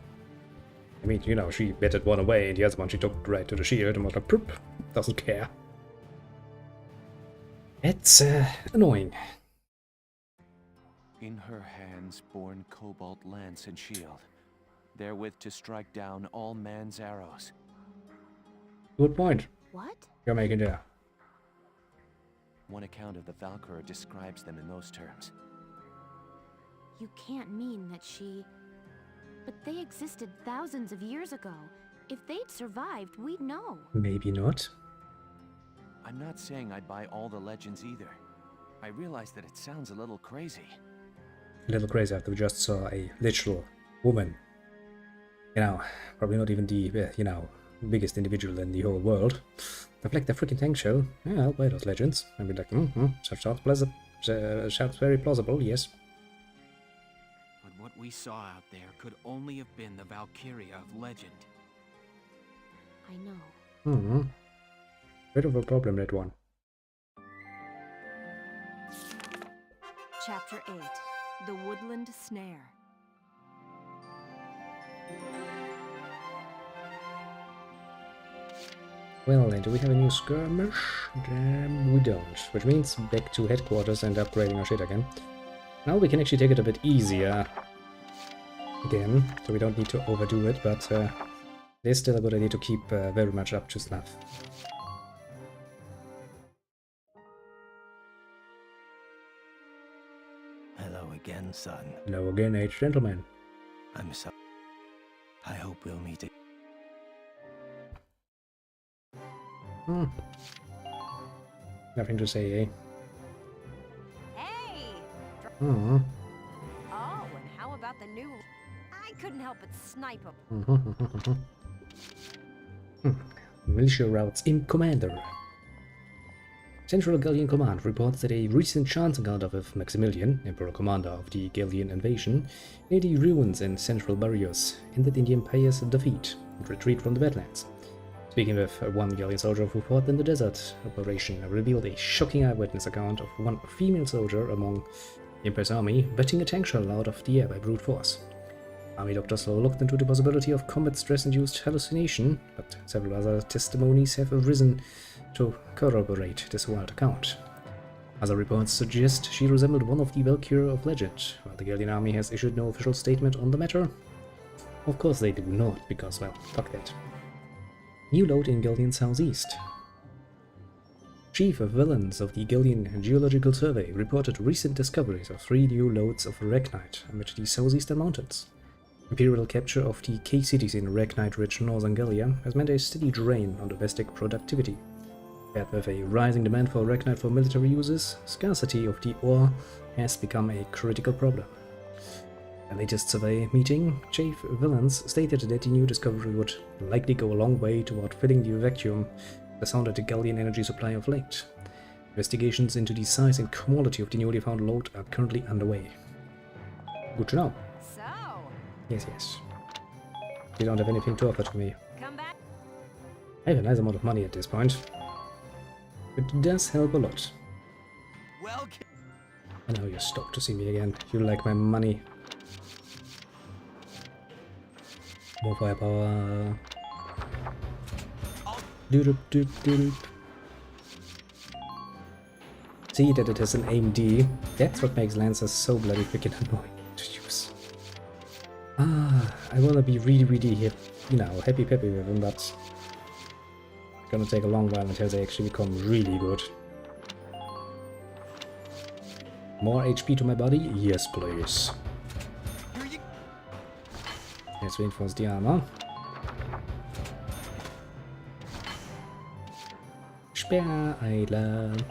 I mean, you know, she batted one away and the other one she took right to the shield and was like, poop, doesn't care. It's annoying. In her hands borne cobalt lance and shield, therewith to strike down all man's arrows. Good point. What? You're making there. One account of the Valkyria describes them in those terms. You can't mean that she... But they existed thousands of years ago. If they'd survived, we'd know. Maybe not. I'm not saying I buy all the legends either. I realize that it sounds a little crazy. A little crazy after we just saw a literal woman. You know, probably not even the, you know, biggest individual in the whole world. Deflect the freaking tank shell. Yeah, I'll buy those legends. And be like, sounds very plausible, yes. But what we saw out there could only have been the Valkyria of legend. I know. Hmm. Bit of a problem, that one. Chapter 8. The Woodland Snare. Well, and do we have a new skirmish? We don't, which means back to headquarters and upgrading our shit again. Now we can actually take it a bit easier again, so we don't need to overdo it, but it is still a good idea to keep very much up to snuff. Hello again, son. Hello again, aged gentleman. I'm sorry. I hope we'll meet again. Nothing to say, eh? Hey! Mm. Oh, and how about the new... I couldn't help but snipe him. Militia routes in Commander. Central Gallian Command reports that a recent chance encounter with Maximilian, Emperor Commander of the Gallian invasion, near the ruins in Central Barrios, ended in the Empire's defeat and retreat from the Badlands. Speaking with one Gallian soldier who fought in the desert, operation revealed a shocking eyewitness account of one female soldier among the Empire's army batting a tank shell out of the air by brute force. Army doctors looked into the possibility of combat stress-induced hallucination, but several other testimonies have arisen to corroborate this wild account. Other reports suggest she resembled one of the Valkyria of legend, while the Gallian army has issued no official statement on the matter. Of course they do not, because, well, fuck that. New load in Gallian southeast. Chief of Villains of the Gallian Geological Survey reported recent discoveries of 3 new lodes of Ragnite amid the southeastern mountains. Imperial capture of the key cities in Ragnite-rich northern Gallia has meant a steady drain on domestic productivity. Paired with a rising demand for Ragnite for military uses, scarcity of the ore has become a critical problem. At the latest survey meeting, Chief Villains stated that the new discovery would likely go a long way toward filling the vacuum that surrounded the Gallian energy supply of late. Investigations into the size and quality of the newly found lode are currently underway. Good to know. So... Yes, yes. You don't have anything to offer to me. Come back. I have a nice amount of money at this point. It does help a lot. Welcome. And now you're stoked to see me again. You like my money. More firepower. Doop. See that it has an AMD. That's what makes Lancers so bloody freaking annoying to use. I wanna be really happy peppy with them, but it's gonna take a long while until they actually become really good. More HP to my body? Yes, please. Let's reinforce the armor. Sperreiler.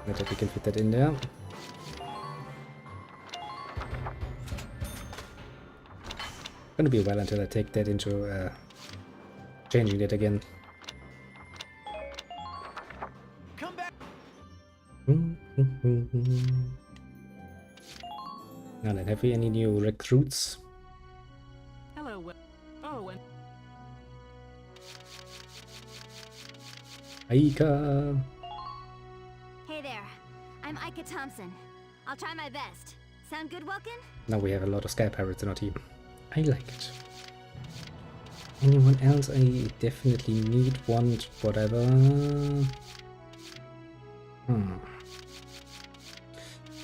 I think we can fit that in there. Gonna be a while until I take that into changing it again. Come back. Now then, have we any new recruits? Hello, oh, and... Aika! Hey there, I'm Ika Thompson. I'll try my best. Sound good, Welkin? Now we have a lot of Sky Pirates in our team. I like it. Anyone else? I definitely need one, whatever.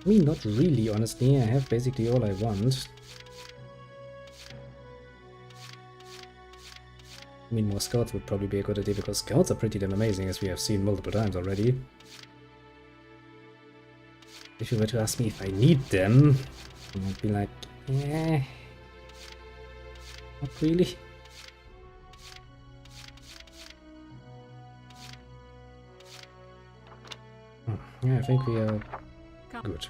I mean, not really, honestly. I have basically all I want. I mean, more scouts would probably be a good idea, because scouts are pretty damn amazing, as we have seen multiple times already. If you were to ask me if I need them, I'd be like, eh, not really. Yeah, I think we are good.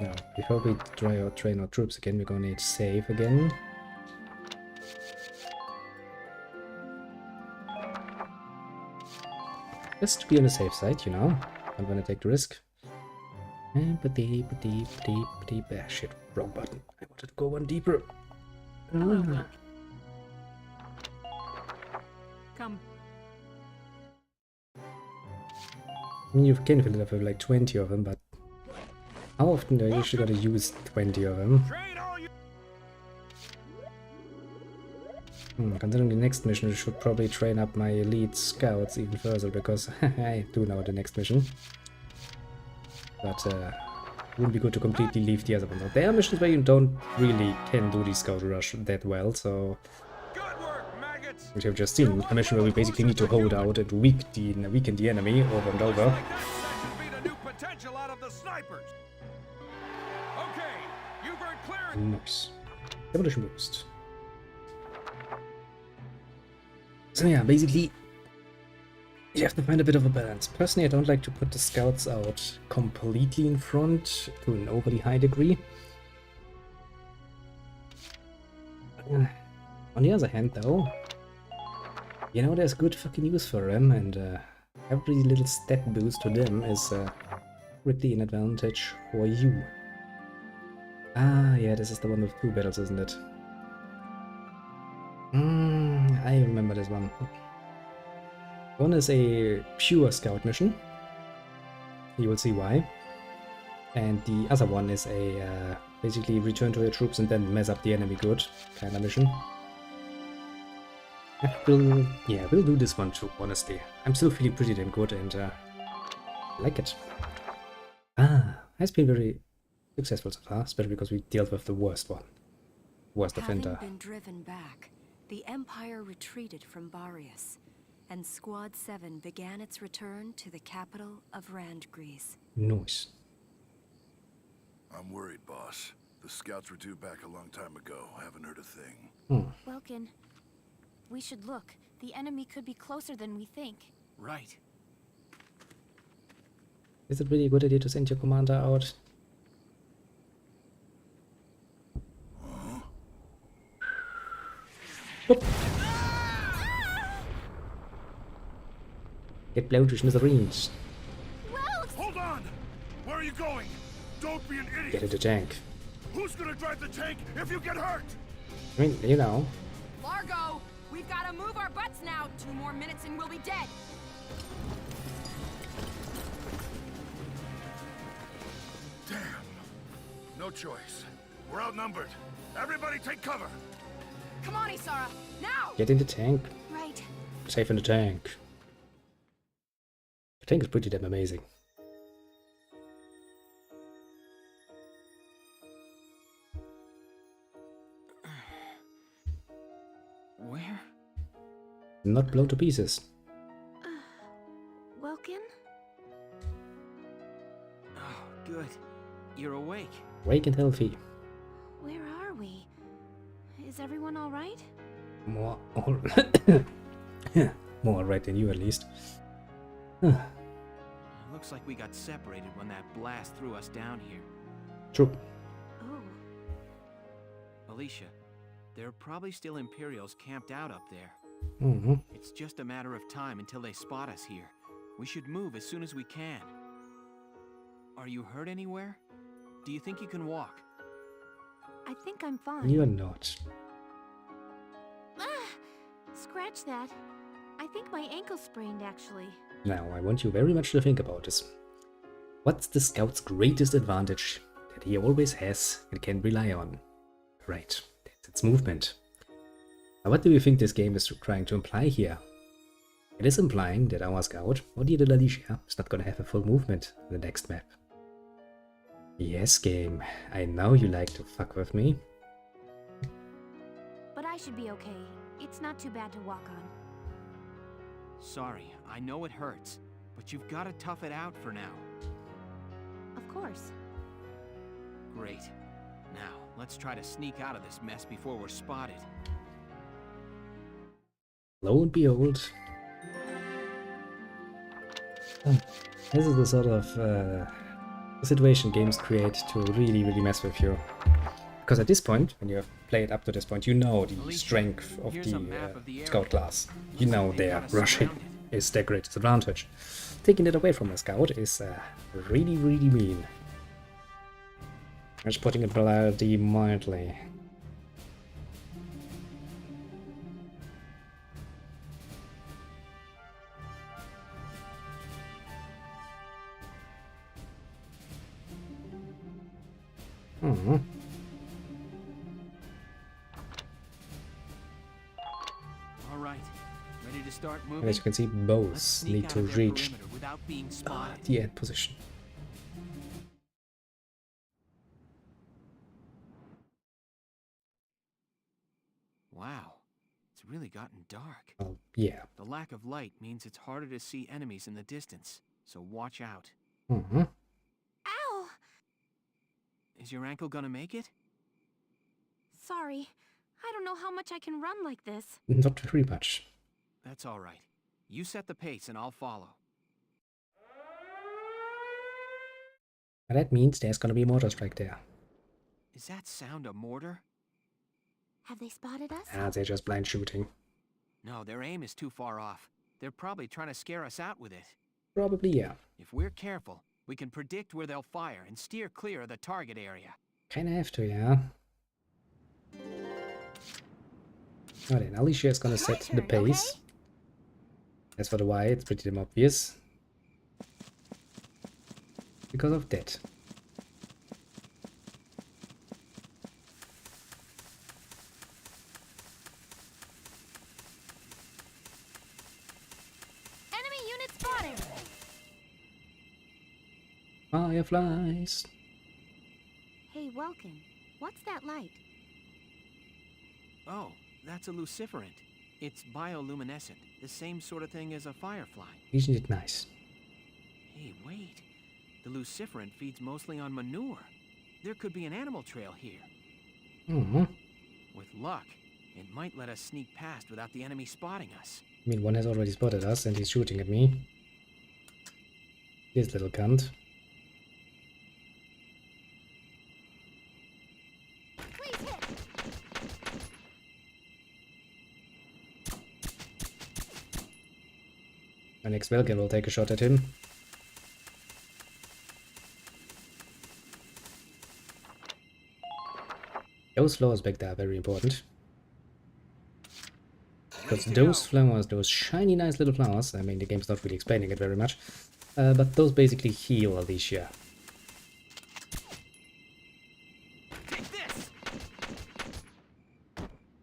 Now, before we train our troops again, we're gonna need save again. Just to be on the safe side, you know. I'm gonna take the risk. Shit, wrong button. I wanted to go one deeper. Hello, Come. I mean, you can fill it up with like 20 of them, but how often do I usually gotta use 20 of them? Considering the next mission, I should probably train up my elite scouts even further, because I do know the next mission. But wouldn't be good to completely leave the other ones out. There are missions where you don't really can do the scout rush that well, so... Which I've just seen, a mission where we basically need to hold out and weaken the enemy over and over. Nice. Demolition boost. So yeah, basically, you have to find a bit of a balance. Personally, I don't like to put the scouts out completely in front to an overly high degree. On the other hand, though, you know, there's good fucking use for them, and every little stat boost to them is greatly an advantage for you. Ah, yeah, this is the one with 2 battles, isn't it? I remember this one. One is a pure scout mission. You will see why. And the other one is a basically return to your troops and then mess up the enemy good kind of mission. We'll do this one too, honestly. I'm still feeling pretty damn good and I like it. Has been very successful so far, especially because we dealt with the worst one. Worst offender. Having been driven back, the Empire retreated from Barius, and Squad 7 began its return to the capital of Randgrease. Nice. I'm worried, boss. The scouts were due back a long time ago. I haven't heard a thing. Welkin, we should look. The enemy could be closer than we think. Right. Is it really a good idea to send your commander out? Get blown to smithereens. Hold on! Where are you going? Don't be an idiot! Get in the tank. Who's gonna drive the tank if you get hurt? I mean, you know. Largo, we've got to move our butts now. 2 more minutes and we'll be dead. Damn. No choice. We're outnumbered. Everybody take cover. Come on, Isara, now! Get in the tank. Right. Safe in the tank. The tank is pretty damn amazing. Where? Not blown to pieces. Welkin? Oh, good. You're awake. Wake and healthy. Where are we? Is everyone all right? More alright than you, at least. Looks like we got separated when that blast threw us down here. True. Oh. Alicia, there are probably still Imperials camped out up there. It's just a matter of time until they spot us here. We should move as soon as we can. Are you hurt anywhere? Do you think you can walk? I think I'm fine. You're not. Scratch that. I think my ankle sprained, actually. Now, I want you very much to think about this. What's the scout's greatest advantage that he always has and can rely on? Right, that's its movement. Now, what do you think this game is trying to imply here? It is implying that our scout, or the little Alicia, is not gonna have a full movement in the next map. Yes, game. I know you like to fuck with me. But I should be okay. It's not too bad to walk on. Sorry, I know it hurts, but you've got to tough it out for now. Of course. Great. Now, let's try to sneak out of this mess before we're spotted. Lo and behold. This is the sort of situation games create to really, really mess with you. Because at this point, when you have played up to this point, you know the strength of the scout class. You know their rushing is their greatest advantage. Taking it away from a scout is really, really mean. Just putting it bloody mildly. All right, ready to start moving. And as you can see, both need to reach the end position. Wow, it's really gotten dark. Oh, yeah. The lack of light means it's harder to see enemies in the distance, so watch out. Ow! Is your ankle gonna make it? Sorry. I don't know how much I can run like this. Not very much. That's all right. You set the pace and I'll follow. And that means there's gonna be a mortar strike there. Is that sound a mortar? Have they spotted us? Ah, they're just blind shooting. No, their aim is too far off. They're probably trying to scare us out with it. Probably, yeah. If we're careful, we can predict where they'll fire and steer clear of the target area. Kinda have to, yeah. Oh, then Alicia is gonna set the pace. Okay? As for the why, it's pretty damn obvious. Because of that. Enemy unit spotted! Fireflies! Hey, Welkin, what's that light? Oh, that's a luciferant. It's bioluminescent, the same sort of thing as a firefly. Isn't it nice? Hey, wait. The luciferant feeds mostly on manure. There could be an animal trail here. With luck, it might let us sneak past without the enemy spotting us. I mean, one has already spotted us and he's shooting at me. This little cunt. My next Valkyria will take a shot at him. Those flowers back there are very important. Because those flowers, those shiny nice little flowers, I mean the game's not really explaining it very much, but those basically heal Alicia.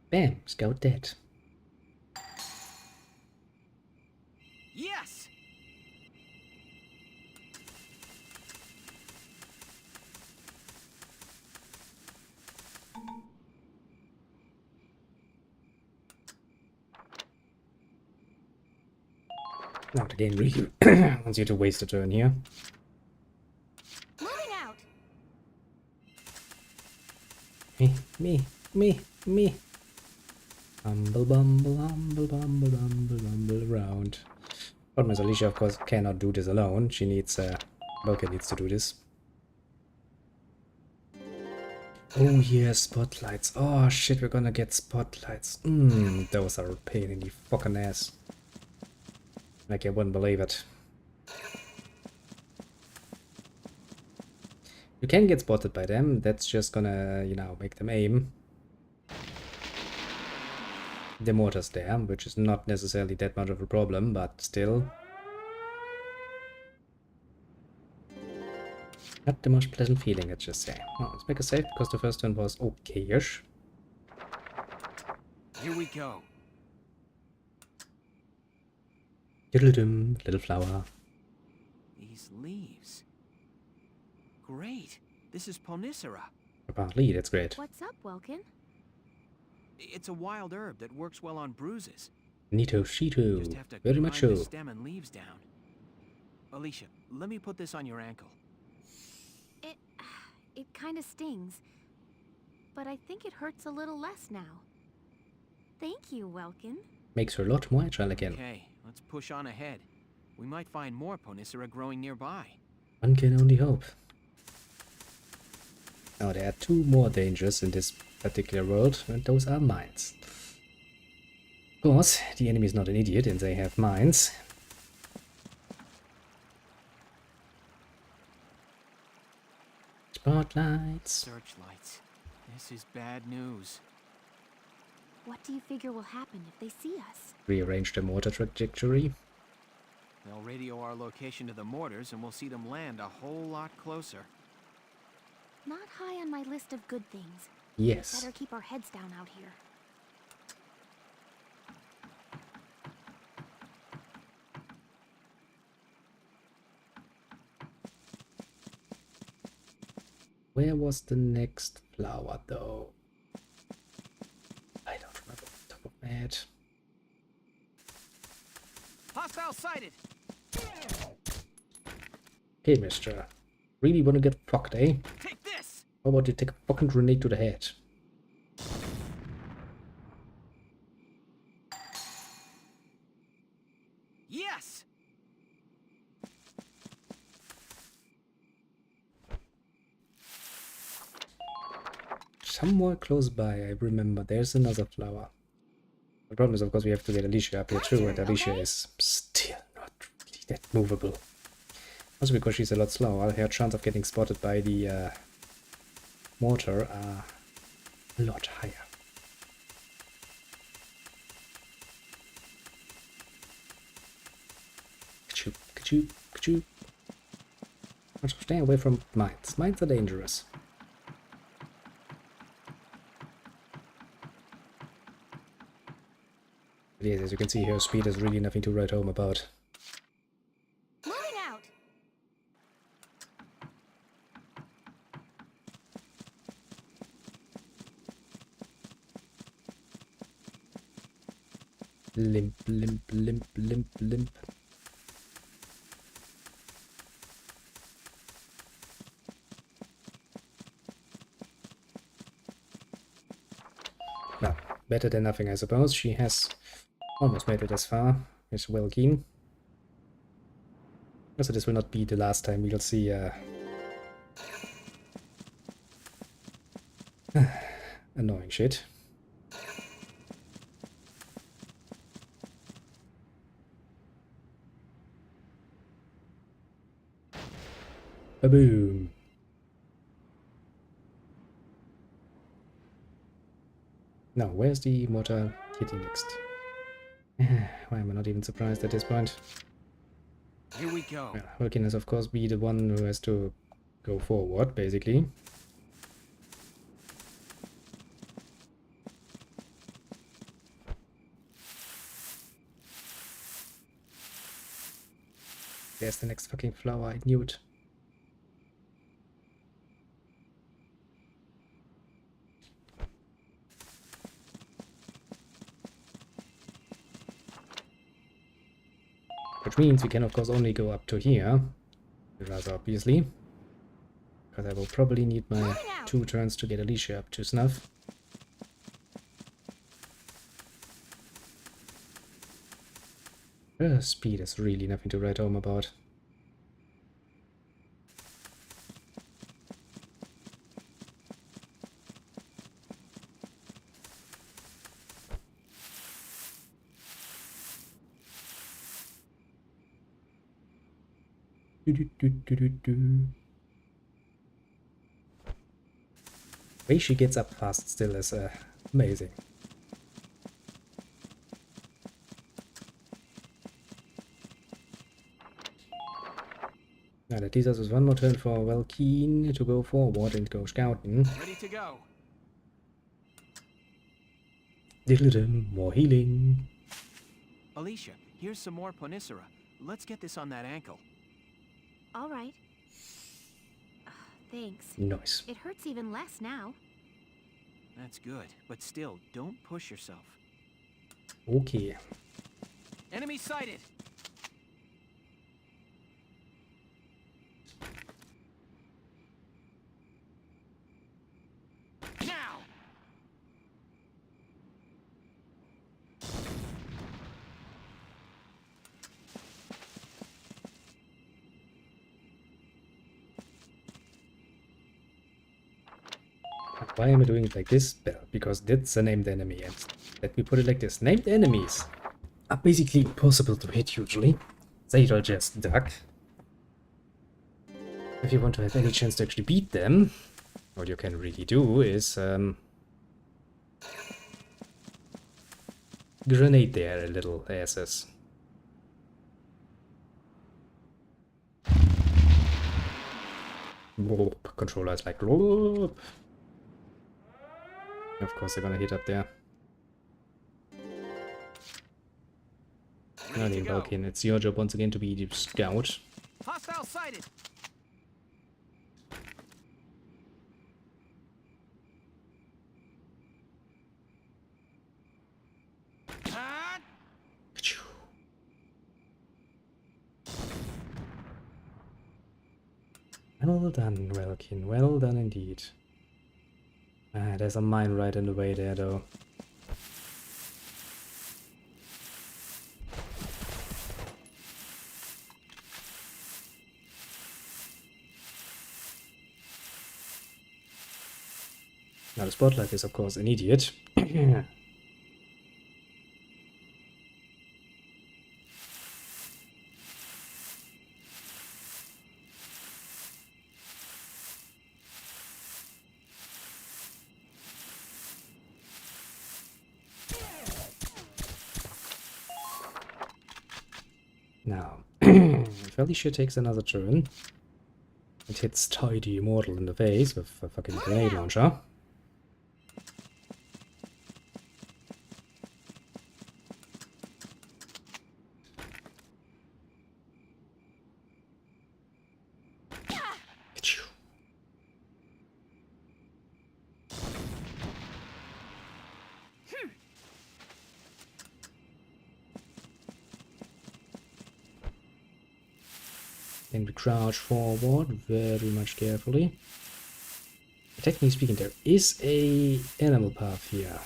Bam! Scout dead. Yes! Now the game really wants you to waste a turn here. Moving out. Me. Humble bumble, humble bumble, humble bumble around. But Miss Alicia, of course, cannot do this alone. She needs, Valkyria needs to do this. Oh yeah, spotlights. Oh shit, we're gonna get spotlights. Those are a pain in the fucking ass. Like I wouldn't believe it. You can get spotted by them. That's just gonna, you know, make them aim. The mortar's there, which is not necessarily that much of a problem, but still. Not the most pleasant feeling, let's just say. Well, let's make a save, because the first turn was okay-ish. Here we go. Little flower. These leaves. Great. This is Ponicera. Apparently, that's great. What's up, Welkin? It's a wild herb that works well on bruises. Neato Just Shito. have to Very much so. grind the stem and leaves down. Alicia, let me put this on your ankle. It kind of stings, but I think it hurts a little less now. Thank you, Welkin. Makes her a lot more agile again. Okay, let's push on ahead. We might find more Ponicera growing nearby. One can only hope. Now there are two more dangers in this particular world, and those are mines. Of course, the enemy is not an idiot and they have mines. Spotlights. Searchlights. This is bad news. What do you figure will happen if they see us? Rearrange the mortar trajectory. They'll radio our location to the mortars and we'll see them land a whole lot closer. Not high on my list of good things. Yes. Better keep our heads down out here. Where was the next flower, though? I don't remember off the top of my head. Hostile sighted! Okay, mister. Really wanna get fucked, eh? Take this! How about you take a fucking grenade to the head? Yes! Somewhere close by, I remember, there's another flower. The problem is, of course, we have to get Alicia up here too, and Alicia is still not really that movable. Also because she's a lot slower, her chance of getting spotted by the mortar are a lot higher. Could you? Stay away from mines. Mines are dangerous. But yes, as you can see, her speed is really nothing to write home about. Moving out. Limp, limp, limp, limp, limp. Well, better than nothing, I suppose. She has almost made it as far. Is well keen. Also, this will not be the last time we'll see annoying shit. Ba-boom. Now, where's the mortar hitting next? Why am I not even surprised at this point? Here we go. Well, Hulkin is of course be the one who has to go forward, basically. There's the next fucking flower, I knew it. Which means we can of course only go up to here, rather obviously. Because I will probably need my 2 turns to get Alicia up to snuff. Her speed is really nothing to write home about. The way she gets up fast still is amazing. Now that leaves us with one more turn for Valkyria to go forward and go scouting. Ready to go. Little more healing. Alicia, Here's some more Ponicera. Let's get this on that ankle. All right. Thanks. Nice. It hurts even less now. That's good, but still, don't push yourself. Okay. Enemy sighted! Now! Why am I doing it like this? Well, because that's a named enemy, and let me put it like this. Named enemies are basically impossible to hit usually. They'll just duck. If you want to have any chance to actually beat them, what you can really do is grenade their little asses. Controller is like... Of course they're gonna hit up there. Now then, Valkyria, it's your job once again to be the scout. Hostile sighted! Well done, Valkyria. Well done indeed. Ah, there's a mine right in the way there, though. Now the spotlight is of course an idiot. Now, if Alicia takes another turn, it hits Tidy Immortal in the face with a fucking grenade launcher. Then we crouch forward very much carefully. Technically speaking, there is a animal path here.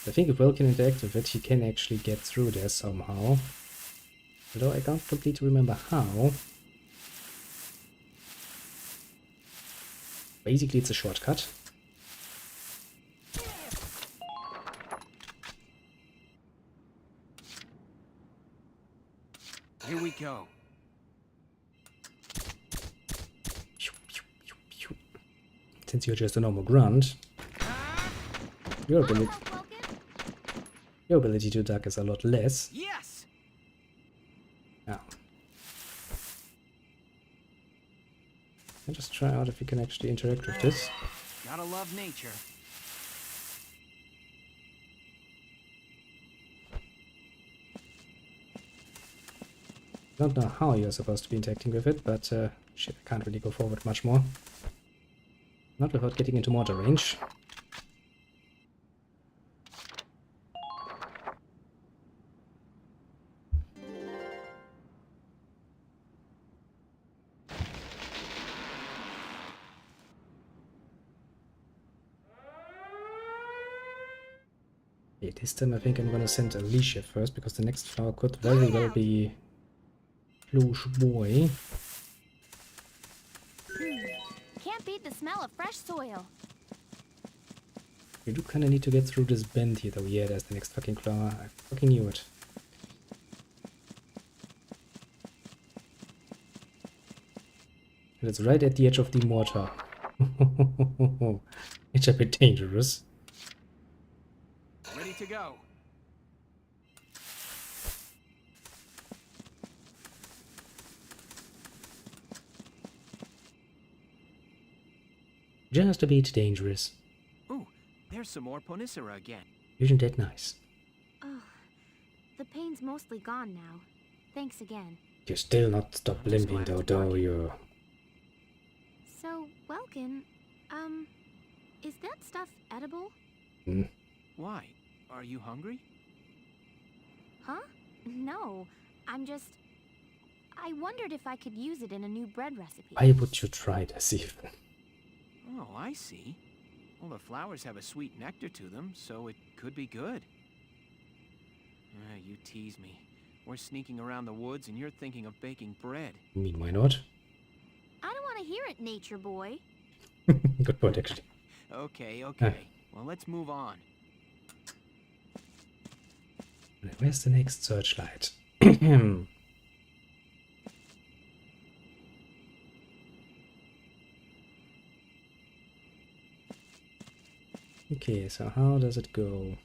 I think if Will can interact with it, he can actually get through there somehow. Although I can't completely remember how. Basically, it's a shortcut. Here we go. Since you're just a normal grunt, your ability to duck is a lot less. Yes. Now, I'll just try out if we can actually interact with this. Gotta love nature. Don't know how you're supposed to be interacting with it, but shit, I can't really go forward much more. Not without getting into mortar range. Okay, this time I think I'm gonna send Alicia first, because the next flower could very well be Lush Boy. Can't beat the smell of fresh soil. You do kinda need to get through this bend here though. Yeah, there's the next fucking flower. I fucking knew it. And it's right at the edge of the mortar. It's a bit dangerous. Ready to go. Just a bit dangerous. Ooh, there's some more Ponicera again. Isn't that nice? Oh, the pain's mostly gone now. Thanks again. You still not stop limping though, do you? So, Welkin, is that stuff edible? Why? Are you hungry? Huh? No, I'm just... I wondered if I could use it in a new bread recipe. Why would you try this even? Oh, I see. Well, the flowers have a sweet nectar to them, so it could be good. You tease me. We're sneaking around the woods and you're thinking of baking bread. I mean, why not? I don't want to hear it, nature boy. Good point, actually. Okay. Well, let's move on. Where's the next searchlight? Okay, so how does it go?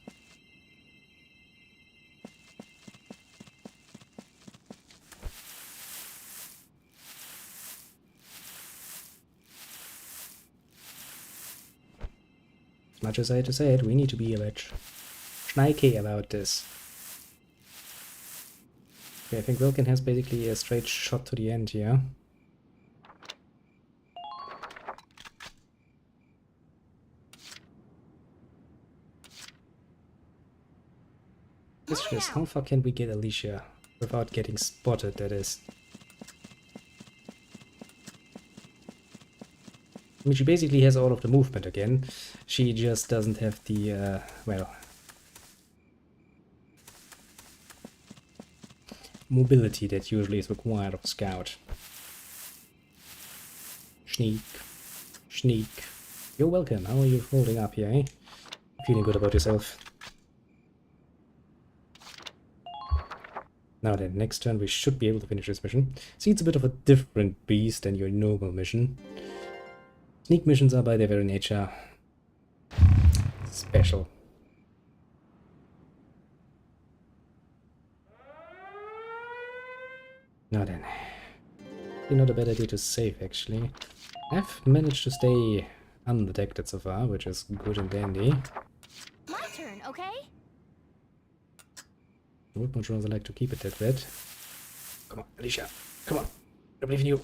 As much as I hate to say it, we need to be a bit schneike about this. Okay, I think Wilkin has basically a straight shot to the end here. Question is, how far can we get Alicia without getting spotted, that is? I mean, she basically has all of the movement again. She just doesn't have the, well... mobility that usually is required of a scout. Sneak. Sneak. You're welcome. How are you holding up here, eh? Feeling good about yourself? Now then, next turn we should be able to finish this mission. See, it's a bit of a different beast than your normal mission. Sneak missions are by their very nature special. Now then, probably not a bad idea to save actually. I've managed to stay undetected so far, which is good and dandy. My turn, okay? I would much rather like to keep it that bad. Come on, Alicia. Come on. I believe in you.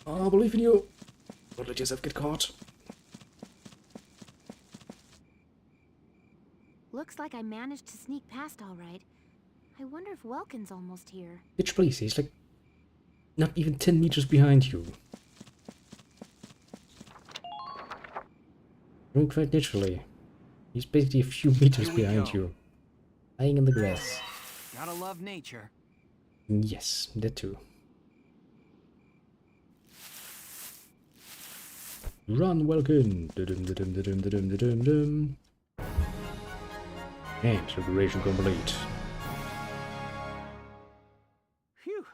Oh, I believe in you. Don't let yourself get caught. Looks like I managed to sneak past all right. I wonder if Welkin's almost here. Bitch, please. He's like not even 10 meters behind you. I mean, quite literally. He's basically a few meters behind you. Lying in the grass. Gotta love nature. Yes, that too. Run, Welkin! And preparation complete. Phew.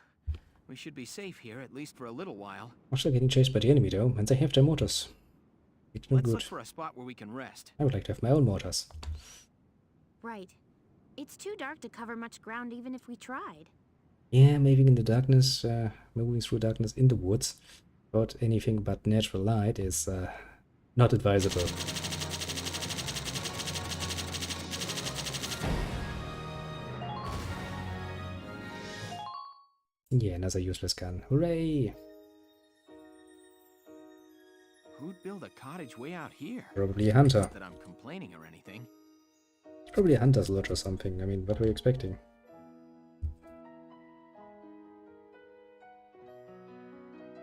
We should be safe here, at least for a little while. I'm still getting chased by the enemy though, and they have their mortars. It's not Let's good. look for a spot where we can rest. I would like to have my own mortars. Right. It's too dark to cover much ground even if we tried. Yeah, maybe in the darkness, moving through darkness in the woods, without anything but natural light is not advisable. Yeah, another useless gun. Hooray! Who'd build a cottage way out here? Probably a hunter. Not that I'm complaining or anything. It's probably a hunter's lodge or something. I mean, what were you expecting?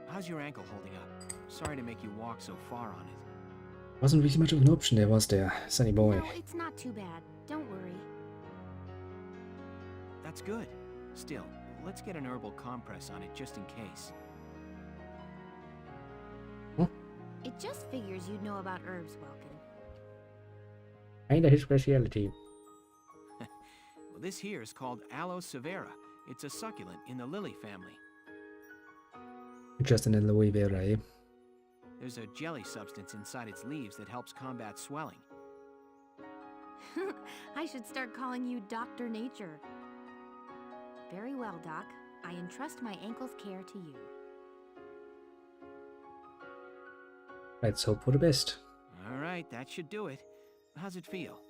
How's your ankle holding up? Sorry to make you walk so far on it. Wasn't really much of an option there, was there, Sunny boy? No, it's not too bad. Don't worry. That's good. Still, let's get an herbal compress on it just in case. It just figures you'd know about herbs, Welkin. Kinda his speciality. Well, this here is called Aloe severa. It's a succulent in the lily family. Just an aloe vera, eh? There's a jelly substance inside its leaves that helps combat swelling. I should start calling you Dr. Nature. Very well, Doc. I entrust my ankle's care to you. Let's hope for the best. Alright, that should do it. How's it feel?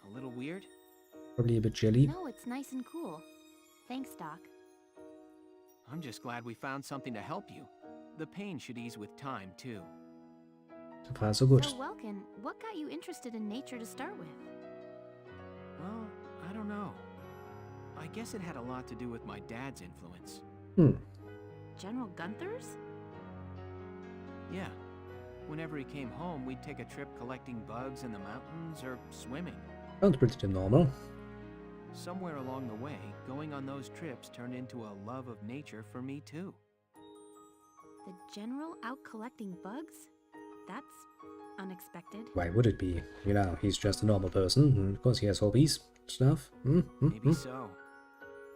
A little weird? Probably a bit jelly. No, it's nice and cool. Thanks, Doc. I'm just glad we found something to help you. The pain should ease with time, too. So far, so good. So, Welkin, what got you interested in nature to start with? Well, I don't know. I guess it had a lot to do with my dad's influence. General Gunther's? Yeah. Whenever he came home, we'd take a trip collecting bugs in the mountains or swimming. Sounds pretty normal. Somewhere along the way, going on those trips turned into a love of nature for me, too. The General out collecting bugs? That's unexpected. Why would it be? You know, he's just a normal person, and of course he has hobbies, stuff. Maybe so.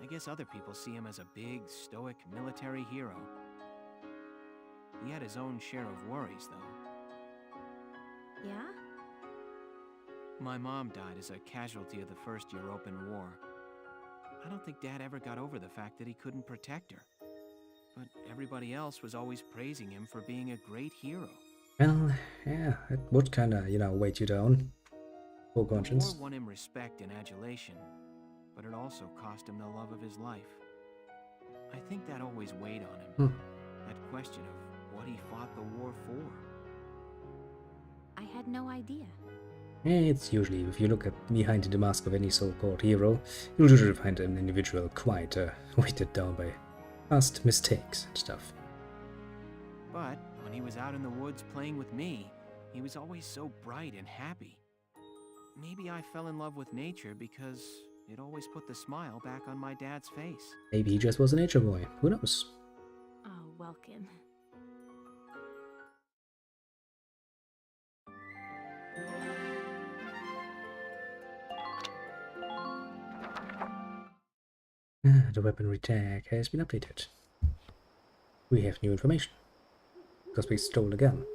I guess other people see him as a big, stoic military hero. He had his own share of worries, though. Yeah? My mom died as a casualty of the First European War. I don't think Dad ever got over the fact that he couldn't protect her. But everybody else was always praising him for being a great hero. Well, yeah, it would kinda, you know, weight you down. Poor conscience. The war won him respect and adulation, but it also cost him the love of his life. I think that always weighed on him. That question of what he fought the war for. I had no idea. It's usually, if you look at behind the mask of any so-called hero, you'll usually find an individual quite weighted down by past mistakes and stuff. But when he was out in the woods playing with me, he was always so bright and happy. Maybe I fell in love with nature because it always put the smile back on my dad's face. Maybe he just was a nature boy. Who knows? Oh, Welkin. The weaponry tag has been updated. We have new information. Because we stole a gun.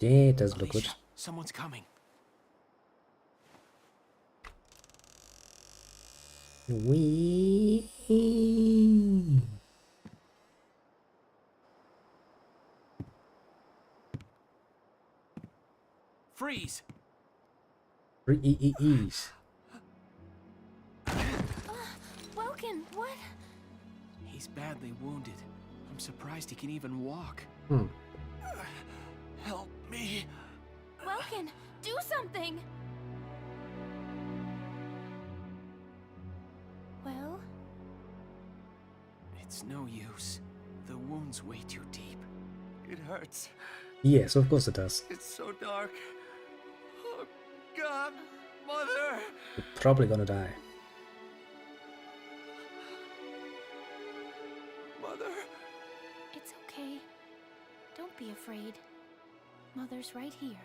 Yeah, it does look good. Someone's coming. Wee. Freeze! Freeze. Welkin, what? He's badly wounded. I'm surprised he can even walk. Help me. Welkin, do something! Well? It's no use. The wound's way too deep. It hurts. Yes, of course it does. It's so dark. Oh, God, Mother! You're probably gonna die. Mother? It's okay. Don't be afraid. Mother's right here.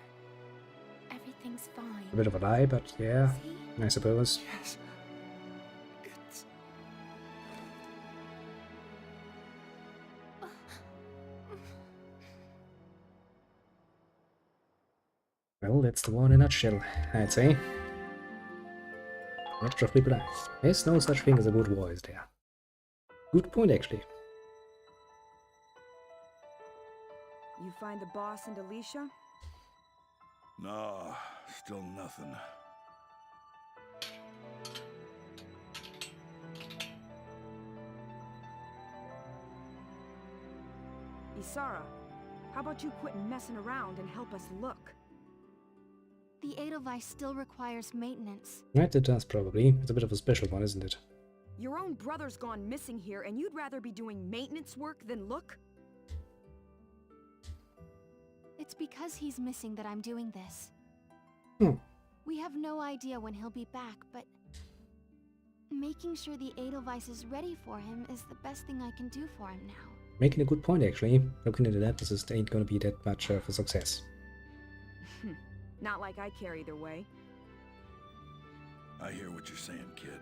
Everything's fine. A bit of a lie, but yeah, See? I suppose. Yes. It's... Well, that's the war in a nutshell, I'd say. Lots of people die. There's no such thing as a good war, is there? Good point, actually. You find the boss and Alicia? No, still nothing. Isara, how about you quit messing around and help us look? The Edelweiss still requires maintenance. Right, it does probably. It's a bit of a special one, isn't it? Your own brother's gone missing here, and you'd rather be doing maintenance work than look? It's because he's missing that I'm doing this. We have no idea when he'll be back, but making sure the Edelweiss is ready for him is the best thing I can do for him now. Making a good point, actually. Looking into that, this just ain't gonna be that much of a success. Not like I care either way. I hear what you're saying, kid.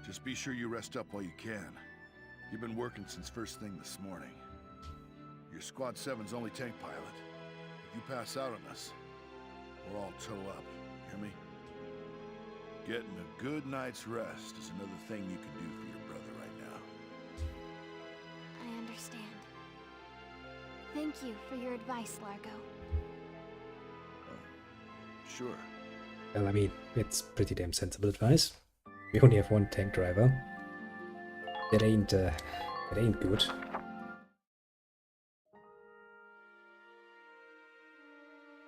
Just be sure you rest up while you can. You've been working since first thing this morning. You're Squad 7's only tank pilot. If you pass out on us, we'll all tow up. Hear me? Getting a good night's rest is another thing you can do for your brother right now. I understand. Thank you for your advice, Largo. Sure. Well, I mean, it's pretty damn sensible advice. We only have one tank driver. That ain't good.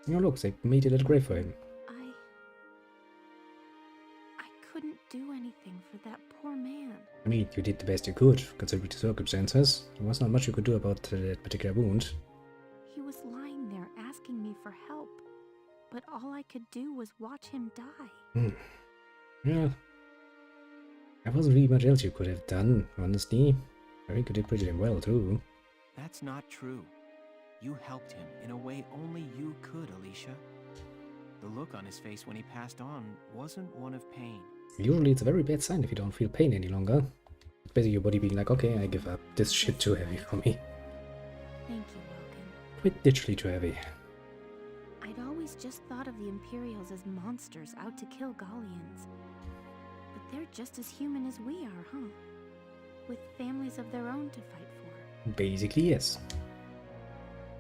Oh look, they made a little grave for him. I couldn't do anything for that poor man. I mean, you did the best you could, considering the circumstances. There was not much you could do about that particular wound. He was lying there asking me for help, but all I could do was watch him die. Yeah. There wasn't really much else you could have done, honestly. I think you did pretty damn well, too. That's not true. You helped him in a way only you could, Alicia. The look on his face when he passed on wasn't one of pain. Usually it's a very bad sign if you don't feel pain any longer. It's basically your body being like, okay, I give up. This shit too heavy for me. Thank you, Logan. Quite literally too heavy. I'd always just thought of the Imperials as monsters out to kill Gallians. But they're just as human as we are, huh? With families of their own to fight for. Basically, yes.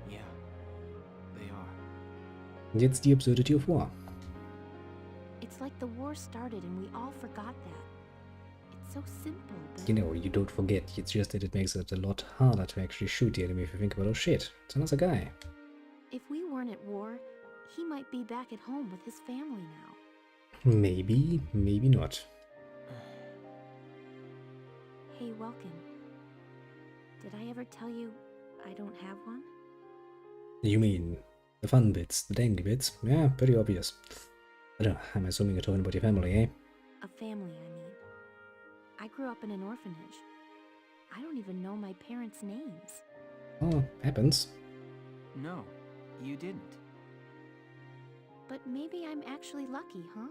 Yeah, they are. That's the absurdity of war. It's like the war started and we all forgot that. It's so simple, but... You know, you don't forget, it's just that it makes it a lot harder to actually shoot the enemy if you think about, oh shit, it's another guy. If we weren't at war, he might be back at home with his family now. Maybe, maybe not. Hey, Welkin. Did I ever tell you I don't have one? You mean the fun bits, the dangly bits? Yeah, pretty obvious. But I'm assuming you're talking about your family, eh? A family, I mean. I grew up in an orphanage. I don't even know my parents' names. Oh, happens. No, you didn't. But maybe I'm actually lucky, huh?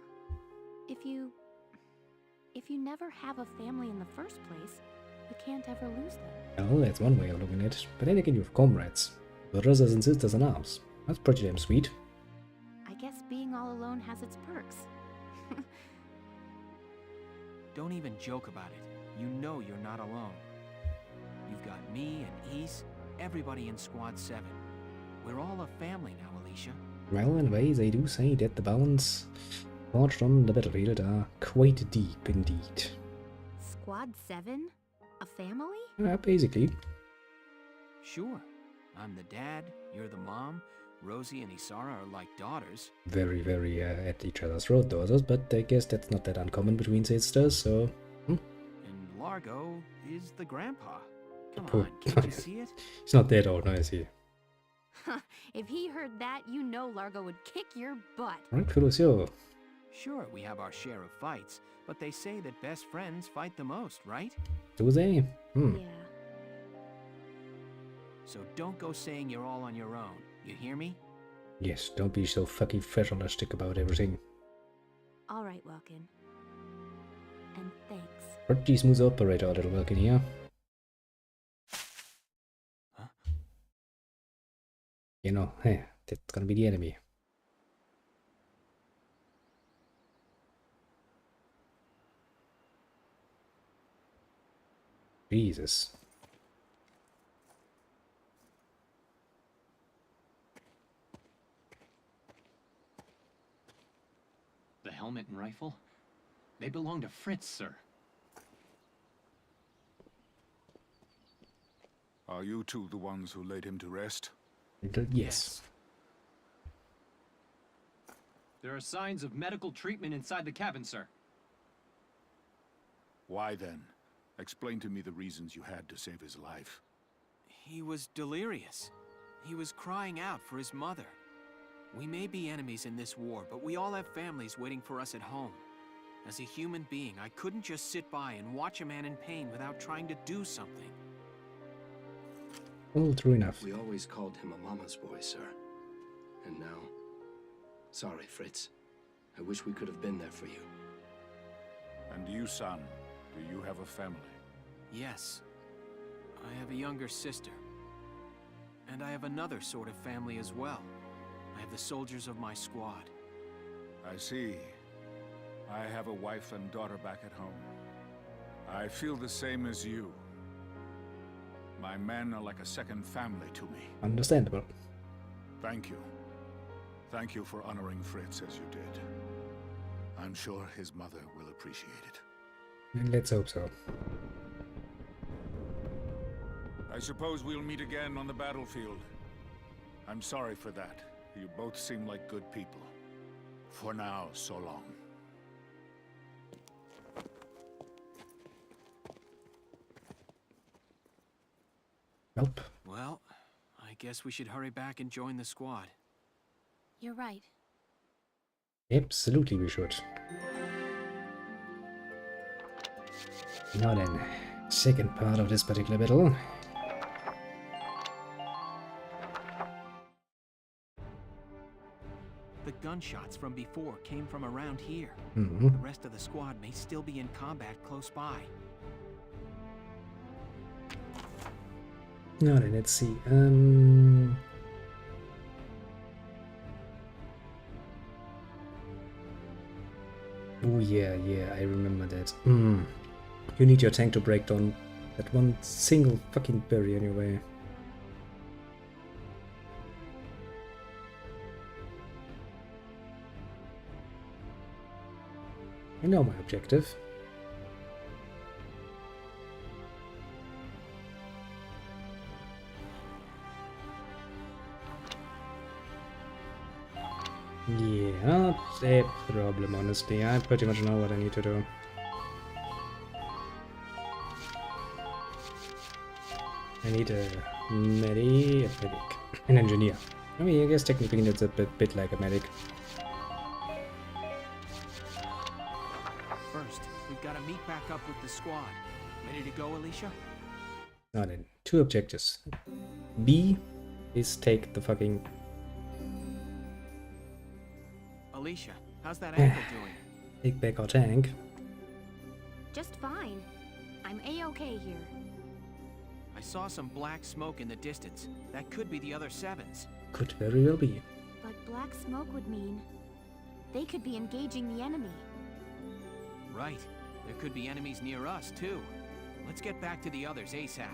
If you never have a family in the first place, you can't ever lose them. Well, that's one way of looking at it. But then again, you have comrades. Brothers and sisters in arms. That's pretty damn sweet. I guess being all alone has its perks. Don't even joke about it. You know you're not alone. You've got me and Ys, everybody in Squad 7. We're all a family now, Alicia. Well, in ways, I do say that the bonds forged on the battlefield are quite deep indeed. Squad 7? A family? Basically. Sure. I'm the dad, you're the mom. Rosie and Isara are like daughters. Very, very at each other's throat daughters, but I guess that's not that uncommon between sisters, so... And Largo is the grandpa. Come on, can't you see it? He's not that old now, is he? If he heard that, you know Largo would kick your butt. Rightfully so. Sure, we have our share of fights, but they say that best friends fight the most, right? Do they? Yeah. So don't go saying you're all on your own. You hear me? Yes, don't be so fucking fatalistic about everything. All right, Welkin. And thanks. Pretty smooth operator, little Welkin here. Huh? You know, hey, that's gonna be the enemy. Jesus. The helmet and rifle? They belong to Fritz, sir. Are you two the ones who laid him to rest? Yes. There are signs of medical treatment inside the cabin, sir. Why then? Explain to me the reasons you had to save his life. He was delirious. He was crying out for his mother. We may be enemies in this war, but we all have families waiting for us at home. As a human being, I couldn't just sit by and watch a man in pain without trying to do something. Well, true enough. We always called him a mama's boy, sir. And now... Sorry, Fritz. I wish we could have been there for you. And you, son, do you have a family? Yes. I have a younger sister. And I have another sort of family as well. I have the soldiers of my squad. I see. I have a wife and daughter back at home. I feel the same as you. My men are like a second family to me. Understandable. Thank you. Thank you for honoring Fritz as you did. I'm sure his mother will appreciate it. Let's hope so. I suppose we'll meet again on the battlefield. I'm sorry for that. You both seem like good people. For now, so long. Nope. Well, I guess we should hurry back and join the squad. You're right. Absolutely we should. Now then, second part of this particular battle. The gunshots from before came from around here. Mm-hmm. The rest of the squad may still be in combat close by. Now then, let's see. Oh yeah, I remember that. You need your tank to break down that one single fucking barrier in your way. I know my objective. Yeah, not a problem, honestly. I pretty much know what I need to do. I need a medic, an engineer. I mean, I guess technically it's a bit like a medic. First, we've got to meet back up with the squad. Ready to go, Alicia? Now then, 2 objectives. B is take the fucking... Alicia, how's that ankle doing? Take back our tank. Just fine. I'm A-okay here. I saw some black smoke in the distance. That could be the other 7s. Could very well be. But black smoke would mean they could be engaging the enemy. Right. There could be enemies near us, too. Let's get back to the others ASAP.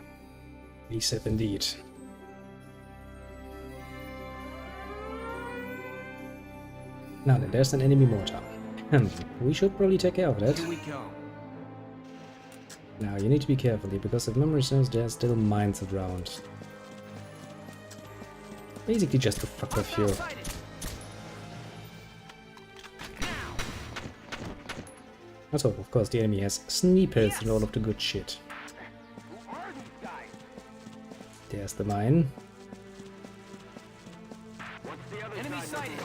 ASAP indeed. Now then, there's an enemy mortar. We should probably take care of that. Here we go. Now, you need to be careful, because if memory serves, there's still mines around. Basically just to fuck off you. Also, of course, the enemy has snipers and all of the good shit. There's the mine. Enemy sighted.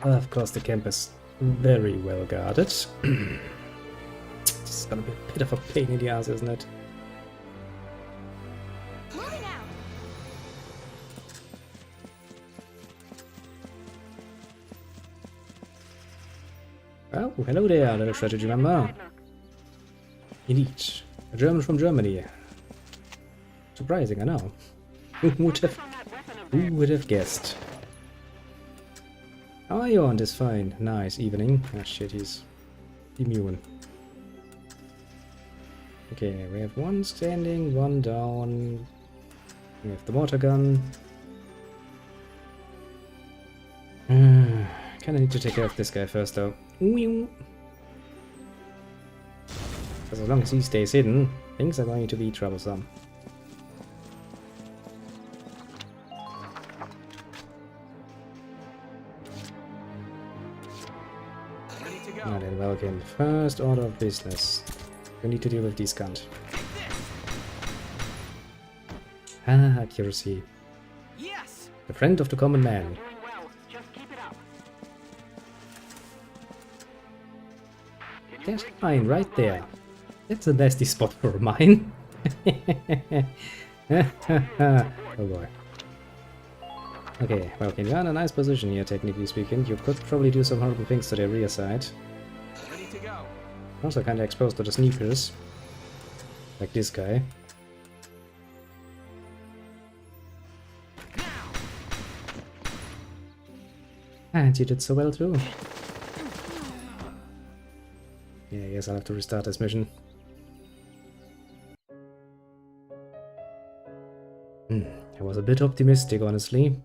Of course, the camp is very well guarded. This is gonna be a bit of a pain in the ass, isn't it? Moving out. Oh, hello there, little strategy member. Indeed. A German from Germany. Surprising, I know. Who would have guessed? How are you on this fine, nice evening? Ah shit, he's immune. Okay, we have 1 standing, 1 down. We have the mortar gun. Kinda need to take care of this guy first though. Because as long as he stays hidden, things are going to be troublesome. Now then, Vulcan, first order of business. We need to deal with these guns. Ah, accuracy. Yes. The friend of the common man. There's a mine right there. That's a nasty spot for a mine. Oh boy. Okay, Vulcan, you're in a nice position here, technically speaking. You could probably do some horrible things to their rear side. Ready to go. Also kinda exposed to the sneakers. Like this guy. And you did so well too. Yeah, I guess I'll have to restart this mission. I was a bit optimistic, honestly.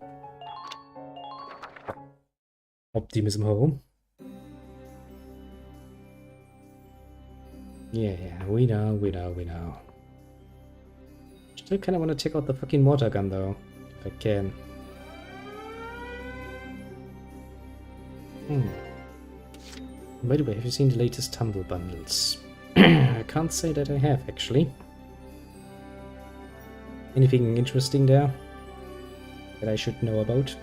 Optimism home. Yeah, we know. Still kind of want to check out the fucking mortar gun, though, if I can. By the way, have you seen the latest Tumble bundles? I can't say that I have, actually. Anything interesting there that I should know about?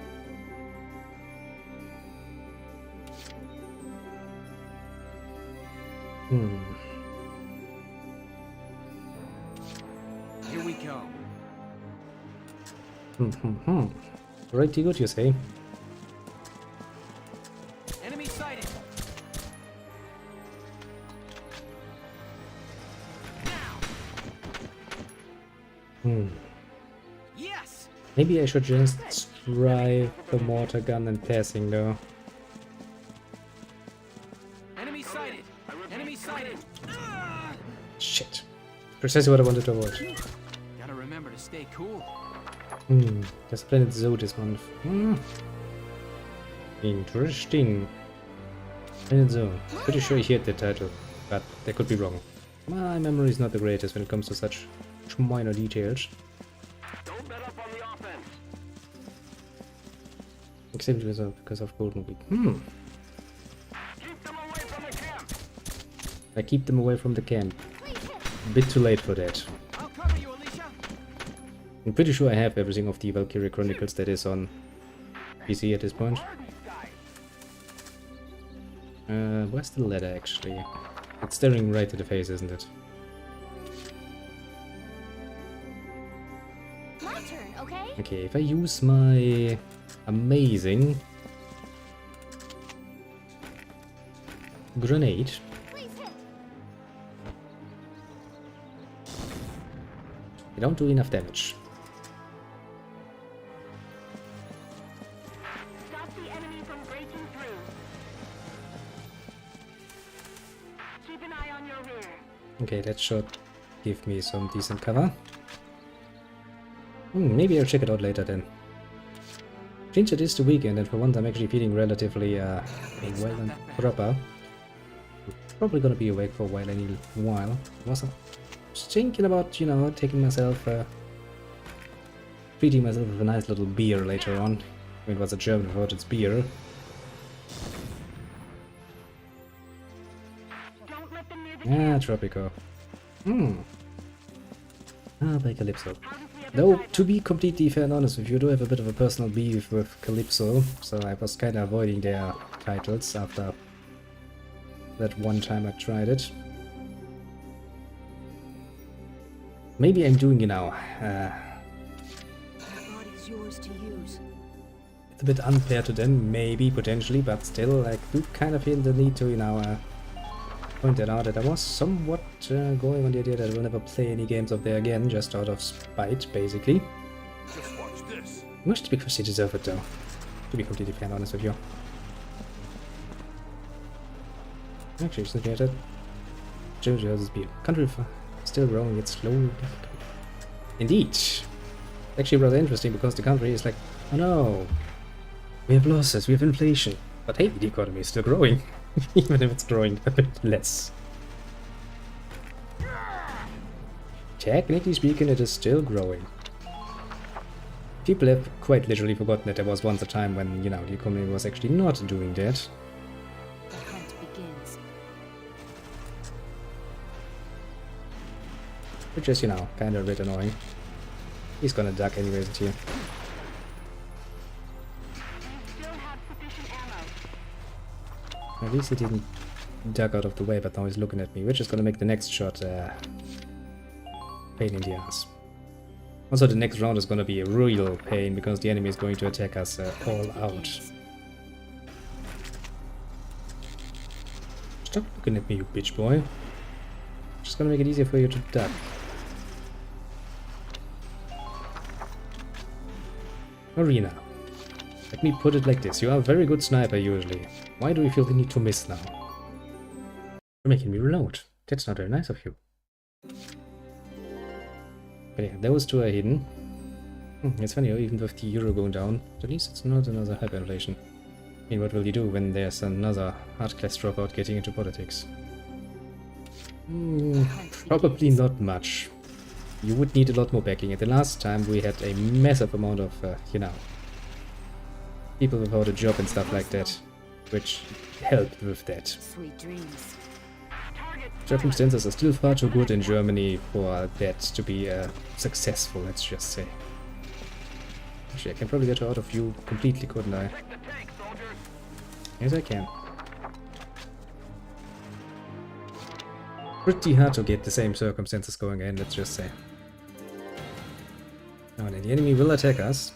Here we go. Pretty good, you say? Enemy sighted. Yes. Maybe I should just try the mortar gun and passing, though. Enemy sighted. Enemy sighted. Shit. Precisely what I wanted to avoid. Gotta remember to stay cool. Just Planet Zoo this month. Interesting. Planet Zoo. Pretty sure I heard the title, but that could be wrong. My memory is not the greatest when it comes to such minor details. Don't let up on the offense. Except because of Golden Week. Keep them away from the camp. I keep them away from the camp. A bit too late for that. I'll cover you, Alicia. I'm pretty sure I have everything of the Valkyria Chronicles that is on PC at this point. Where's the ladder actually? It's staring right to the face, isn't it? My turn, okay? Okay, if I use my amazing grenade. I don't do enough damage. Stop the enemy from breaking through. Keep an eye on your rear. Okay, that should give me some decent cover. Maybe I'll check it out later then. Since it is the weekend and for once I'm actually feeling relatively well and proper. I'm probably gonna be awake for a while. I was thinking about, you know, treating myself with a nice little beer later on. I mean, it was a German word, it's beer. Tropico. By Calypso. Though, to be completely fair and honest with you, I do have a bit of a personal beef with Calypso, so I was kind of avoiding their titles after that one time I tried it. Maybe I'm doing it now. Body's yours to use. It's a bit unfair to them, maybe, potentially, but still, I do kind of feel the need to, you know, point that out that I was somewhat going on the idea that I will never play any games of there again, just out of spite, basically. Just watch this. Mostly because they deserve it, though, to be completely fair and honest with you. Actually, just looking at it, JoJo's beer. Country still growing, it's slowly difficult. Indeed. Actually rather interesting because the country is like, oh no, we have losses, we have inflation. But hey, the economy is still growing. Even if it's growing a bit less. Technically speaking, it is still growing. People have quite literally forgotten that there was once a time when, you know, the economy was actually not doing that. The hunt begins. Which is, you know, kind of a bit annoying. He's gonna duck anyways at here. At least he didn't duck out of the way, but now he's looking at me, which is gonna make the next shot pain in the ass. Also, the next round is gonna be a real pain because the enemy is going to attack us all out. Stop looking at me, you bitch boy. Just gonna make it easier for you to duck. Marina. Let me put it like this, you are a very good sniper usually. Why do you feel the need to miss now? You're making me reload. That's not very nice of you. But yeah, those two are hidden. It's funny, even with the euro going down, at least it's not another hyperinflation. I mean, what will you do when there's another hard-class dropout getting into politics? Probably not much. You would need a lot more backing. At the last time we had a massive amount of, you know, people without a job and stuff like that, which helped with that. Sweet dreams. Circumstances are still far too good in Germany for that to be successful, let's just say. Actually, I can probably get her out of view completely, couldn't I? Yes, I can. Pretty hard to get the same circumstances going in, let's just say. Now then, the enemy will attack us.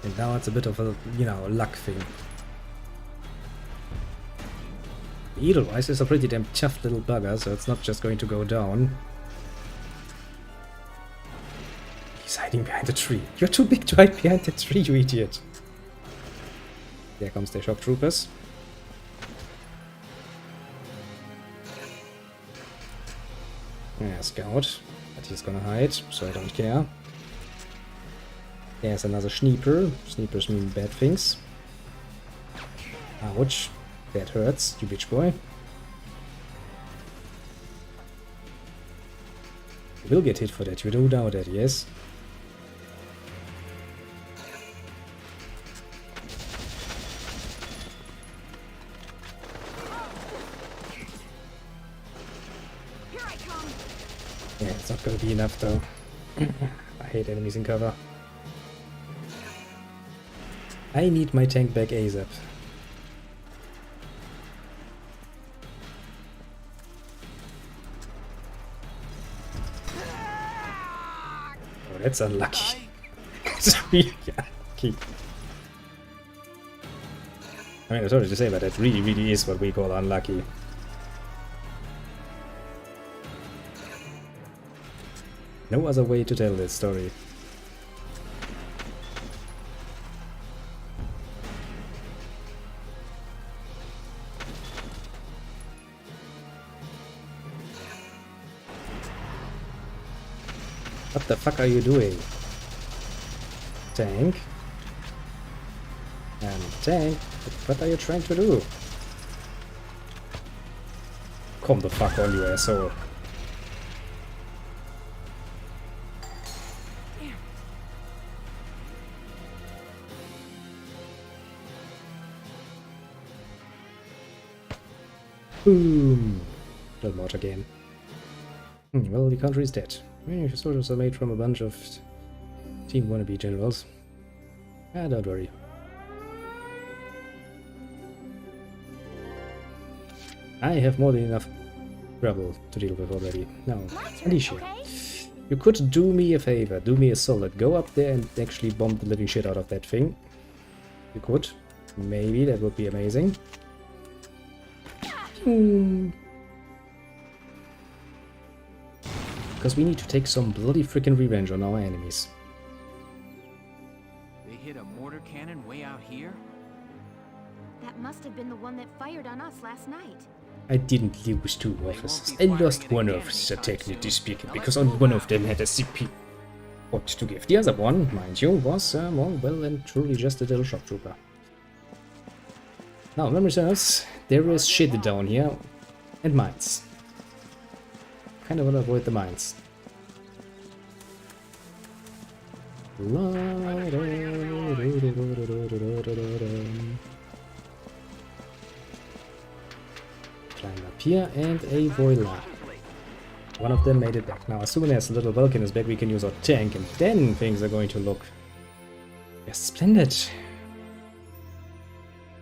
And now it's a bit of a, you know, luck thing. The Edelweiss is a pretty damn tough little bugger, so it's not just going to go down. He's hiding behind a tree. You're too big to hide behind the tree, you idiot. There comes the shock troopers. Yeah, scout. But he's gonna hide, so I don't care. There's another sniper. Snipers mean bad things. Ouch. That hurts, you bitch boy. You will get hit for that, you do know that, yes? Yeah, it's not gonna be enough though. I hate enemies in cover. I need my tank back ASAP. Oh, that's unlucky. It's really unlucky. I mean, I'm sorry to say, but that really is what we call unlucky. No other way to tell this story. What the fuck are you doing? Tank? And tank? What are you trying to do? Come the fuck on, you asshole. Boom! Don't mod again. Well, the country is dead. Your soldiers are made from a bunch of team wannabe generals. Ah, don't worry. I have more than enough trouble to deal with already. Now, Alicia, you could do me a favor, do me a solid. Go up there and actually bomb the living shit out of that thing. You could. Maybe, that would be amazing. Because we need to take some bloody freaking revenge on our enemies. They hit a mortar cannon way out here? That must have been the one that fired on us last night. I didn't lose two officers. I lost one officer, technically speaking, because only one of them had a CP what to give. The other one, mind you, was, well and truly just a little shock trooper. Now, memory serves, there is shit down here, and mines. Kind of want to avoid the mines. Climb up here, and a voila. One of them made it back. Now, as soon as the little Vulcan is back, we can use our tank, and then things are going to look... yes, splendid.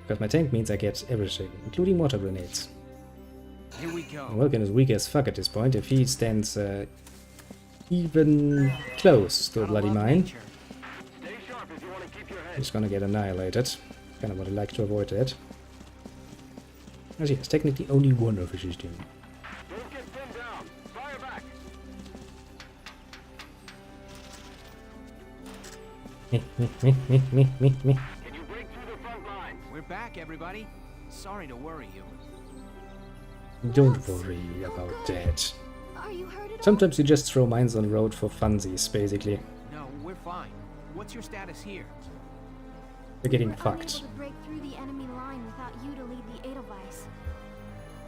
Because my tank means I get everything, including water grenades. Here we go. Vulcan is weak as fuck at this point. If he stands even close to a bloody mine, he's gonna get annihilated. Kind of would like to avoid that. As yes, technically only one of his is doing. Don't get pinned down. Fire back. Me. Can you break through the front line? We're back, everybody. Sorry to worry you. Don't worry about that. Are you hurt at all? Sometimes you just throw mines on the road for funsies, basically. No, we're fine. What's your status here? You're getting We're fucked. unable to break through the enemy line without you to lead the Edelweiss.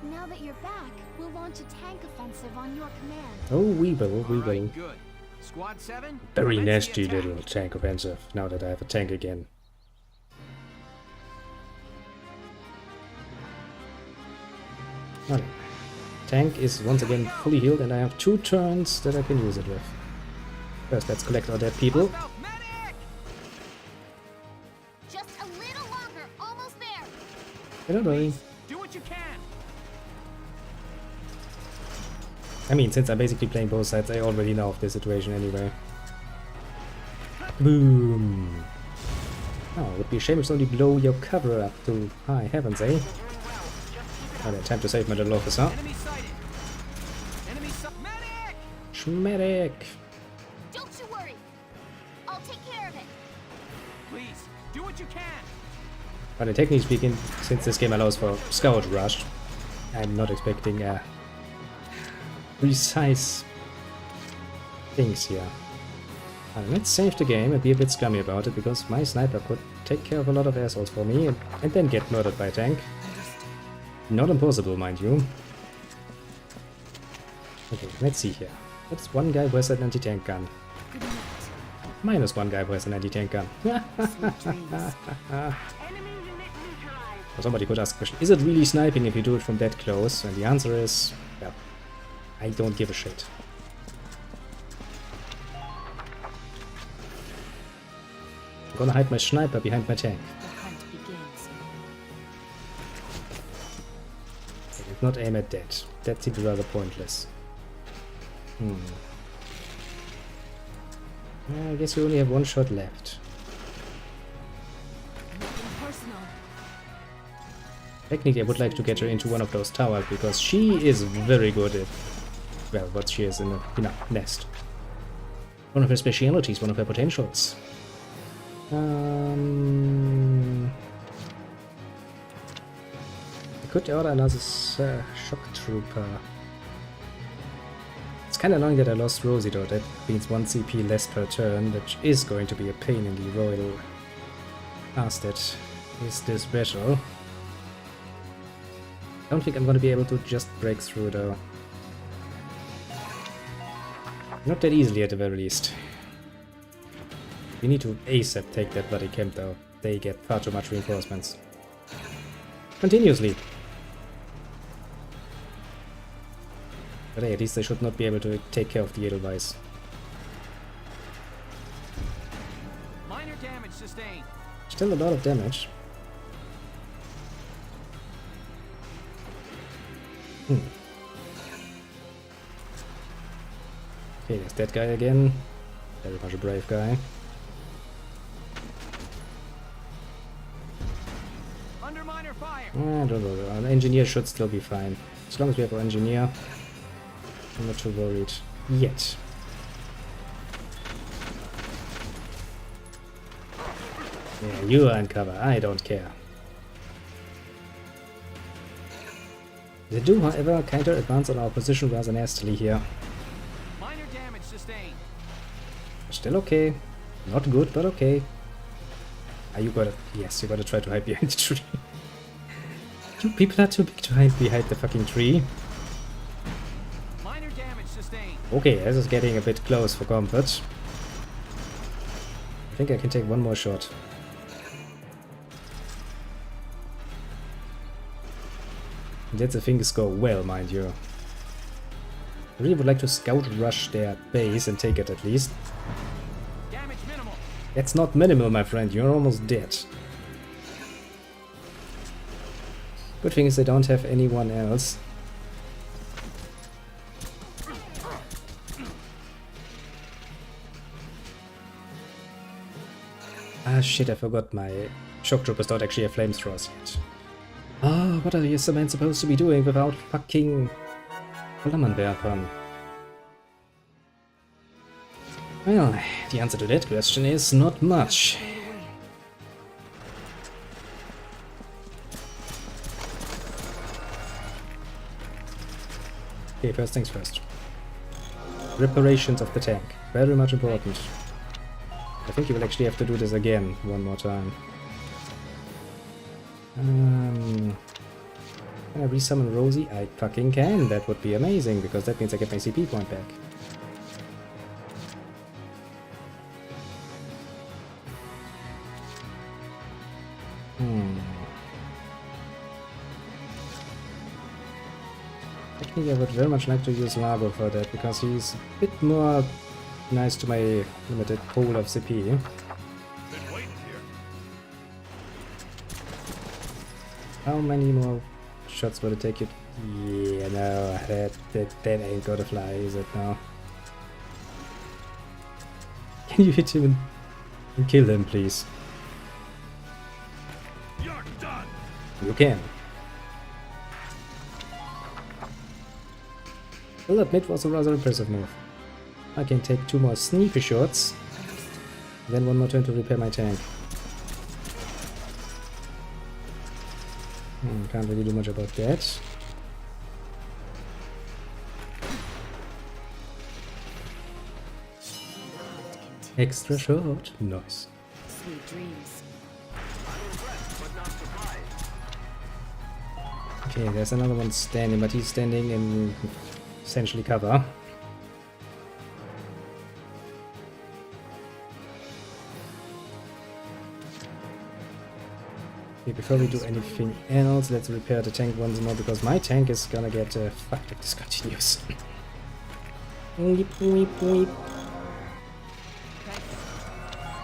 Now that you're back, we'll launch a tank offensive on your command. Oh, we will, we will. Alright, good. Squad 7? Very commence the nasty attack. little tank offensive, now that I have a tank again. Okay. Tank is once again fully healed and I have 2 turns that I can use it with. First, let's collect all dead people. Just a little longer, almost there. Don't worry. Do what you can. I mean, since I'm basically playing both sides, I already know of the situation anyway. Boom! Oh, it would be a shame if it's only blow your cover up to high heavens, eh? Alright, time to save my little officer. Enemy sighted. Enemy medic! Schmedic! Don't you worry. I'll take care of it. Please, do what you can. But technically speaking, since this game allows for Scout Rush, I'm not expecting precise things here. Let's save the game and be a bit scummy about it, because my sniper could take care of a lot of assholes for me and then get murdered by a tank. Not impossible, mind you. Okay, let's see here. That's one guy who has an anti-tank gun. Minus one guy who has an anti-tank gun. Somebody could ask the question, is it really sniping if you do it from that close? And the answer is, yeah, I don't give a shit. I'm gonna hide my sniper behind my tank. I did not aim at that. That seemed rather pointless. I guess we only have 1 shot left. Technically, I would like to get her into one of those towers, because she is very good at, well, what she is in a, nest. One of her specialities, one of her potentials. I could order another shock trooper. It's kind of annoying that I lost Rosie though. That means 1 CP less per turn, which is going to be a pain in the royal ass that is this battle. I don't think I'm going to be able to just break through though. Not that easily at the very least. We need to ASAP take that bloody camp though. They get far too much reinforcements. Continuously. But hey, at least they should not be able to take care of the Edelweiss. Minor damage sustained. Still a lot of damage. Okay, there's that guy again. Very much a brave guy. Under minor fire. Don't worry, an engineer should still be fine. As long as we have an engineer, I'm not too worried yet. Yeah, you are in cover, I don't care. They do, however, counter advance on our position rather nastily here. Minor damage sustained. Still okay. Not good, but okay. Ah, you gotta... Yes, you gotta try to hide behind the tree. You people are too big to hide behind the fucking tree. Minor damage sustained. Okay, this is getting a bit close for comfort. I think I can take 1 more shot. That's if things go well, mind you. I really would like to scout rush their base and take it at least. Damage minimal. That's not minimal, my friend. You're almost dead. Good thing is they don't have anyone else. Ah shit, I forgot my shock troopers don't actually have flamethrowers yet. Ah, what are you men supposed to be doing without fucking Flammenwerfern? Well, the answer to that question is not much. Okay, first things first. Reparations of the tank. Very much important. I think you will actually have to do this again one more time. Can I resummon Rosie? I fucking can. That would be amazing, because that means I get my CP point back. Actually, I would very much like to use Largo for that, because he's a bit more nice to my limited pool of CP. How many more shots will it take you? Yeah, no, that ain't gonna fly, is it now? Can you hit him and kill him, please? You're done. You can. Well, admit was a rather impressive move. I can take 2 more sneaky shots, then 1 more turn to repair my tank. Can't really do much about that. Extra shot. Nice. Sweet dreams. Okay, there's another one standing, but he's standing in essentially cover. Okay, before we do anything else, let's repair the tank once more, because my tank is gonna get fucked if this continues. Weep, weep, weep.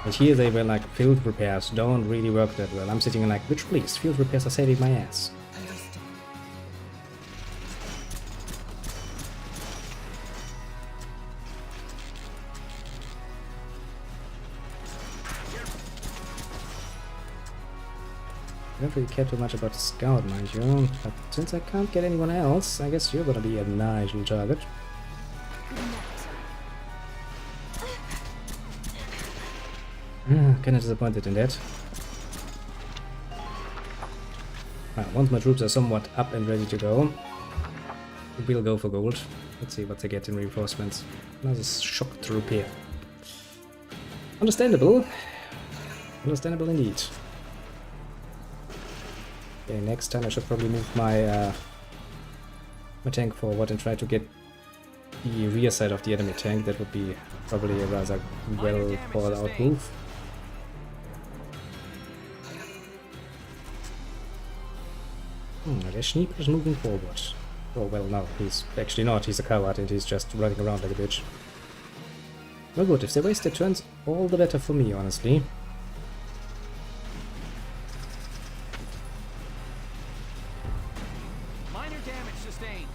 And here they were like, field repairs don't really work that well. I'm sitting like, bitch please, field repairs are saving my ass. I don't really care too much about the scout, mind you, but since I can't get anyone else, I guess you're gonna be a nice little target. Kinda disappointed in that. Once my troops are somewhat up and ready to go, we'll go for gold. Let's see what they get in reinforcements. Another shock to repair. Understandable. Understandable indeed. Okay, next time I should probably move my my tank forward and try to get the rear side of the enemy tank. That would be probably a rather well thought out move. The Schneeper is moving forward. Oh well, no, he's actually not. He's a coward and he's just running around like a bitch. Well good, if they waste their turns, all the better for me, honestly. Minor damage sustained.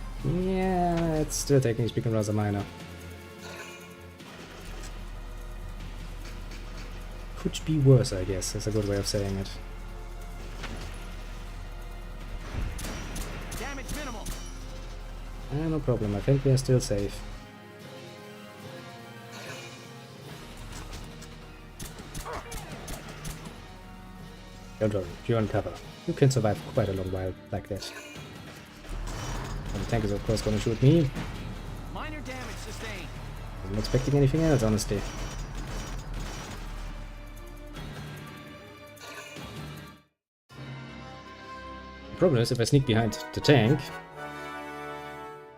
Yeah, it's still technically speaking rather minor. Could be worse, I guess, is a good way of saying it. Damage minimal. No problem, I think we are still safe. Don't worry, you're on cover. You can survive quite a long while like that. And the tank is of course gonna shoot me. Minor damage sustained. Wasn't expecting anything else, honestly. The problem is, if I sneak behind the tank,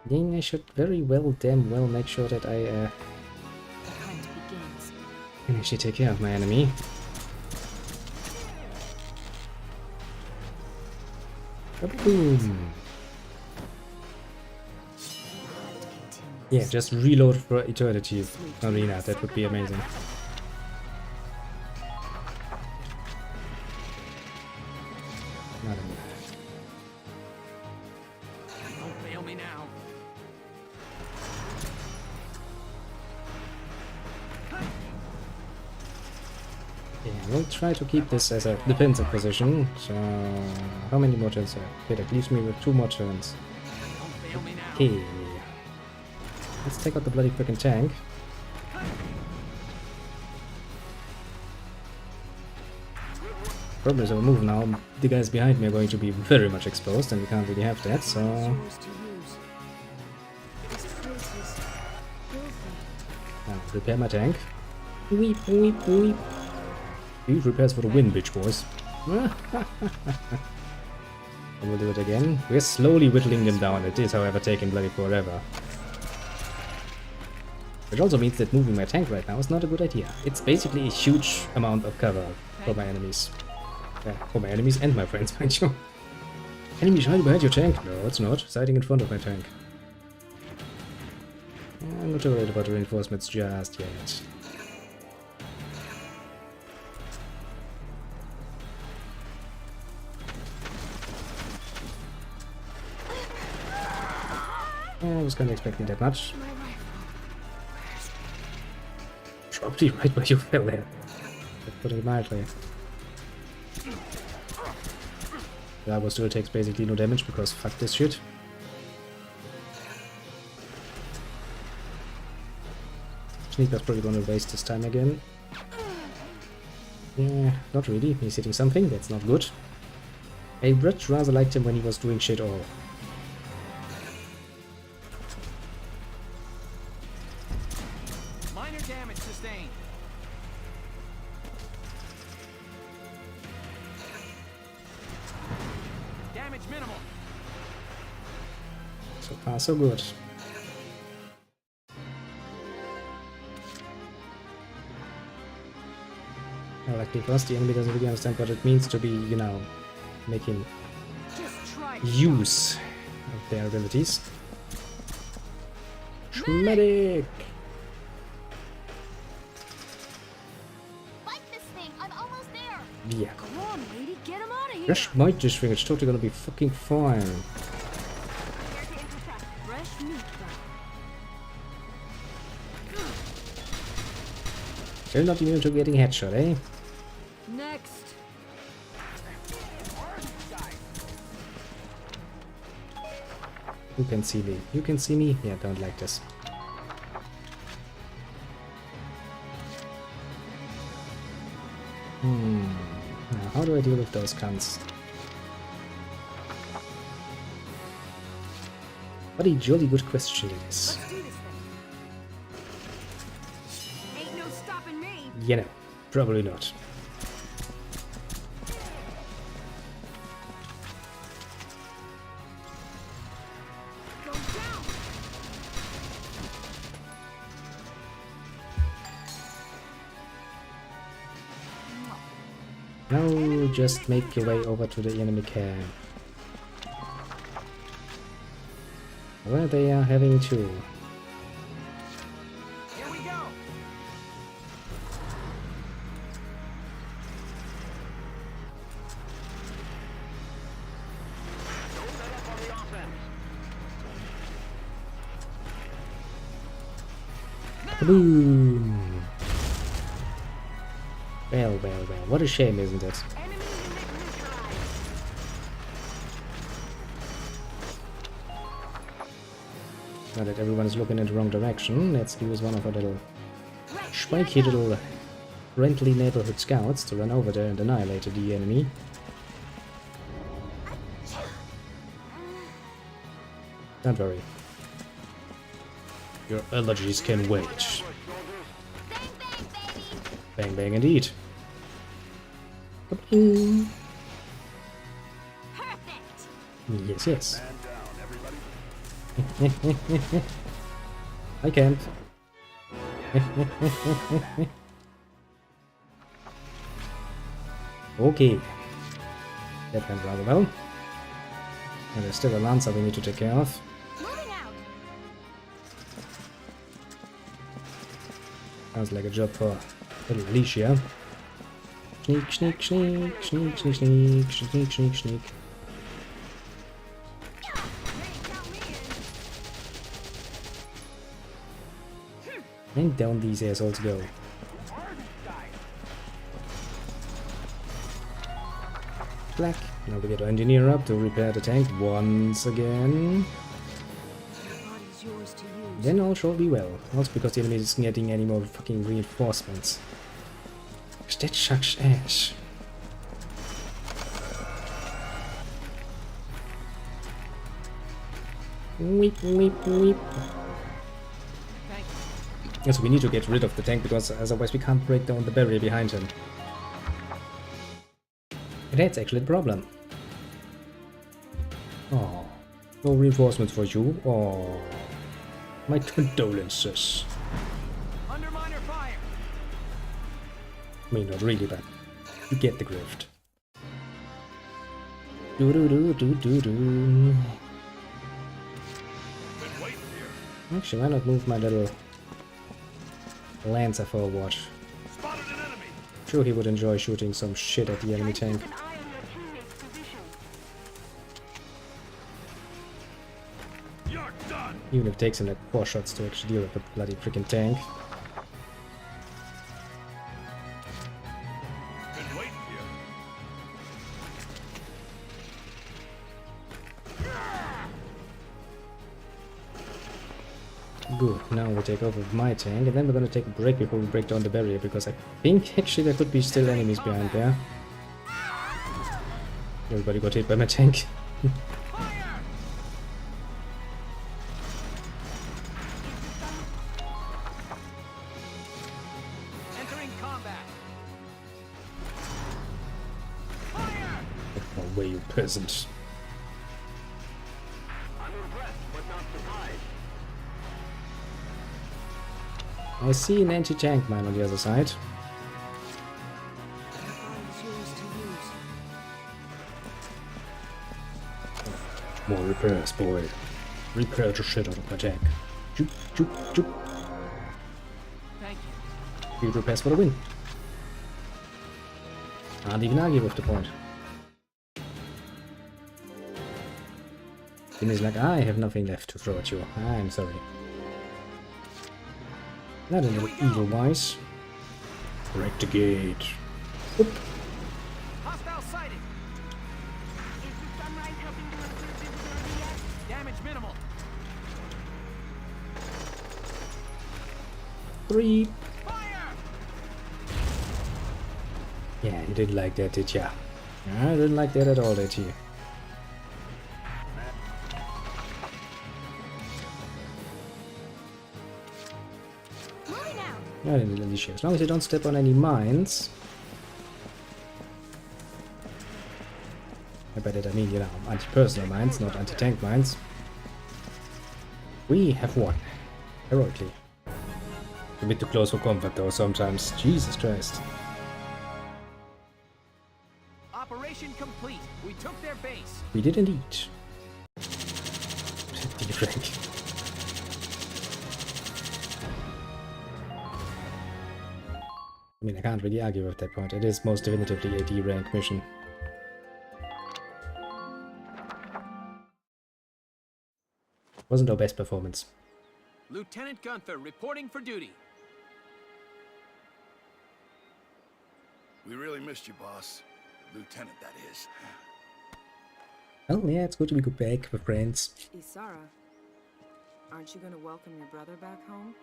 then I should very well, damn well make sure that I can actually take care of my enemy. Boom! Yeah, just reload for Eternity Arena, that would be amazing. Not enough. Don't fail me now. Yeah, we'll try to keep this as a defensive position. So, how many more turns are? Okay, that leaves me with 2 more turns. Okay. Let's take out the bloody frickin' tank. Problem is, if I move now, the guys behind me are going to be very much exposed, and we can't really have that, so... Repair my tank. Weep, weep, weep. These repairs for the win, bitch boys. And we'll do it again. We're slowly whittling them down. It is, however, taking bloody forever. Which also means that moving my tank right now is not a good idea. It's basically a huge amount of cover for my enemies. For my enemies and my friends, mind you. Enemy hiding behind your tank. No, it's not. It's hiding in front of my tank. I'm not too worried about the reinforcements just yet. I was kind of expecting that much. Dropped you right where you fell there. Putting it mildly. That still takes basically no damage because fuck this shit. Sneaker's probably gonna waste his time again. Yeah, not really. He's hitting something, that's not good. I much rather liked him when he was doing shit all. Minor damage sustained. Damage minimal. So far, so good. Like because the enemy doesn't really understand what it means to be, you know, making use of their abilities. Schmatic! Yeah. Come on, lady, get him out of here. Rush might this thing, it's totally gonna be fucking fine. Fresh meat. Still not immune to getting headshot, eh? Next. You can see me. You can see me? Yeah, don't like this. Now, how do I deal with those cunts? What a jolly good question it is. Ain't no stopping me. Yeah, no, probably not. Go down. Now just make your way over to the enemy camp. Where they are having to. Here we go. Boom! Well, well, well. What a shame, isn't it? Now that everyone is looking in the wrong direction, let's use one of our little spiky little friendly neighborhood scouts to run over there and annihilate the enemy. Don't worry. Your allergies can wait. Bang bang indeed. Ka-bing. Yes, yes. I can't. Okay. That went rather well. And there's still a Lancer we need to take care of. Sounds like a job for little Alicia. Sneak, sneak, sneak, sneak, sneak, sneak, sneak, sneak, sneak. And down these assholes go. Black. Now we get our engineer up to repair the tank once again. Then all shall be well. Also because the enemy isn't getting any more fucking reinforcements. That sucks ass. Weep, weep, weep. Yes, we need to get rid of the tank because otherwise we can't break down the barrier behind him. And that's actually the problem. Oh, no reinforcements for you. Oh, my condolences. Under minor fire. I mean, not really, but you get the grift. Do do do do do do. Actually, why not move my little Lancer forward? Sure, he would enjoy shooting some shit at the enemy tank. Even if it takes him like 4 shots to actually deal with the bloody freaking tank. Good, now we take over with my tank, and then we're gonna take a break before we break down the barrier, because I think actually there could be still enemies behind there. Everybody got hit by my tank. Entering combat. Get away, you peasant. I'm impressed, but not surprised. I see an anti-tank mine on the other side. More repairs, boy. Repair the shit out of my tank. Choop, choop, choop. Thank you. Field repairs for the win. Can't even argue with the point. Seems like I have nothing left to throw at you. I'm sorry. Not a little evil-wise. Break the gate. Oop. Hostile sighted. Is the sunrise helping to improve visibility yet? Damage minimal. 3. Yeah, you didn't like that, did ya? I didn't like that at all, did you? I didn't really share. As long as you don't step on any mines. By that I mean, you know, anti-personal mines, not anti-tank mines. We have won. Heroically. A bit too close for comfort though sometimes. Jesus Christ. Operation complete. We took their base. We did indeed. D-rank. I mean, I can't really argue with that point. It is most definitively a D-rank mission. Wasn't our best performance. Lieutenant Gunther reporting for duty. We really missed you, boss. Lieutenant, that is. Oh yeah, it's good to be back with friends. Isara, aren't you gonna welcome your brother back home?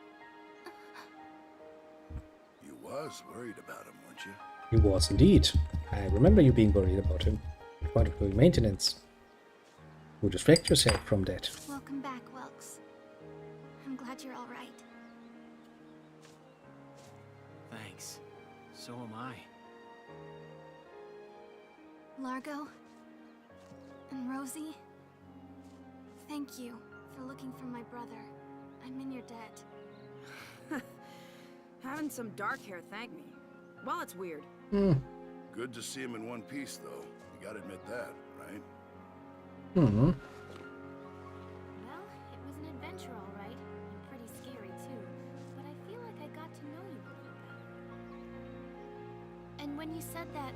You was worried about him, weren't you? He was indeed. I remember you being worried about him. Part of doing maintenance. You distract yourself from that. Welcome back, Welks. I'm glad you're all right. Thanks. So am I. Largo and Rosie, thank you for looking for my brother. I'm in your debt. Having some dark hair thank me. Well, it's weird. Good to see him in one piece, though. You gotta admit that, right? Well, it was an adventure, all right. And pretty scary, too. But I feel like I got to know you a little better. And when you said that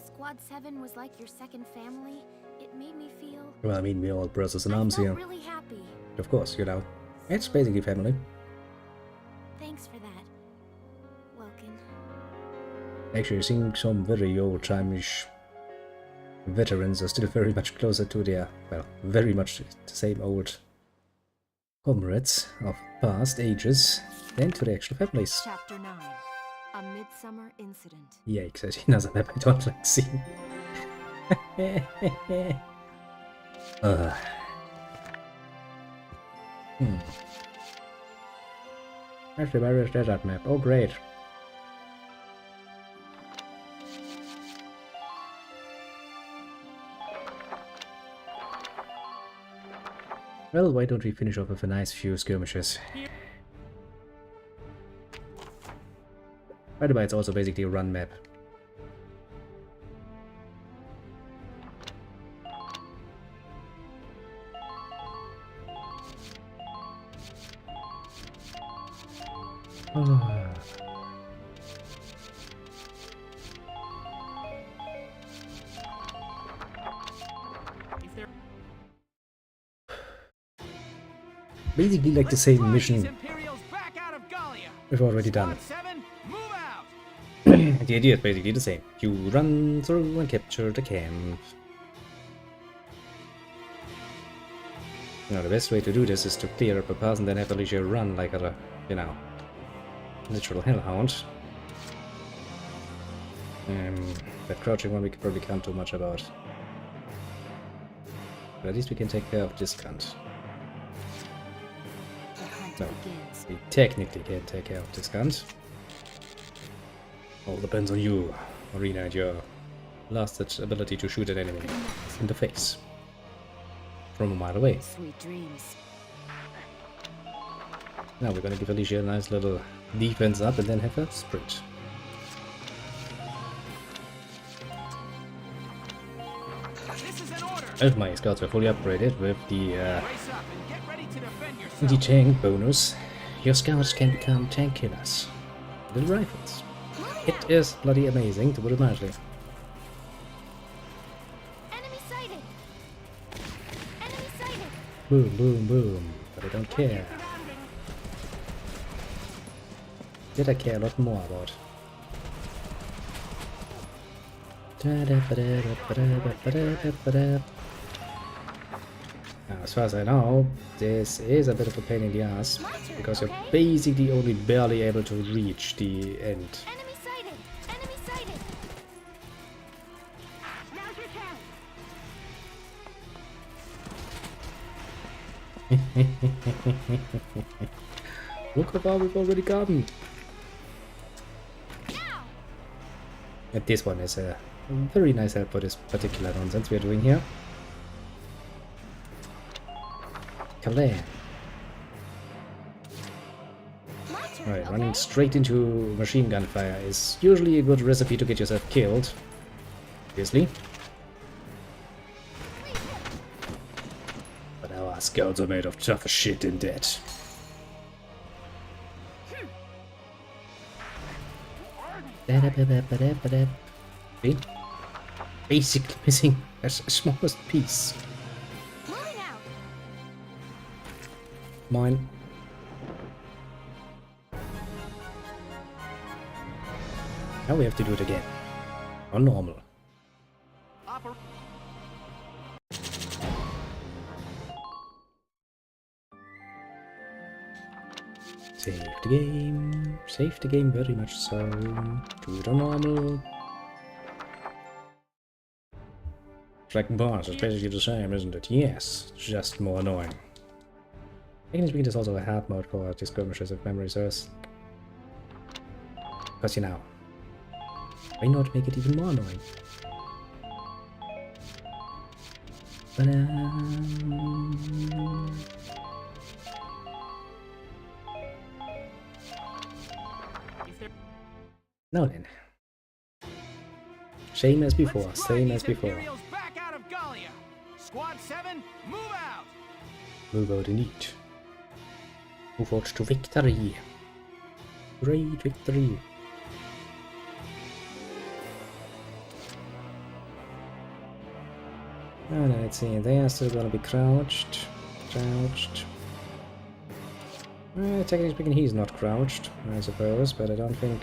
Squad 7 was like your second family, it made me feel... Well, I mean, we're all brothers in arms here. really happy. Of course, you know. It's basically family. Thanks for that, Welkin. Actually, seeing some very old-timeish veterans are still very much closer to their, well, very much the same old comrades of past ages than to the actual families. Chapter 9. A Midsummer Incident. Yikes, actually another map I don't like seeing. Actually, where is that map? Oh, great. Well, why don't we finish off with a nice few skirmishes? By the way, it's also basically a run map. Basically like the same mission we've already done. The idea is basically the same. You run through and capture the camp. Now the best way to do this is to clear up a path and then have Alicia run like a, you know, literal hellhound. That crouching one we probably can't do much about. But at least we can take care of this cunt. No, we technically can take care of this cunt. All depends on you, Marina, and your lasted ability to shoot an enemy in the face from a mile away. Sweet dreams. Now we're gonna give Alicia a nice little defense up and then have a sprint. If my scouts were fully upgraded with the tank bonus, your scouts can become tank killers. Little rifles. It is bloody amazing, to put it mildly. Enemy sighted. Enemy sighted. Boom, boom, boom. But I don't care. Did I care a lot more about? Now, as far as I know, this is a bit of a pain in the ass, because you're basically only barely able to reach the end. Enemy sighted. Enemy sighted. Now's your chance. Look how far we've already gotten. And this one is a very nice help for this particular nonsense we are doing here. Calais. Right, running straight into machine gun fire is usually a good recipe to get yourself killed. Obviously. But our scouts are made of tougher shit than that. See? Basically missing a smallest piece. Mine. Now we have to do it again. On normal. Save the game. Save the game very much so. Do it on normal. Dragon Boss is basically the same, isn't it? Yes, just more annoying. Technically speaking, there's also a hard mode for the skirmishes if memory serves. Because, you know, why not make it even more annoying? Now then. Same as before, same as before. Back out of Gallia. Squad 7, move out! Move out indeed. Move out to victory. Great victory. Oh, let's see, they are still gonna be crouched. Crouched. Technically speaking, he's not crouched, I suppose, but I don't think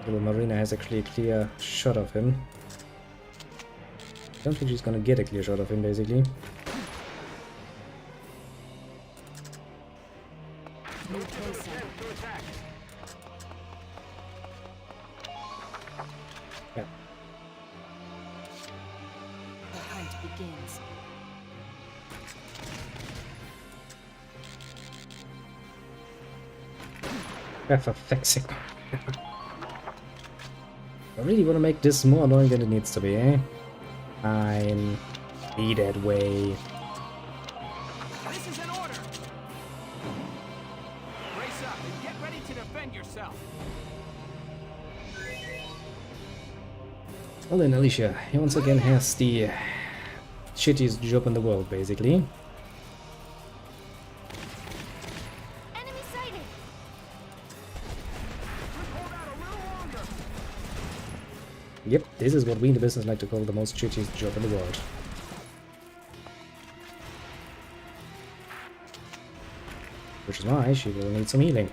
little Marina has actually a clear shot of him. I don't think she's gonna get a clear shot of him, basically. Yeah. The hunt begins. For fuck's sake. I really want to make this more annoying than it needs to be, eh? Fine. Be that way. This is an order! Brace up and get ready to defend yourself. Well then, Alicia, he once again has the shittiest job in the world, basically. Enemy sighted. Yep, this is what we in the business like to call the most shittiest job in the world. Which is why she will need some healing.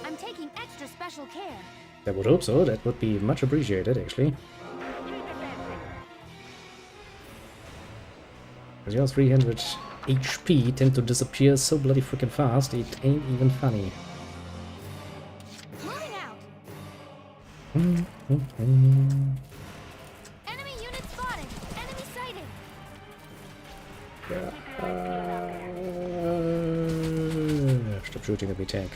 I'm taking extra special care. I would hope so, that would be much appreciated, actually. Because your 300 HP tend to disappear so bloody freaking fast, it ain't even funny. Moving out. Enemy unit spotted. Enemy sighted. Stop shooting at me, tank.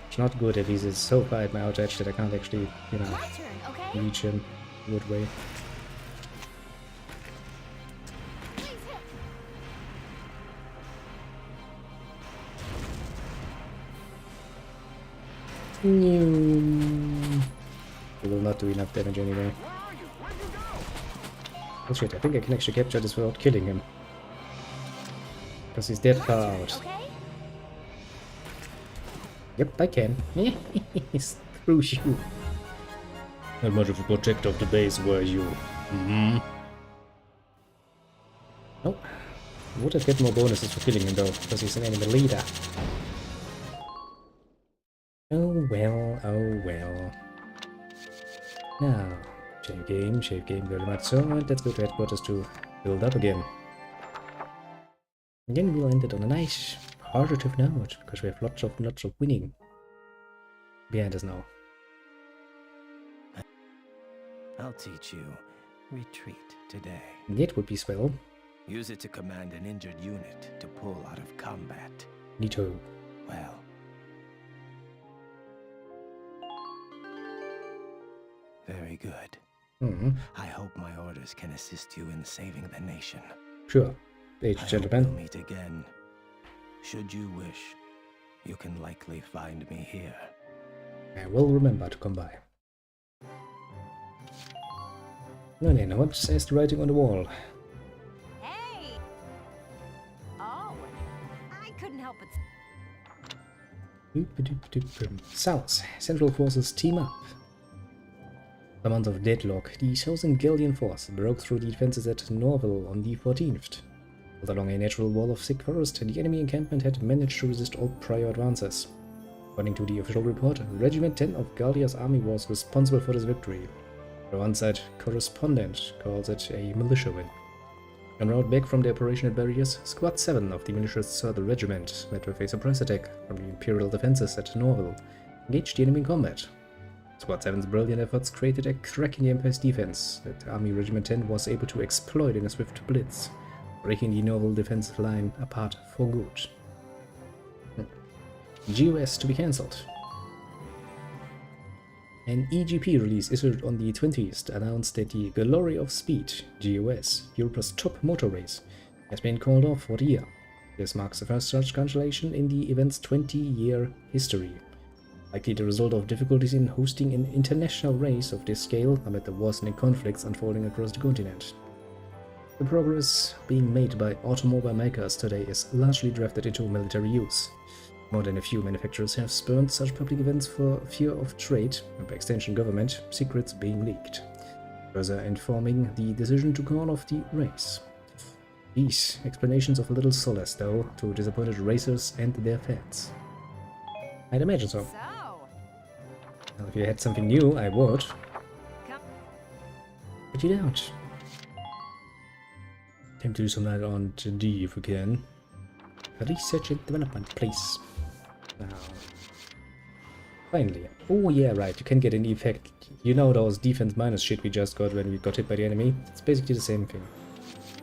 It's not good if he's so far at my outer edge that I can't actually, you know, reach him a good way. He will not do enough damage anyway. Oh shit, I think I can actually capture this without killing him. Because he's that far out. Yep, I can. Screw you. Not much of a protector of the base, were you? Nope. Would have get more bonuses for killing him though, because he's an enemy leader. Oh well, oh well. Now, save game very much so, and let's go to headquarters to build up again. And then we'll end it on a nice positive note, because we have lots of winning behind us now. I'll teach you retreat today. That would be swell. Use it to command an injured unit to pull out of combat. Neato. Well. Very good. I hope my orders can assist you in saving the nation. Sure, gentlemen. We'll meet again. Should you wish, you can likely find me here. I will remember to come by. No, no, what says the writing on the wall? Hey! Oh, I couldn't help but... South, Central Forces team up. A month of deadlock, the Chosen Gallian force broke through the defenses at Norville on the 14th. Along a natural wall of thick forest, the enemy encampment had managed to resist all prior advances. According to the official report, Regiment 10 of Gallia's army was responsible for this victory. The one-side correspondent calls it a militia win. En route back from the operation at Barriers, Squad 7 of the militia's 3rd Regiment, met with a surprise attack from the Imperial defenses at Norville, engaged the enemy in combat. Squad 7's brilliant efforts created a crack in the Empire's defense that Army Regiment 10 was able to exploit in a swift blitz, breaking the Norville defensive line apart for good. GOS to be cancelled. An EGP release issued on the 20th announced that the Glory of Speed, GOS, Europe's top motor race, has been called off for the year. This marks the first such cancellation in the event's 20-year history, likely the result of difficulties in hosting an international race of this scale amid the worsening conflicts unfolding across the continent. The progress being made by automobile makers today is largely drafted into military use. More than a few manufacturers have spurned such public events for fear of trade, and by extension government, secrets being leaked, further informing the decision to call off the race. These explanations of little solace, though, to disappointed racers and their fans. I'd imagine so. Well, if you had something new, I would. But you don't. Time to do some light on D if we can. Research and development, please. Now. Finally. Oh yeah, right, you can get an effect. You know those defense minus shit we just got when we got hit by the enemy? It's basically the same thing.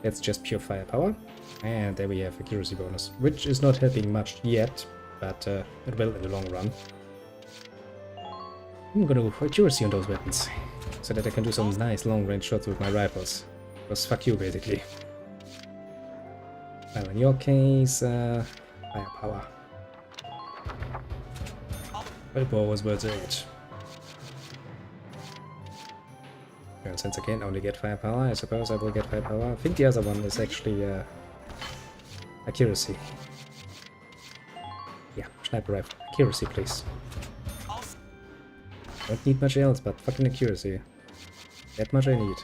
That's just pure firepower. And there we have accuracy bonus, which is not helping much yet, but it will in the long run. I'm gonna go for accuracy on those weapons, so that I can do some nice long-range shots with my rifles. Because fuck you, basically. Well, in your case, firepower. Firepower was worth it. And since I can only get firepower, I suppose I will get firepower. I think the other one is actually accuracy. Yeah, sniper rifle. Accuracy, please. Don't need much else, but fucking accuracy. That much I need.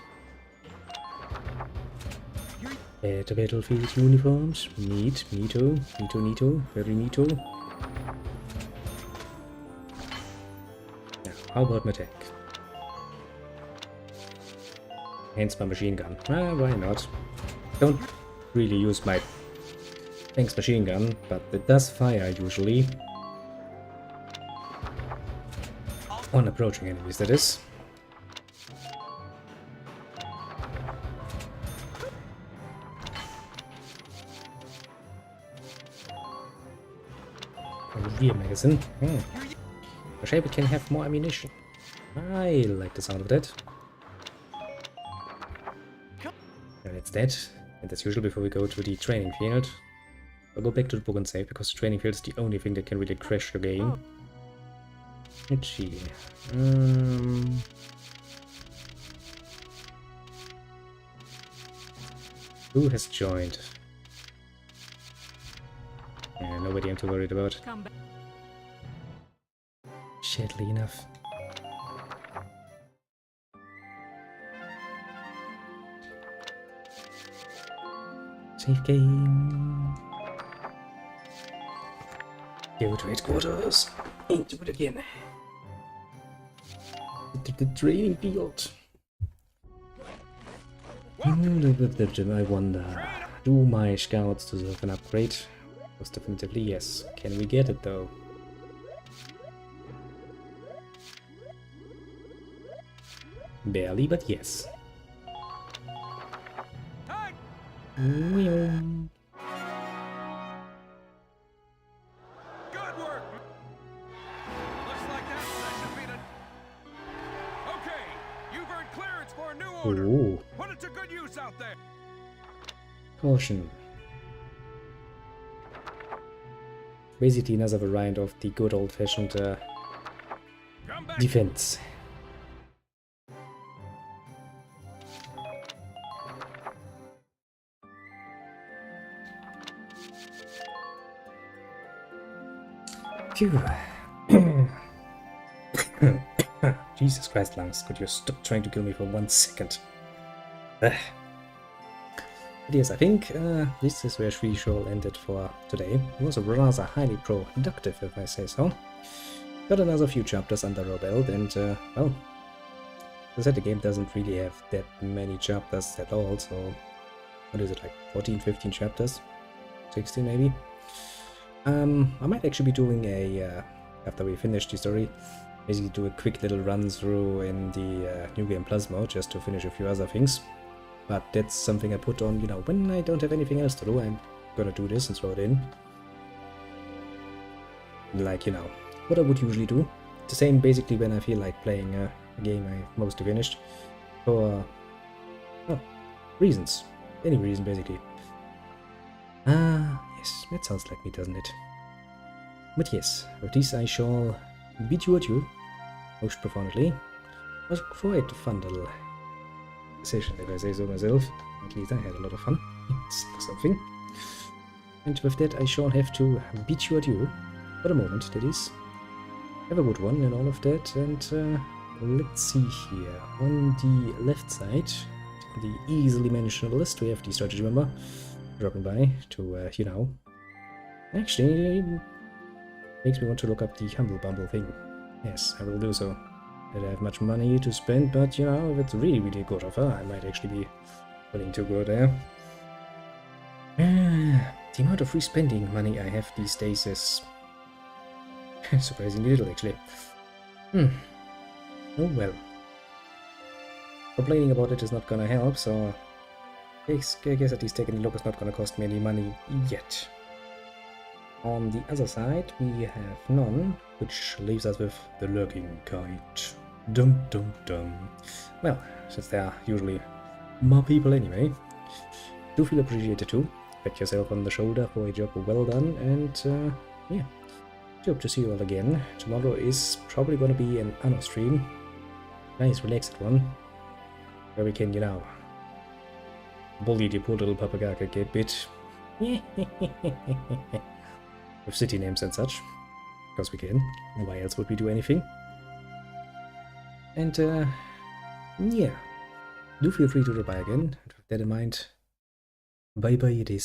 Better battlefield uniforms. Neat. Neato. Neato, neato. Very neato. Now, how about my tank? Hence my machine gun. Why not? Don't really use my tank's machine gun, but it does fire usually. On approaching enemies, that is. Rear magazine. Wish I can have more ammunition. I like the sound of that. And that's that. And as usual, before we go to the training field, I'll go back to the book and save, because the training field is the only thing that can really crash your game. Let's see. Who has joined? Yeah, nobody I'm too worried about. Shitly enough. Save game. Go to headquarters. Into it again. The training field. I wonder, do my scouts deserve an upgrade? Most definitively yes. Can we get it though? Barely, but yes. Ooh. Put it to good use out there. Caution. Basically another variant of the good old-fashioned defense. Phew. Jesus Christ, lungs, could you stop trying to kill me for 1 second? But yes, I think this is where we shall end it for today. It was a rather highly productive, if I say so. Got another few chapters under our belt, and well, as I said, the game doesn't really have that many chapters at all, so what is it, like 14, 15 chapters? 16 maybe? I might actually be doing a, after we finish the story, basically do a quick little run through in the New Game Plus mode, just to finish a few other things. But that's something I put on, you know, when I don't have anything else to do, I'm gonna do this and throw it in. Like, you know, what I would usually do. The same basically when I feel like playing a game I mostly finished. For, well, reasons. Any reason, basically. Yes, that sounds like me, doesn't it? But yes, with this I shall bid you adieu, most profoundly. It was quite a fun little session, if I say so myself. At least I had a lot of fun. It's something. And with that I shall have to bid you adieu, for the moment, that is. Have a good one and all of that, and let's see here. On the left side, the easily mentioned list, we have the strategy member dropping by to, you know, actually makes me want to look up the Humble Bumble thing. Yes, I will do so. I don't have much money to spend, but you know, if it's really, really a good offer, I might actually be willing to go there. The amount of free spending money I have these days is surprisingly little, actually. Oh well. Complaining about it is not gonna help, so I guess at least taking a look is not gonna cost me any money yet. On the other side, we have none, which leaves us with the lurking kite. Dum dum dum. Well, since there are usually more people anyway, do feel appreciated too. Pat yourself on the shoulder for a job well done, and yeah, hope to see you all again. Tomorrow is probably gonna be an Anno stream. Nice, relaxed one, where we can, you know, bully the poor little Papagaka a bit. With city names and such. Because we can. Why else would we do anything? And, yeah. Do feel free to reply again. And with that in mind, bye bye it is.